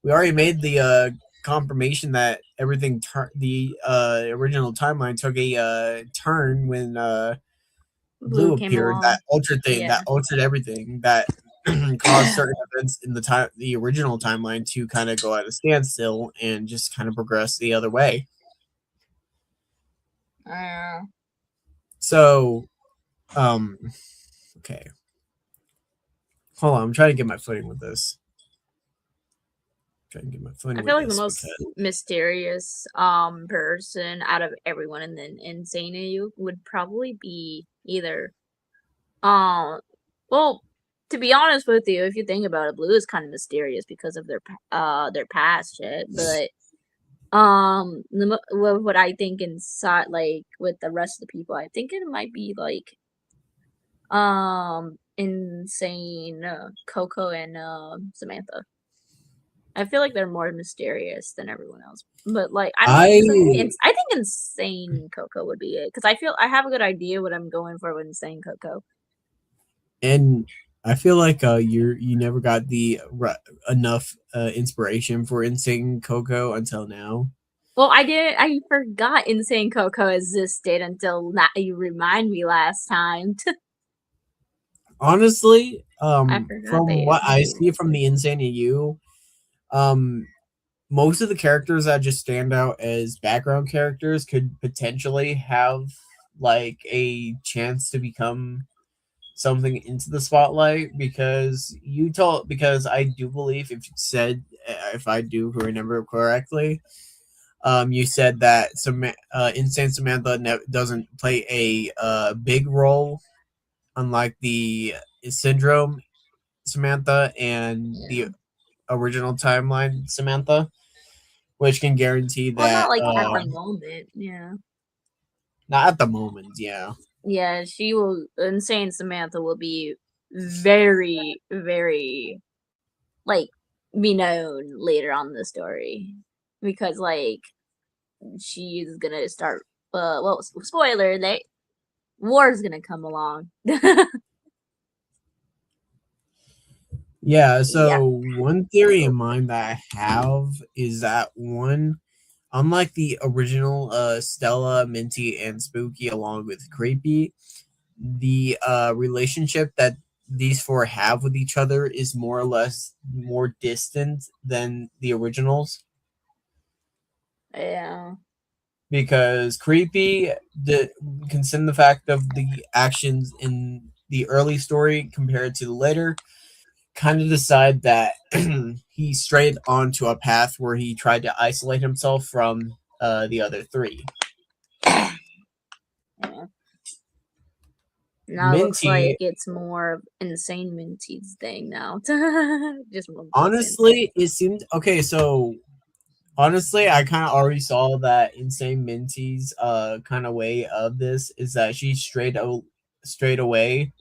[SPEAKER 1] we already made the confirmation that everything the original timeline took a turn when Blue
[SPEAKER 2] Came
[SPEAKER 1] appeared.
[SPEAKER 2] along.
[SPEAKER 1] That altered thing,
[SPEAKER 2] Yeah.
[SPEAKER 1] that altered everything, that caused certain events in the original timeline to kind of go at a standstill and just kind of progress the other way. So, okay. Hold on, I'm trying to get my footing with this.
[SPEAKER 2] I feel like the most mysterious person out of everyone in the Insane EU would probably be either well, to be honest with you, if you think about it, Blue is kind of mysterious because of their past shit, but what I think inside, like with the rest of the people, I think it might be like Insane Coco and Samantha. I feel like they're more mysterious than everyone else, but like I think Insane Coco would be it because I have a good idea what I'm going for with Insane Coco.
[SPEAKER 1] And I feel like you never got the enough inspiration for Insane Coco until now.
[SPEAKER 2] Well, I forgot Insane Coco existed until you remind me last time.
[SPEAKER 1] Honestly, from what I see from the Insane EU, most of the characters that just stand out as background characters could potentially have like a chance to become something into the spotlight because I do believe if I do remember correctly, you said that Insane Samantha doesn't play a big role, unlike the Syndrome Samantha and
[SPEAKER 2] Yeah.
[SPEAKER 1] the original timeline Samantha, which can guarantee
[SPEAKER 2] Well, not
[SPEAKER 1] that
[SPEAKER 2] like at the moment. Yeah.
[SPEAKER 1] not at the moment, yeah.
[SPEAKER 2] Yeah, she will. Insane Samantha will be very, very like be known later on in the story because like she's gonna start. Well, spoiler, war's gonna come along.
[SPEAKER 1] Yeah,
[SPEAKER 2] Yeah.
[SPEAKER 1] so one theory in mind that I have is that one, unlike the original Stella, Minty, and Spooky, along with Creepy, the relationship that these four have with each other is more or less more distant than the originals,
[SPEAKER 2] Yeah.
[SPEAKER 1] because Creepy, consider the fact of the actions in the early story compared to the later, kind of decide that he strayed onto a path where he tried to isolate himself from the other three.
[SPEAKER 2] Yeah. Now it looks like
[SPEAKER 1] Minty,
[SPEAKER 2] it's more of Insane Minty's thing now. Just more insane.
[SPEAKER 1] honestly, it seemed okay. So honestly, I kind of already saw that Insane Minty's kind of way of this is that she strayed away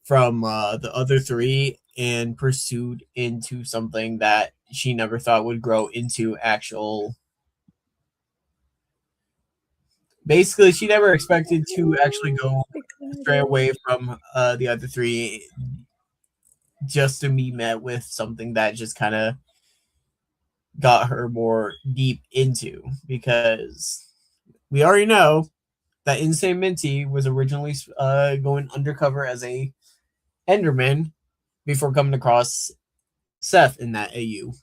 [SPEAKER 1] from the other three and pursued into something that she never thought would grow into actual. Basically, she never expected to actually go stray away from the other three just to be met with something that just kind of got her more deep into, because we already know that Insane Minty was originally going undercover as a Enderman before coming across Seth in that AU,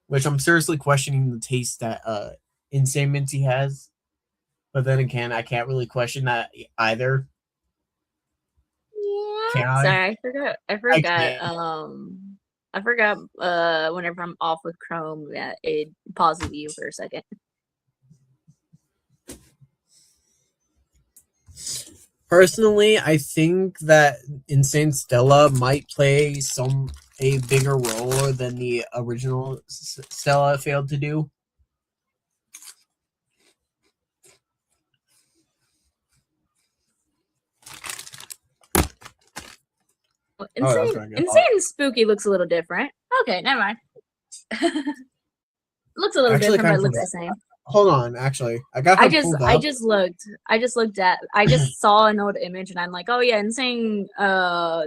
[SPEAKER 1] which I'm seriously questioning the taste that Insane Minty has. But then again, I can't really question that either.
[SPEAKER 2] Yeah.
[SPEAKER 1] Can I?
[SPEAKER 2] Sorry, I forgot. I
[SPEAKER 1] I
[SPEAKER 2] forgot.
[SPEAKER 1] can't.
[SPEAKER 2] I forgot. Whenever I'm off with Chrome, that it pauses you for a second.
[SPEAKER 1] Personally, I think that Insane Stella might play a bigger role than the original Stella failed to do. Oh, that was going to get hot.
[SPEAKER 2] Insane Spooky looks a little different. Okay, never mind. Looks a little
[SPEAKER 1] Actually,
[SPEAKER 2] different, but
[SPEAKER 1] kind
[SPEAKER 2] it
[SPEAKER 1] of
[SPEAKER 2] looks
[SPEAKER 1] forgot.
[SPEAKER 2] the same.
[SPEAKER 1] Hold on, actually, I got her pulled
[SPEAKER 2] I
[SPEAKER 1] up.
[SPEAKER 2] just looked. I just saw an old image and I'm like, oh yeah, Insane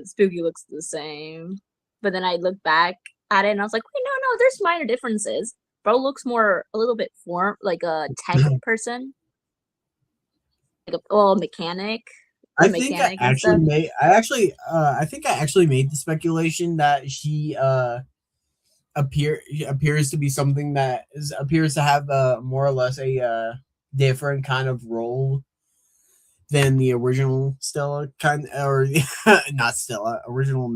[SPEAKER 2] Spooky looks the same. But then I looked back at it and I was like, wait, no, there's minor differences. Bro looks more a little bit form like a tech person. Like a mechanic.
[SPEAKER 1] I
[SPEAKER 2] A
[SPEAKER 1] think I
[SPEAKER 2] mechanic and
[SPEAKER 1] actually
[SPEAKER 2] stuff.
[SPEAKER 1] made. I think I actually made the speculation that she appears to be something that appears to have more or less a different kind of role than the original Stella kind, or not Stella, original.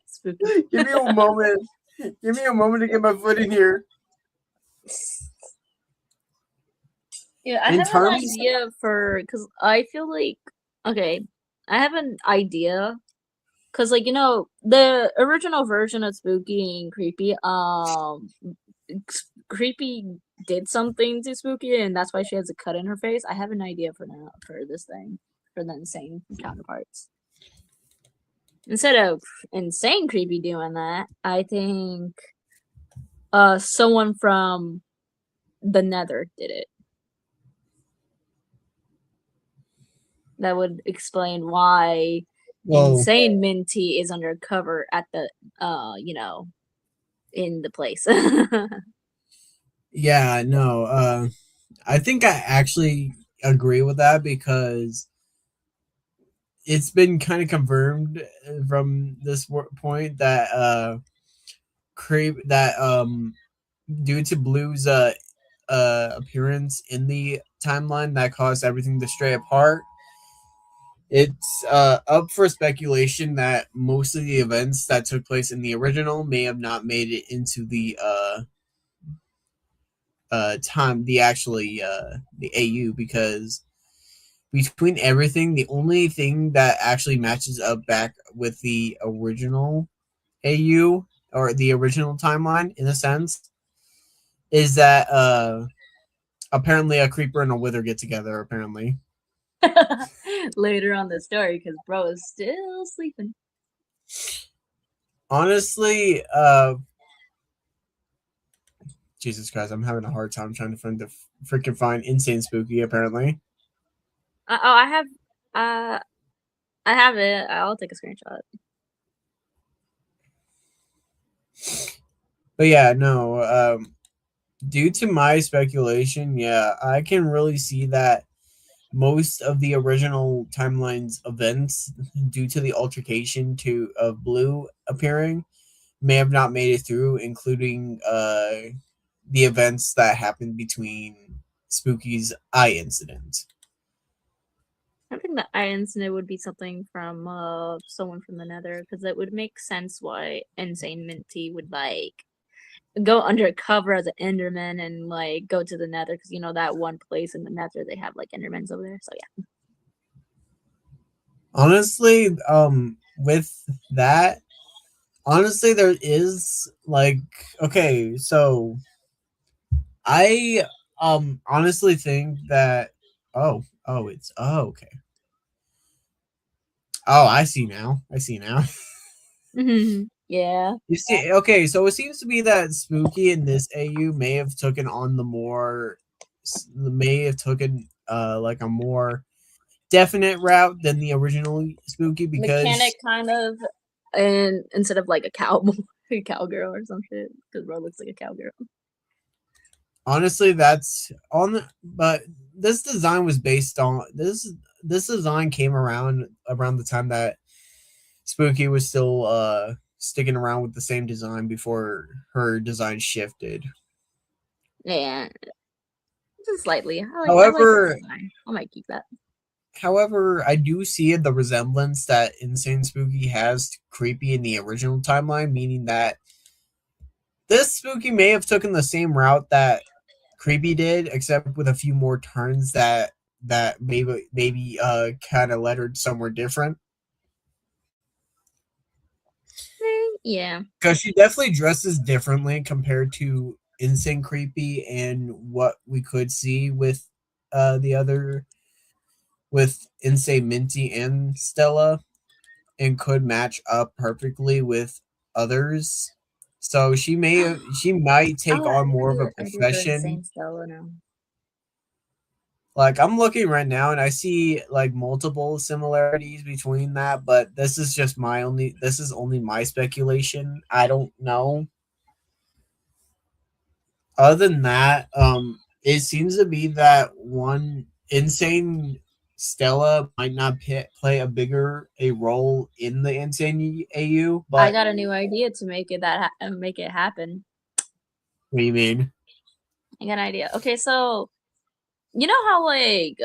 [SPEAKER 2] Spooky.
[SPEAKER 1] Give me a moment. Give me a moment to get my foot in here.
[SPEAKER 2] Yeah, I
[SPEAKER 1] In
[SPEAKER 2] have an
[SPEAKER 1] terms,
[SPEAKER 2] idea for because I feel like okay, I have an idea because like the original version of Spooky and Creepy, Creepy did something to Spooky and that's why she has a cut in her face. I have an idea for now for this thing for the Insane counterparts. Instead of Insane Creepy doing that, I think someone from the Nether did it. That would explain why Insane Minty is undercover at the in the place.
[SPEAKER 1] yeah, no, I think I actually agree with that, because it's been kind of confirmed from this point that creep that due to Blue's appearance in the timeline that caused everything to stray apart, It's up for speculation that most of the events that took place in the original may have not made it into the time the actually the AU, because between everything, the only thing that actually matches up back with the original AU or the original timeline in a sense is that apparently a creeper and a wither get together apparently.
[SPEAKER 2] Later on the story, because bro is still sleeping.
[SPEAKER 1] Honestly, Jesus Christ, I'm having a hard time trying to find Insane Spooky apparently.
[SPEAKER 2] Oh, I have it. I'll take a screenshot.
[SPEAKER 1] But yeah, no, due to my speculation, yeah, I can really see that most of the original timeline's events, due to the altercation to of Blue appearing, may have not made it through, including the events that happened between Spooky's eye incident.
[SPEAKER 2] I think the eye incident would be something from someone from the Nether, because it would make sense why Insane Minty would like go undercover as an Enderman and like go to the Nether, because you know that one place in the Nether they have like Endermans over there. So yeah.
[SPEAKER 1] Honestly, with that, honestly, there is like, okay, so I honestly think that it's okay. Oh, I see now.
[SPEAKER 2] Yeah.
[SPEAKER 1] You see, okay, so it seems to be that Spooky in this AU may have taken on like a more definite route than the original Spooky, because
[SPEAKER 2] Mechanic kind of, and instead of like a cowboy, a cowgirl or some shit, because bro looks like a cowgirl.
[SPEAKER 1] honestly that's on the, but this design was based on this design came around the time that Spooky was still sticking around with the same design before her design shifted.
[SPEAKER 2] Yeah, just slightly. I like
[SPEAKER 1] However,
[SPEAKER 2] the design. I might keep that.
[SPEAKER 1] I do see the resemblance that Insane Spooky has to Creepy in the original timeline, meaning that this Spooky may have taken the same route that Creepy did, except with a few more turns that maybe kind of led her somewhere different.
[SPEAKER 2] Yeah.
[SPEAKER 1] Because she definitely dresses differently compared to Insane Creepy and what we could see with the other with Insane Minty and Stella, and could match up perfectly with others. So she might take
[SPEAKER 2] Oh,
[SPEAKER 1] on
[SPEAKER 2] I
[SPEAKER 1] more of a
[SPEAKER 2] do idea for
[SPEAKER 1] profession.
[SPEAKER 2] Insane Stella now.
[SPEAKER 1] Like I'm looking right now and I see like multiple similarities between that, but this is only my speculation. I don't know. Other than that, it seems to be that one Insane Stella might not play a role in the Insane AU,
[SPEAKER 2] I
[SPEAKER 1] but
[SPEAKER 2] got a new idea to make it make it happen.
[SPEAKER 1] what do you mean?
[SPEAKER 2] I got an idea. Okay, so you know how like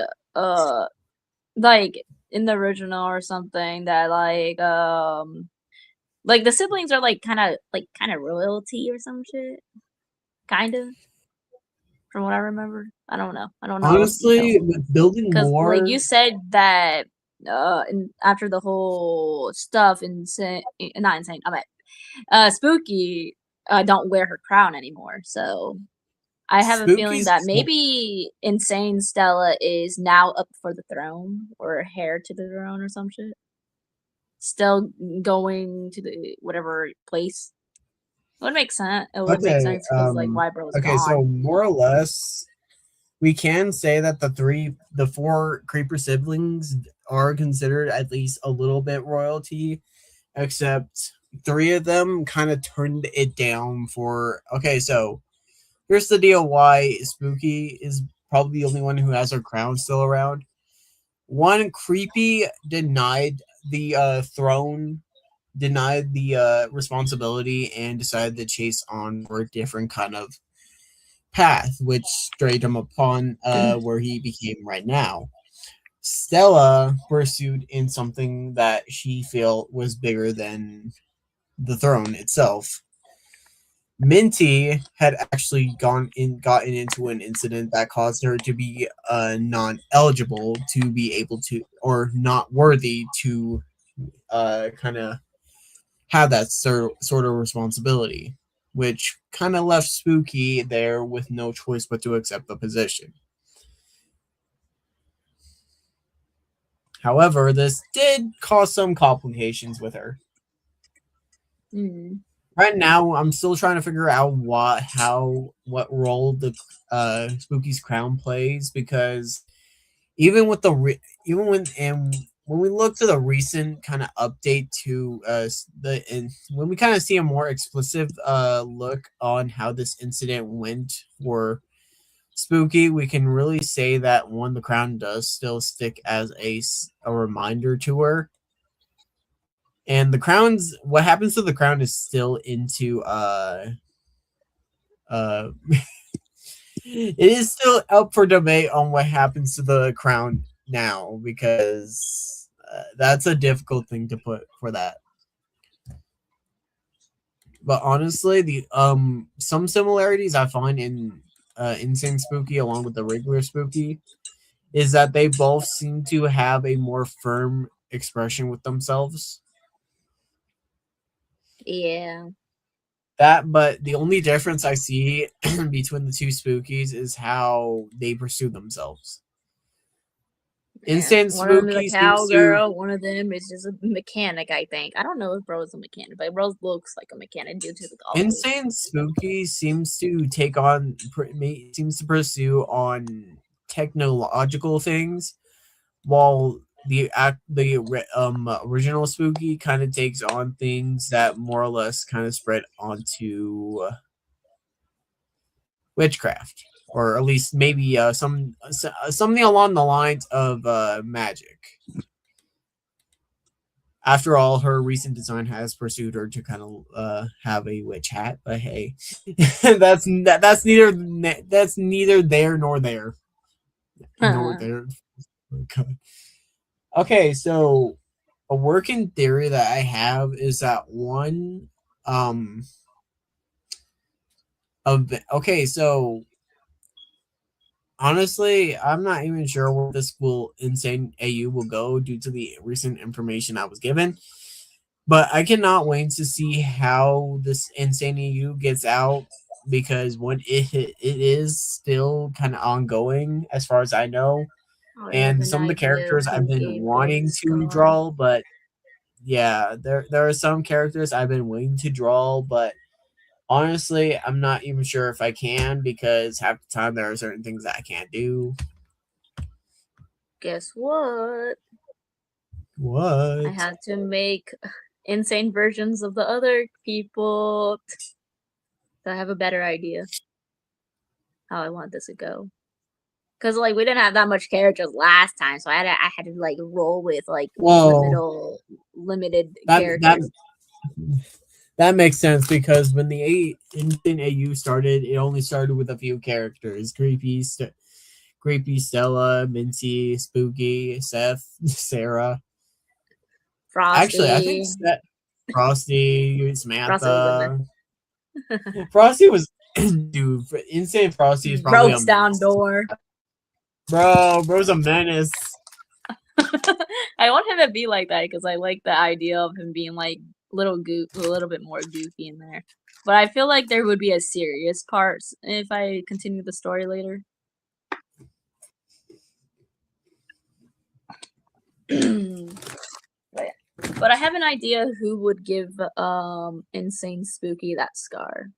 [SPEAKER 2] in the original or something that like the siblings are like kind of royalty or some shit, kind of, from what I remember. I don't know. I don't know details.
[SPEAKER 1] Honestly, with building
[SPEAKER 2] Because like
[SPEAKER 1] lore,
[SPEAKER 2] you said that after the whole stuff not insane, I meant Spooky don't wear her crown anymore. So I have a feeling that
[SPEAKER 1] Spooky's
[SPEAKER 2] maybe Insane Stella is now up for the throne or heir to the throne or some shit. Still going to the whatever place. It would make sense. It would make
[SPEAKER 1] okay.
[SPEAKER 2] sense because like Wybro is
[SPEAKER 1] Okay, so
[SPEAKER 2] gone.
[SPEAKER 1] more or less, we can say that the four Creeper siblings are considered at least a little bit royalty, except three of them kind of turned it down for. Okay, so here's the deal: why Spooky is probably the only one who has her crown still around. One, Creepy denied the throne, denied the responsibility, and decided to chase on for a different kind of path, which strayed him upon where he became right now. Stella pursued in something that she felt was bigger than the throne itself. Minty had actually gotten into an incident that caused her to be non-eligible to be able to, or not worthy to kind of have that sort of responsibility, which kind of left Spooky there with no choice but to accept the position. However, this did cause some complications with her.
[SPEAKER 2] Mm.
[SPEAKER 1] Right now, I'm still trying to figure out what role the Spooky's crown plays, because even with even when we look to the recent kind of update to when we kind of see a more explicit look on how this incident went for Spooky, we can really say that one, the crown does still stick as a reminder to her. And the crown's what happens to the crown is still into uh it is still up for debate on what happens to the crown now, because that's a difficult thing to put for that. But honestly, the some similarities I find in Insane Spooky along with the regular Spooky is that they both seem to have a more firm expression with themselves.
[SPEAKER 2] Yeah.
[SPEAKER 1] But the only difference I see between the two Spookies is how they pursue themselves. Insane
[SPEAKER 2] One of them is
[SPEAKER 1] Spooky
[SPEAKER 2] a
[SPEAKER 1] seems to
[SPEAKER 2] cowgirl. One of them is just a mechanic, I think. I don't know if Bro is a mechanic, but Bro looks like a mechanic due to the goggles.
[SPEAKER 1] Insane Spooky seems to take on seems to pursue on technological things, while the original Spooky kind of takes on things that more or less kind of spread onto witchcraft, or at least maybe something along the lines of magic. After all, her recent design has pursued her to kind of have a witch hat, but hey, that's neither there nor there. Nor there. Okay, so a working theory that I have is that one so honestly, I'm not even sure where this Insane AU will go due to the recent information I was given. But I cannot wait to see how this Insane AU gets out, because it is still kind of ongoing as far as I know.
[SPEAKER 2] I have
[SPEAKER 1] And
[SPEAKER 2] an
[SPEAKER 1] some of the
[SPEAKER 2] idea
[SPEAKER 1] characters I've
[SPEAKER 2] who
[SPEAKER 1] been
[SPEAKER 2] gave Bro the
[SPEAKER 1] wanting to
[SPEAKER 2] scar.
[SPEAKER 1] draw, but yeah, there are some characters I've been waiting to draw, but honestly, I'm not even sure if I can, because half the time there are certain things that I can't do.
[SPEAKER 2] Guess what?
[SPEAKER 1] What?
[SPEAKER 2] I had to make insane versions of the other people. So I have a better idea how I want this to go. Cause like we didn't have that much characters last time, so I had to like roll with like limited characters.
[SPEAKER 1] That makes sense, because when the Insane AU started, it only started with a few characters: Creepy, Stella, Minty, Spooky, Seth, Sarah.
[SPEAKER 2] Frosty.
[SPEAKER 1] Actually, I think Frosty,
[SPEAKER 2] Samantha.
[SPEAKER 1] Frosty was dude. Insane Frosty is probably
[SPEAKER 2] Broke's down door.
[SPEAKER 1] Bro's a menace.
[SPEAKER 2] I want him to be like that because I like the idea of him being like a little bit more goofy in there. But I feel like there would be a serious part if I continue the story later. But I have an idea who would give Insane Spooky that scar.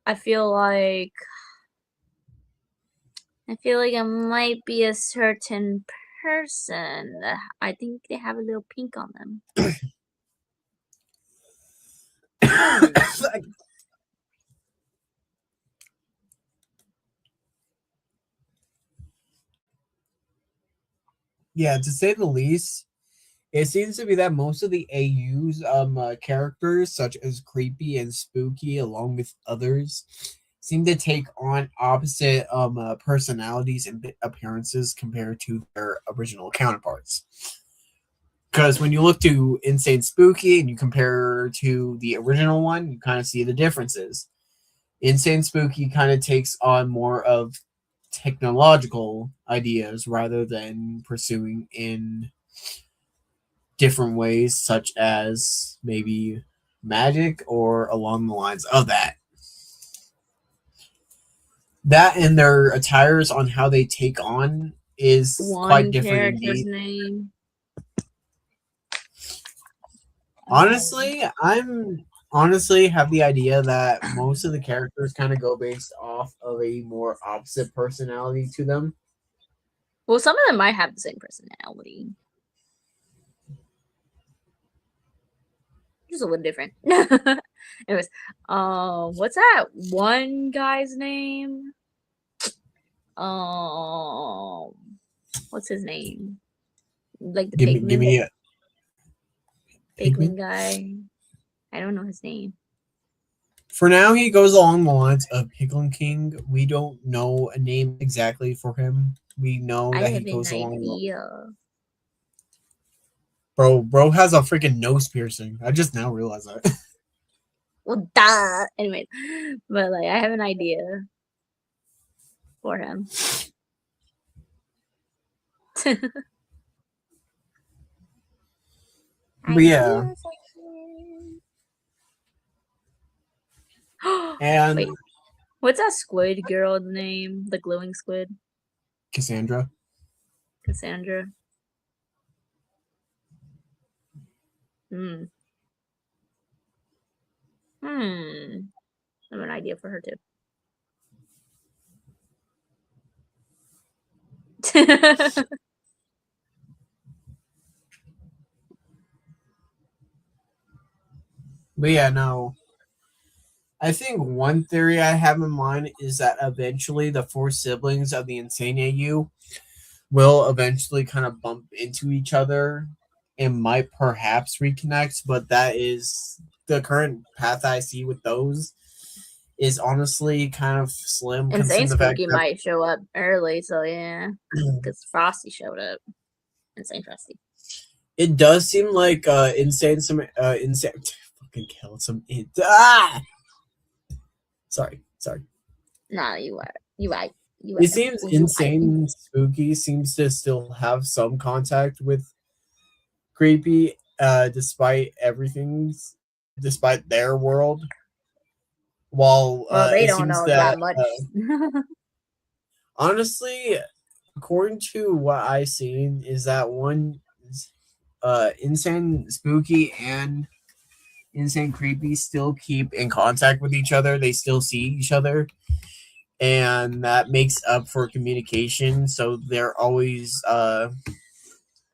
[SPEAKER 2] I feel like it might be a certain person. I think they have a little pink on them.
[SPEAKER 1] Yeah, to say the least, it seems to be that most of the AU's characters, such as Creepy and Spooky, along with others, seem to take on opposite personalities and appearances compared to their original counterparts. Because when you look to Insane Spooky and you compare to the original one, you kind of see the differences. Insane Spooky kind of takes on more of technological ideas rather than pursuing in different ways, such as maybe magic or along the lines of that. That and their attires on how they take on is quite
[SPEAKER 2] One
[SPEAKER 1] different
[SPEAKER 2] character's
[SPEAKER 1] indeed.
[SPEAKER 2] name.
[SPEAKER 1] Honestly, I'm honestly have the idea that most of the characters kind of go based off of a more opposite personality to them.
[SPEAKER 2] Well, some of them might have the same personality. Just a little different. Anyways, what's that one guy's name? What's his name? Like the
[SPEAKER 1] Give me a
[SPEAKER 2] pigman guy. I don't know his name.
[SPEAKER 1] For now, he goes along the lines of Pickling King. We don't know a name exactly for him. We know
[SPEAKER 2] I
[SPEAKER 1] that he
[SPEAKER 2] have an
[SPEAKER 1] goes along.
[SPEAKER 2] idea.
[SPEAKER 1] Bro has a freaking nose piercing. I just now realized that.
[SPEAKER 2] Well, duh. Anyways, but like I have an idea for him.
[SPEAKER 1] But yeah. And
[SPEAKER 2] wait, what's that squid girl's name? The glowing squid?
[SPEAKER 1] Cassandra.
[SPEAKER 2] Cassandra. I have an idea for her too.
[SPEAKER 1] But yeah, no. I think one theory I have in mind is that eventually the four siblings of the Insane AU will eventually kind of bump into each other and might perhaps reconnect, but that is the current path I see with those is honestly kind of slim.
[SPEAKER 2] Insane
[SPEAKER 1] considering the fact
[SPEAKER 2] Spooky
[SPEAKER 1] that
[SPEAKER 2] might show up early, so yeah. Because Frosty showed up. Insane Frosty.
[SPEAKER 1] it does seem like insane fucking kill some sorry.
[SPEAKER 2] Nah, you are.
[SPEAKER 1] It seems Insane Spooky seems to still have some contact with Creepy, despite their world. While
[SPEAKER 2] they
[SPEAKER 1] it
[SPEAKER 2] don't
[SPEAKER 1] seems
[SPEAKER 2] know
[SPEAKER 1] that
[SPEAKER 2] that much.
[SPEAKER 1] honestly, according to what I've seen, is that one Insane Spooky and Insane Creepy still keep in contact with each other. They still see each other, and that makes up for communication. So they're always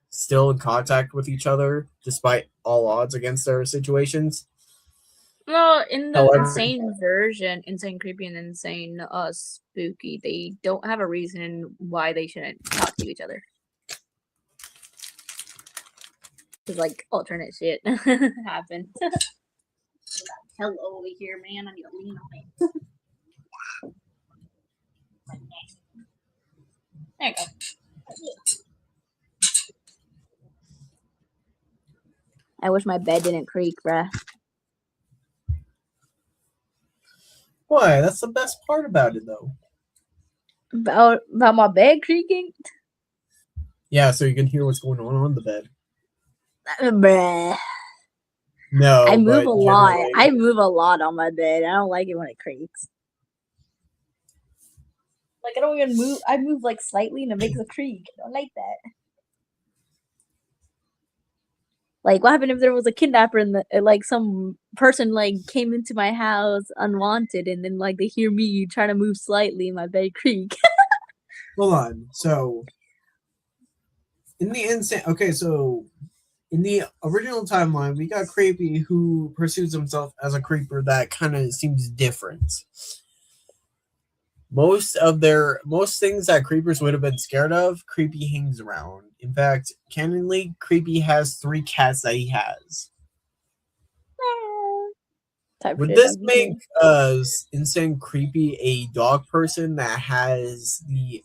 [SPEAKER 1] still in contact with each other despite all odds against their situations.
[SPEAKER 2] No, in the
[SPEAKER 1] However,
[SPEAKER 2] Insane version, Insane Creepy and Insane Spooky, they don't have a reason why they shouldn't talk to each other. Because, like, alternate shit happened. Hello over here, man. I need to lean on it. There you go. I wish my bed didn't creak, bruh.
[SPEAKER 1] why? That's the best part about it, though.
[SPEAKER 2] About my bed creaking?
[SPEAKER 1] Yeah, so you can hear what's going on the bed.
[SPEAKER 2] Bruh.
[SPEAKER 1] No,
[SPEAKER 2] I move a lot.
[SPEAKER 1] generally-
[SPEAKER 2] I move a lot on my bed. I don't like it when it creaks. Like I don't even move. I move like slightly and it makes a creak. I don't like that. Like what happened if there was a kidnapper and like some person like came into my house unwanted and then like they hear me trying to move slightly and my bed creak.
[SPEAKER 1] Hold on. So in the in the original timeline, we got Creepy who pursues himself as a creeper that kind of seems different. Most things that creepers would have been scared of, Creepy hangs around. In fact, canonly, Creepy has 3 cats that he has.
[SPEAKER 2] type
[SPEAKER 1] Would
[SPEAKER 2] shit.
[SPEAKER 1] this
[SPEAKER 2] That'd be
[SPEAKER 1] make
[SPEAKER 2] cool.
[SPEAKER 1] Insane Creepy a dog person that has the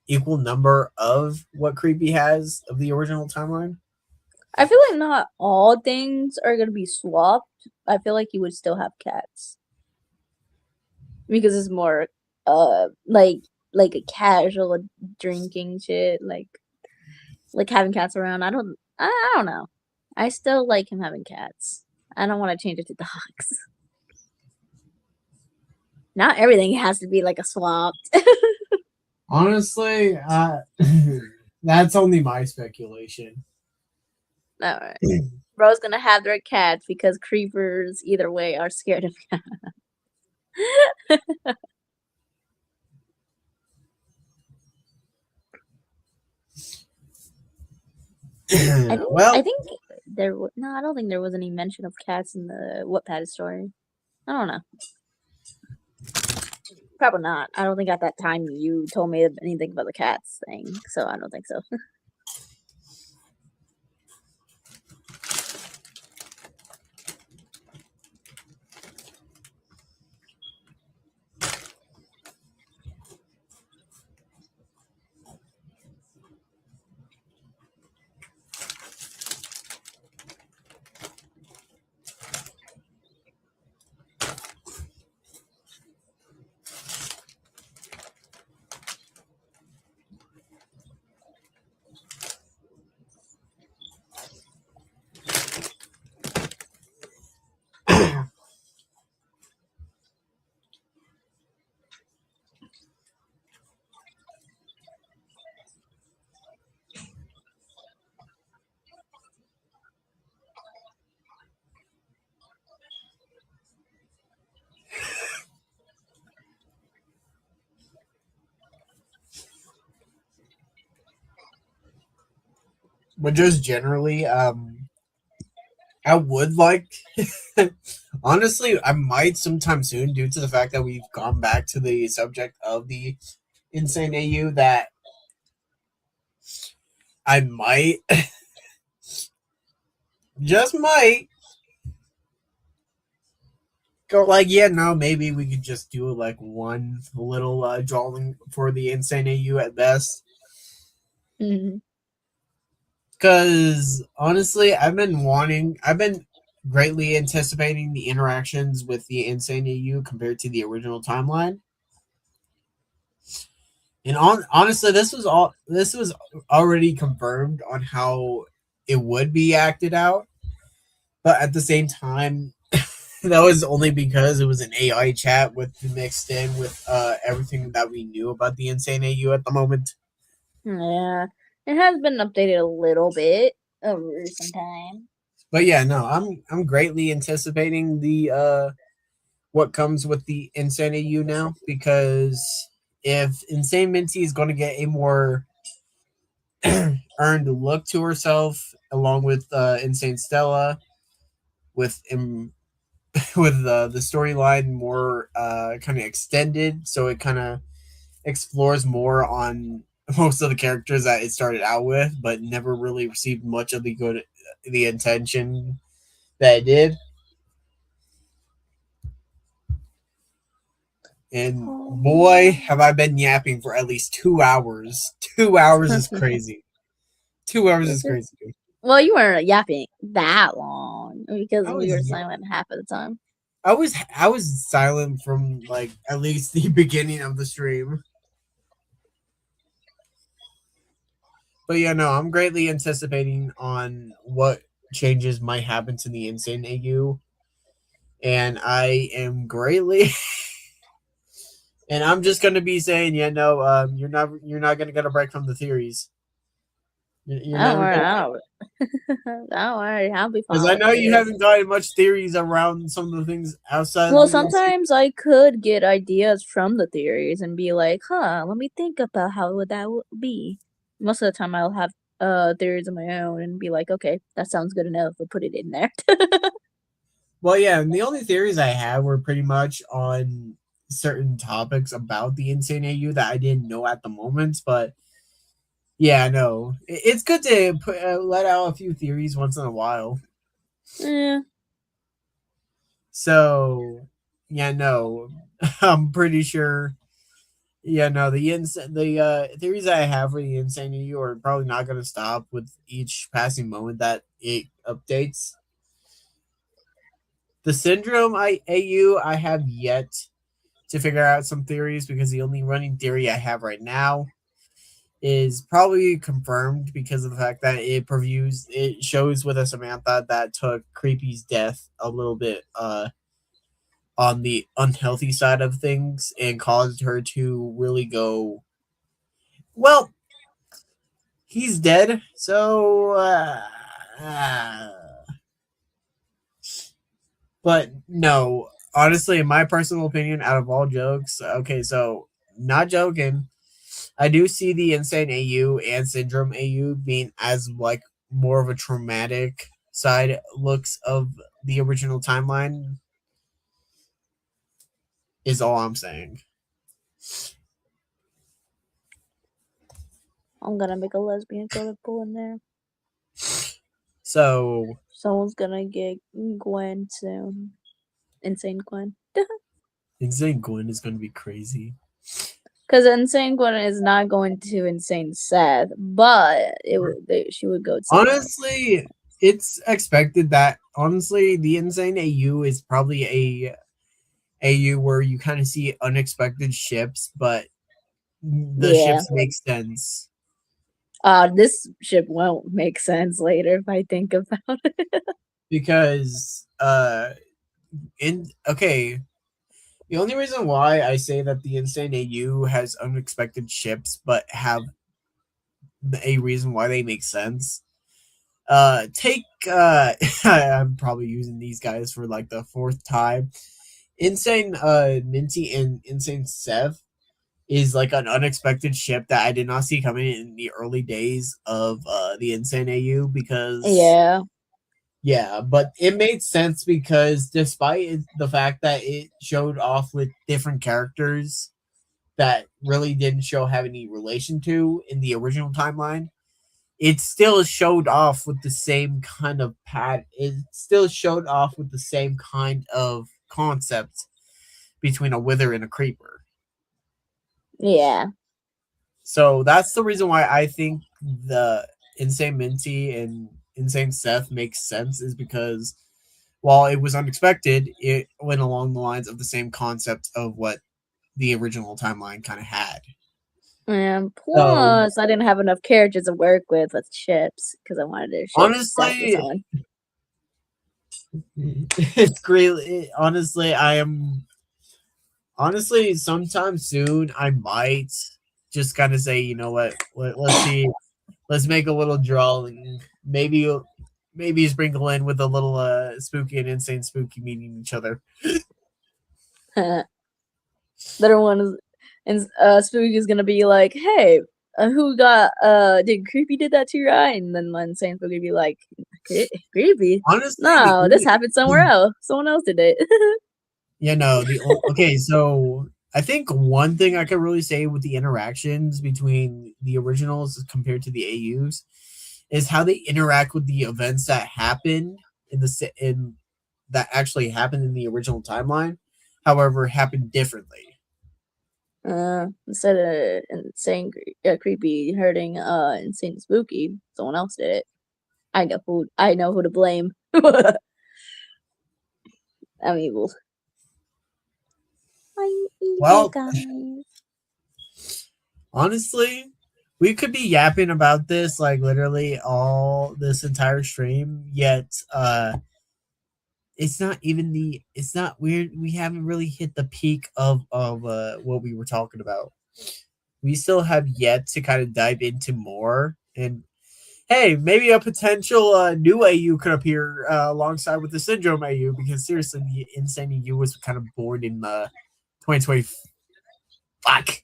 [SPEAKER 1] equal number of what Creepy has of the original timeline?
[SPEAKER 2] I feel like not all things are gonna be swapped. I feel like you would still have cats because it's more like a casual drinking shit, like having cats around. I don't know. I still like him having cats. I don't want to change it to dogs. Not everything has to be like a swapped.
[SPEAKER 1] Honestly, that's only my speculation.
[SPEAKER 2] Alright. Bro's gonna have their cats because creepers either way are scared of cats.
[SPEAKER 1] Well,
[SPEAKER 2] I think no, I don't think there was any mention of cats in the Wattpad story. I don't know. Probably not. I don't think at that time you told me anything about the cats thing, so I don't think so.
[SPEAKER 1] but just generally, I would like. Honestly, I might sometime soon, due to the fact that we've gone back to the subject of the Insane AU, that I might, just might, go like, yeah, no, maybe we could just do like one little drawing for the Insane AU at best.
[SPEAKER 2] Mhm.
[SPEAKER 1] Because honestly, I've been greatly anticipating the interactions with the Insane AU compared to the original timeline. And honestly, this was already confirmed on how it would be acted out, but at the same time, that was only because it was an AI chat with mixed in with everything that we knew about the Insane AU at the moment.
[SPEAKER 2] Yeah, it has been updated a little bit over some time.
[SPEAKER 1] But yeah, no, I'm greatly anticipating the what comes with the Insane AU now, because if Insane Minty is going to get a more earned look to herself, along with Insane Stella, with with the storyline more kind of extended, so it kind of explores more on most of the characters that it started out with, but never really received much of the attention that it did. And boy, have I been yapping for at least 2 hours. 2 hours is crazy. 2 hours is crazy.
[SPEAKER 2] Well, you weren't yapping that long because
[SPEAKER 1] I
[SPEAKER 2] we were
[SPEAKER 1] was
[SPEAKER 2] silent half of the time.
[SPEAKER 1] I was silent from like at least the beginning of the stream. But yeah, no, I'm greatly anticipating on what changes might happen to the Insane AU. And I am greatly and I'm just gonna be saying, yeah, no, you're not gonna get a break from the theories. You're
[SPEAKER 2] Don't
[SPEAKER 1] never
[SPEAKER 2] worry,
[SPEAKER 1] gonna,
[SPEAKER 2] don't worry, I'll be
[SPEAKER 1] because I
[SPEAKER 2] fine
[SPEAKER 1] know
[SPEAKER 2] with
[SPEAKER 1] you
[SPEAKER 2] this.
[SPEAKER 1] haven't gotten much theories around some of the things outside
[SPEAKER 2] Well,
[SPEAKER 1] of the Insane.
[SPEAKER 2] sometimes I could get ideas from the theories and be like, huh, let me think about how would that be. Most of the time I'll have theories of my own and be like, okay, that sounds good enough, we'll put it in there.
[SPEAKER 1] Well, yeah, and the only theories I had were pretty much on certain topics about the Insane AU that I didn't know at the moment. But yeah, no, it's good to let out a few theories once in a while.
[SPEAKER 2] Yeah.
[SPEAKER 1] So yeah, no, I'm pretty sure. Yeah, no, the theories I have for the insane EU are probably not going to stop with each passing moment that it updates. The syndrome AU I have yet to figure out some theories because the only running theory I have right now is probably confirmed because of the fact that it shows with a Samantha that took Creepy's death a little bit on the unhealthy side of things and caused her to really go, well, he's dead, so but no, honestly, in my personal opinion, out of all jokes, okay, so not joking, I do see the insane AU and syndrome AU being as like more of a traumatic side looks of the original timeline is all I'm saying.
[SPEAKER 2] I'm gonna make a lesbian soda pool in there.
[SPEAKER 1] So
[SPEAKER 2] Someone's gonna get Gwen soon. Insane Gwen.
[SPEAKER 1] insane Gwen is gonna be crazy.
[SPEAKER 2] Because Insane Gwen is not going to Insane Seth, but she would go to.
[SPEAKER 1] Honestly, it's expected that honestly the insane AU is probably a AU where you kind of see unexpected ships, but the ships make sense.
[SPEAKER 2] This ship won't make sense later if I think about it.
[SPEAKER 1] Because the only reason why I say that the insane AU has unexpected ships but have a reason why they make sense. Take I'm probably using these guys for like the fourth time. Insane Minty and Insane Seth is like an unexpected ship that I did not see coming in the early days of the Insane AU because yeah, but it made sense because despite the fact that it showed off with different characters that really didn't show have any relation to in the original timeline, it still showed off with the same kind of it still showed off with the same kind of concept between a wither and a creeper.
[SPEAKER 2] Yeah.
[SPEAKER 1] So that's the reason why I think the Insane Minty and Insane Seth makes sense is because while it was unexpected, it went along the lines of the same concept of what the original timeline kind of had.
[SPEAKER 2] And plus, I didn't have enough characters to work with ships because I wanted to ship
[SPEAKER 1] honestly, it's great. Honestly, I am. Honestly, sometime soon, I might just kind of say, you know what? Let's see. Let's make a little drawing. Maybe sprinkle in with a little spooky and insane spooky meeting each other.
[SPEAKER 2] The other one is, and Spooky is gonna be like, "Hey, who got did Creepy did that to your eye?" And then Insane Spooky be like, "Creepy?
[SPEAKER 1] Honestly,
[SPEAKER 2] no, this happened somewhere else. Someone else did it."
[SPEAKER 1] Yeah, no. Okay, so I think one thing I could really say with the interactions between the originals compared to the AUs is how they interact with the events that happened in that actually happened in the original timeline, however, happened differently.
[SPEAKER 2] Instead of Insane Creepy hurting Insane Spooky, someone else did it. I got food. I know who to blame. I'm evil.
[SPEAKER 1] Well,
[SPEAKER 2] guys.
[SPEAKER 1] Honestly, we could be yapping about this like literally all this entire stream, yet it's not weird. We haven't really hit the peak of what we were talking about. We still have yet to kind of dive into more, and hey, maybe a potential new AU could appear alongside with the Syndrome AU because seriously, the Insane AU was kind of born in 2020. Fuck.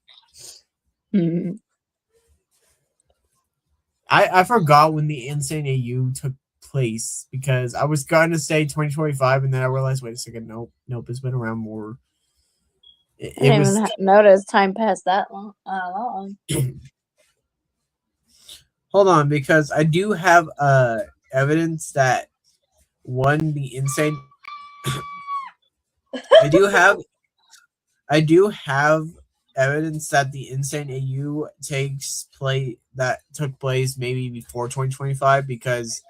[SPEAKER 1] I forgot when the Insane AU took place because I was going to say 2025 and then I realized, wait a second, nope, it's been around more.
[SPEAKER 2] I didn't even notice time passed that long.
[SPEAKER 1] Hold on, because I do have evidence that one, the Insane I do have I do have evidence that the Insane AU took place maybe before 2025 because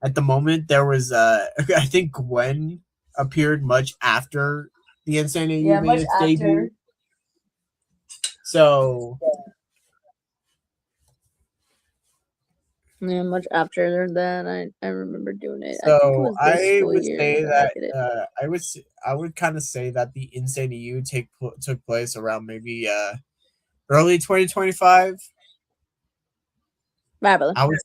[SPEAKER 1] at the moment there was I think Gwen appeared much after the Insane AU
[SPEAKER 2] Yeah,
[SPEAKER 1] made
[SPEAKER 2] much
[SPEAKER 1] its
[SPEAKER 2] after.
[SPEAKER 1] debut. So
[SPEAKER 2] Yeah, much after that, I remember doing it. I think it
[SPEAKER 1] so
[SPEAKER 2] was this
[SPEAKER 1] I
[SPEAKER 2] school
[SPEAKER 1] would
[SPEAKER 2] year
[SPEAKER 1] say
[SPEAKER 2] that I
[SPEAKER 1] that
[SPEAKER 2] did it.
[SPEAKER 1] I would kind of say that the Insane AU took place around maybe early 2025.
[SPEAKER 2] Probably.
[SPEAKER 1] I would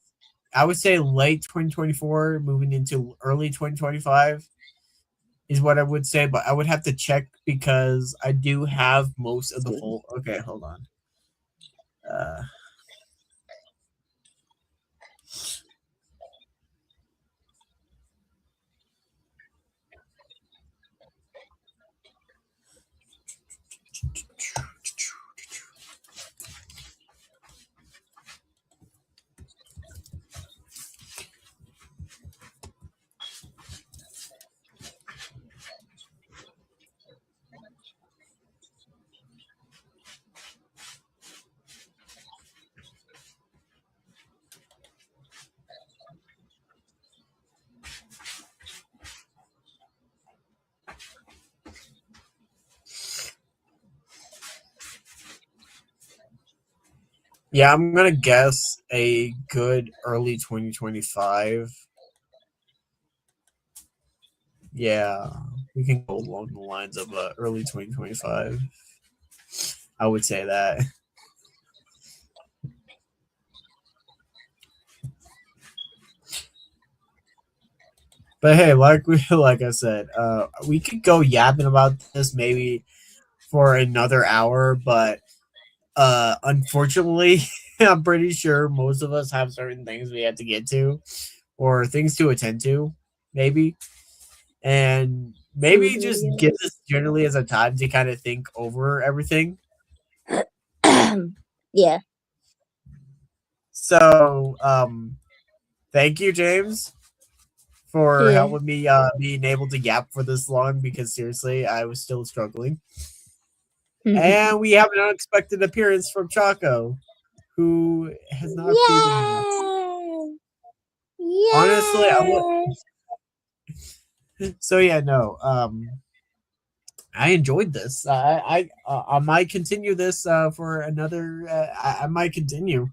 [SPEAKER 1] I would say late 2024, moving into early 2025 is what I would say, but I would have to check because I do have most of the
[SPEAKER 2] Excuse me.
[SPEAKER 1] full. Okay, hold on. Uh, yeah, I'm gonna guess a good early 2025. Yeah, we can go along the lines of early 2025. I would say that. But hey, like I said, we could go yapping about this maybe for another hour, but unfortunately, I'm pretty sure most of us have certain things we have to get to or things to attend to, maybe. And
[SPEAKER 2] Food
[SPEAKER 1] maybe just give
[SPEAKER 2] videos.
[SPEAKER 1] us generally as a time to kind of think over everything.
[SPEAKER 2] Yeah.
[SPEAKER 1] So, thank you, James, for
[SPEAKER 2] Yeah.
[SPEAKER 1] helping me being able to yap for this long because seriously, I was still struggling. And we have an unexpected appearance from Chaco, who has not appeared in months.
[SPEAKER 2] Yeah.
[SPEAKER 1] Honestly, I would.
[SPEAKER 2] Yes.
[SPEAKER 1] So yeah, no. I enjoyed this. I might continue this for another. I might continue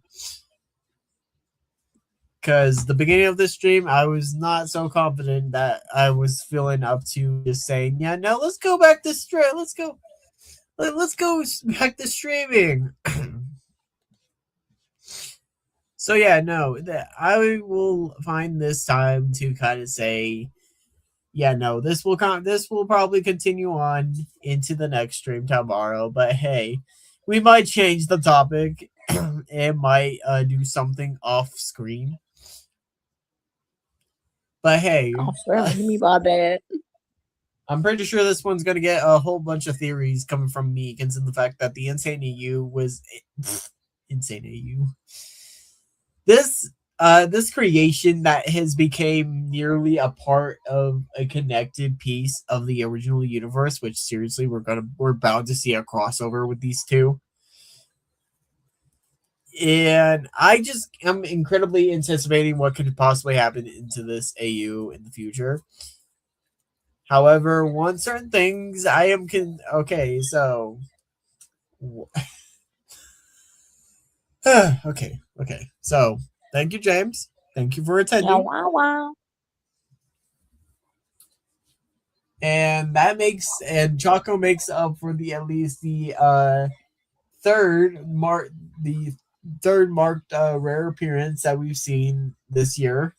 [SPEAKER 1] because the beginning of this stream, I was not so confident that I was feeling up to just saying, yeah, no, let's go back to stream. Let's go back to streaming. So yeah, no, I will find this time to kind of say, yeah, no, this will probably continue on into the next stream tomorrow. But hey, we might change the topic and might do something off screen. But hey,
[SPEAKER 2] Oh, swear to me about that.
[SPEAKER 1] I'm pretty sure this one's gonna get a whole bunch of theories coming from me, considering the fact that the Insane EU was Insane EU. This creation that has became nearly a part of a connected piece of the original universe, which seriously we're bound to see a crossover with these two. And I just am incredibly anticipating what could possibly happen into this AU in the future. However, one certain things I am okay, so okay. So, thank you, James. Thank you for
[SPEAKER 2] Yeah,
[SPEAKER 1] attending.
[SPEAKER 2] wow.
[SPEAKER 1] And Chaco makes up for the at least third mark the third marked rare appearance that we've seen this year.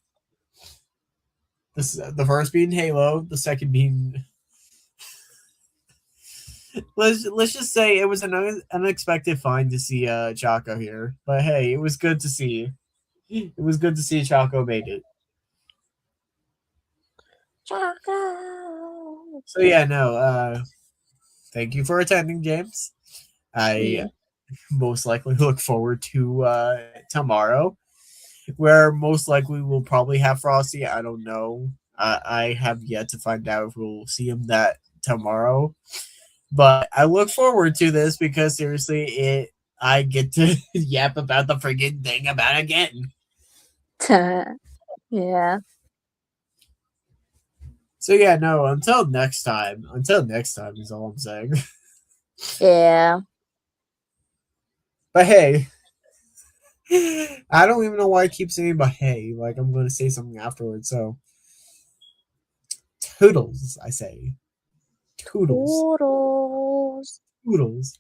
[SPEAKER 1] This the first being Halo, the second being let's just say it was an unexpected find to see Chaco here. But hey, it was good to see. It was good to see Chaco made it.
[SPEAKER 2] Chaco.
[SPEAKER 1] So yeah, no, thank you for attending, James. I
[SPEAKER 2] Yeah.
[SPEAKER 1] most likely look forward to tomorrow, where most likely we'll probably have Frosty. I don't know. I have yet to find out if we'll see him that tomorrow. But I look forward to this because seriously, I get to yap about the freaking thing about again.
[SPEAKER 2] Yeah.
[SPEAKER 1] So yeah, no, until next time is all I'm saying.
[SPEAKER 2] Yeah.
[SPEAKER 1] But hey, I don't even know why I keep saying but hey, like I'm going to say something afterwards. So toodles, I say. Toodles.
[SPEAKER 2] Toodles.
[SPEAKER 1] Toodles.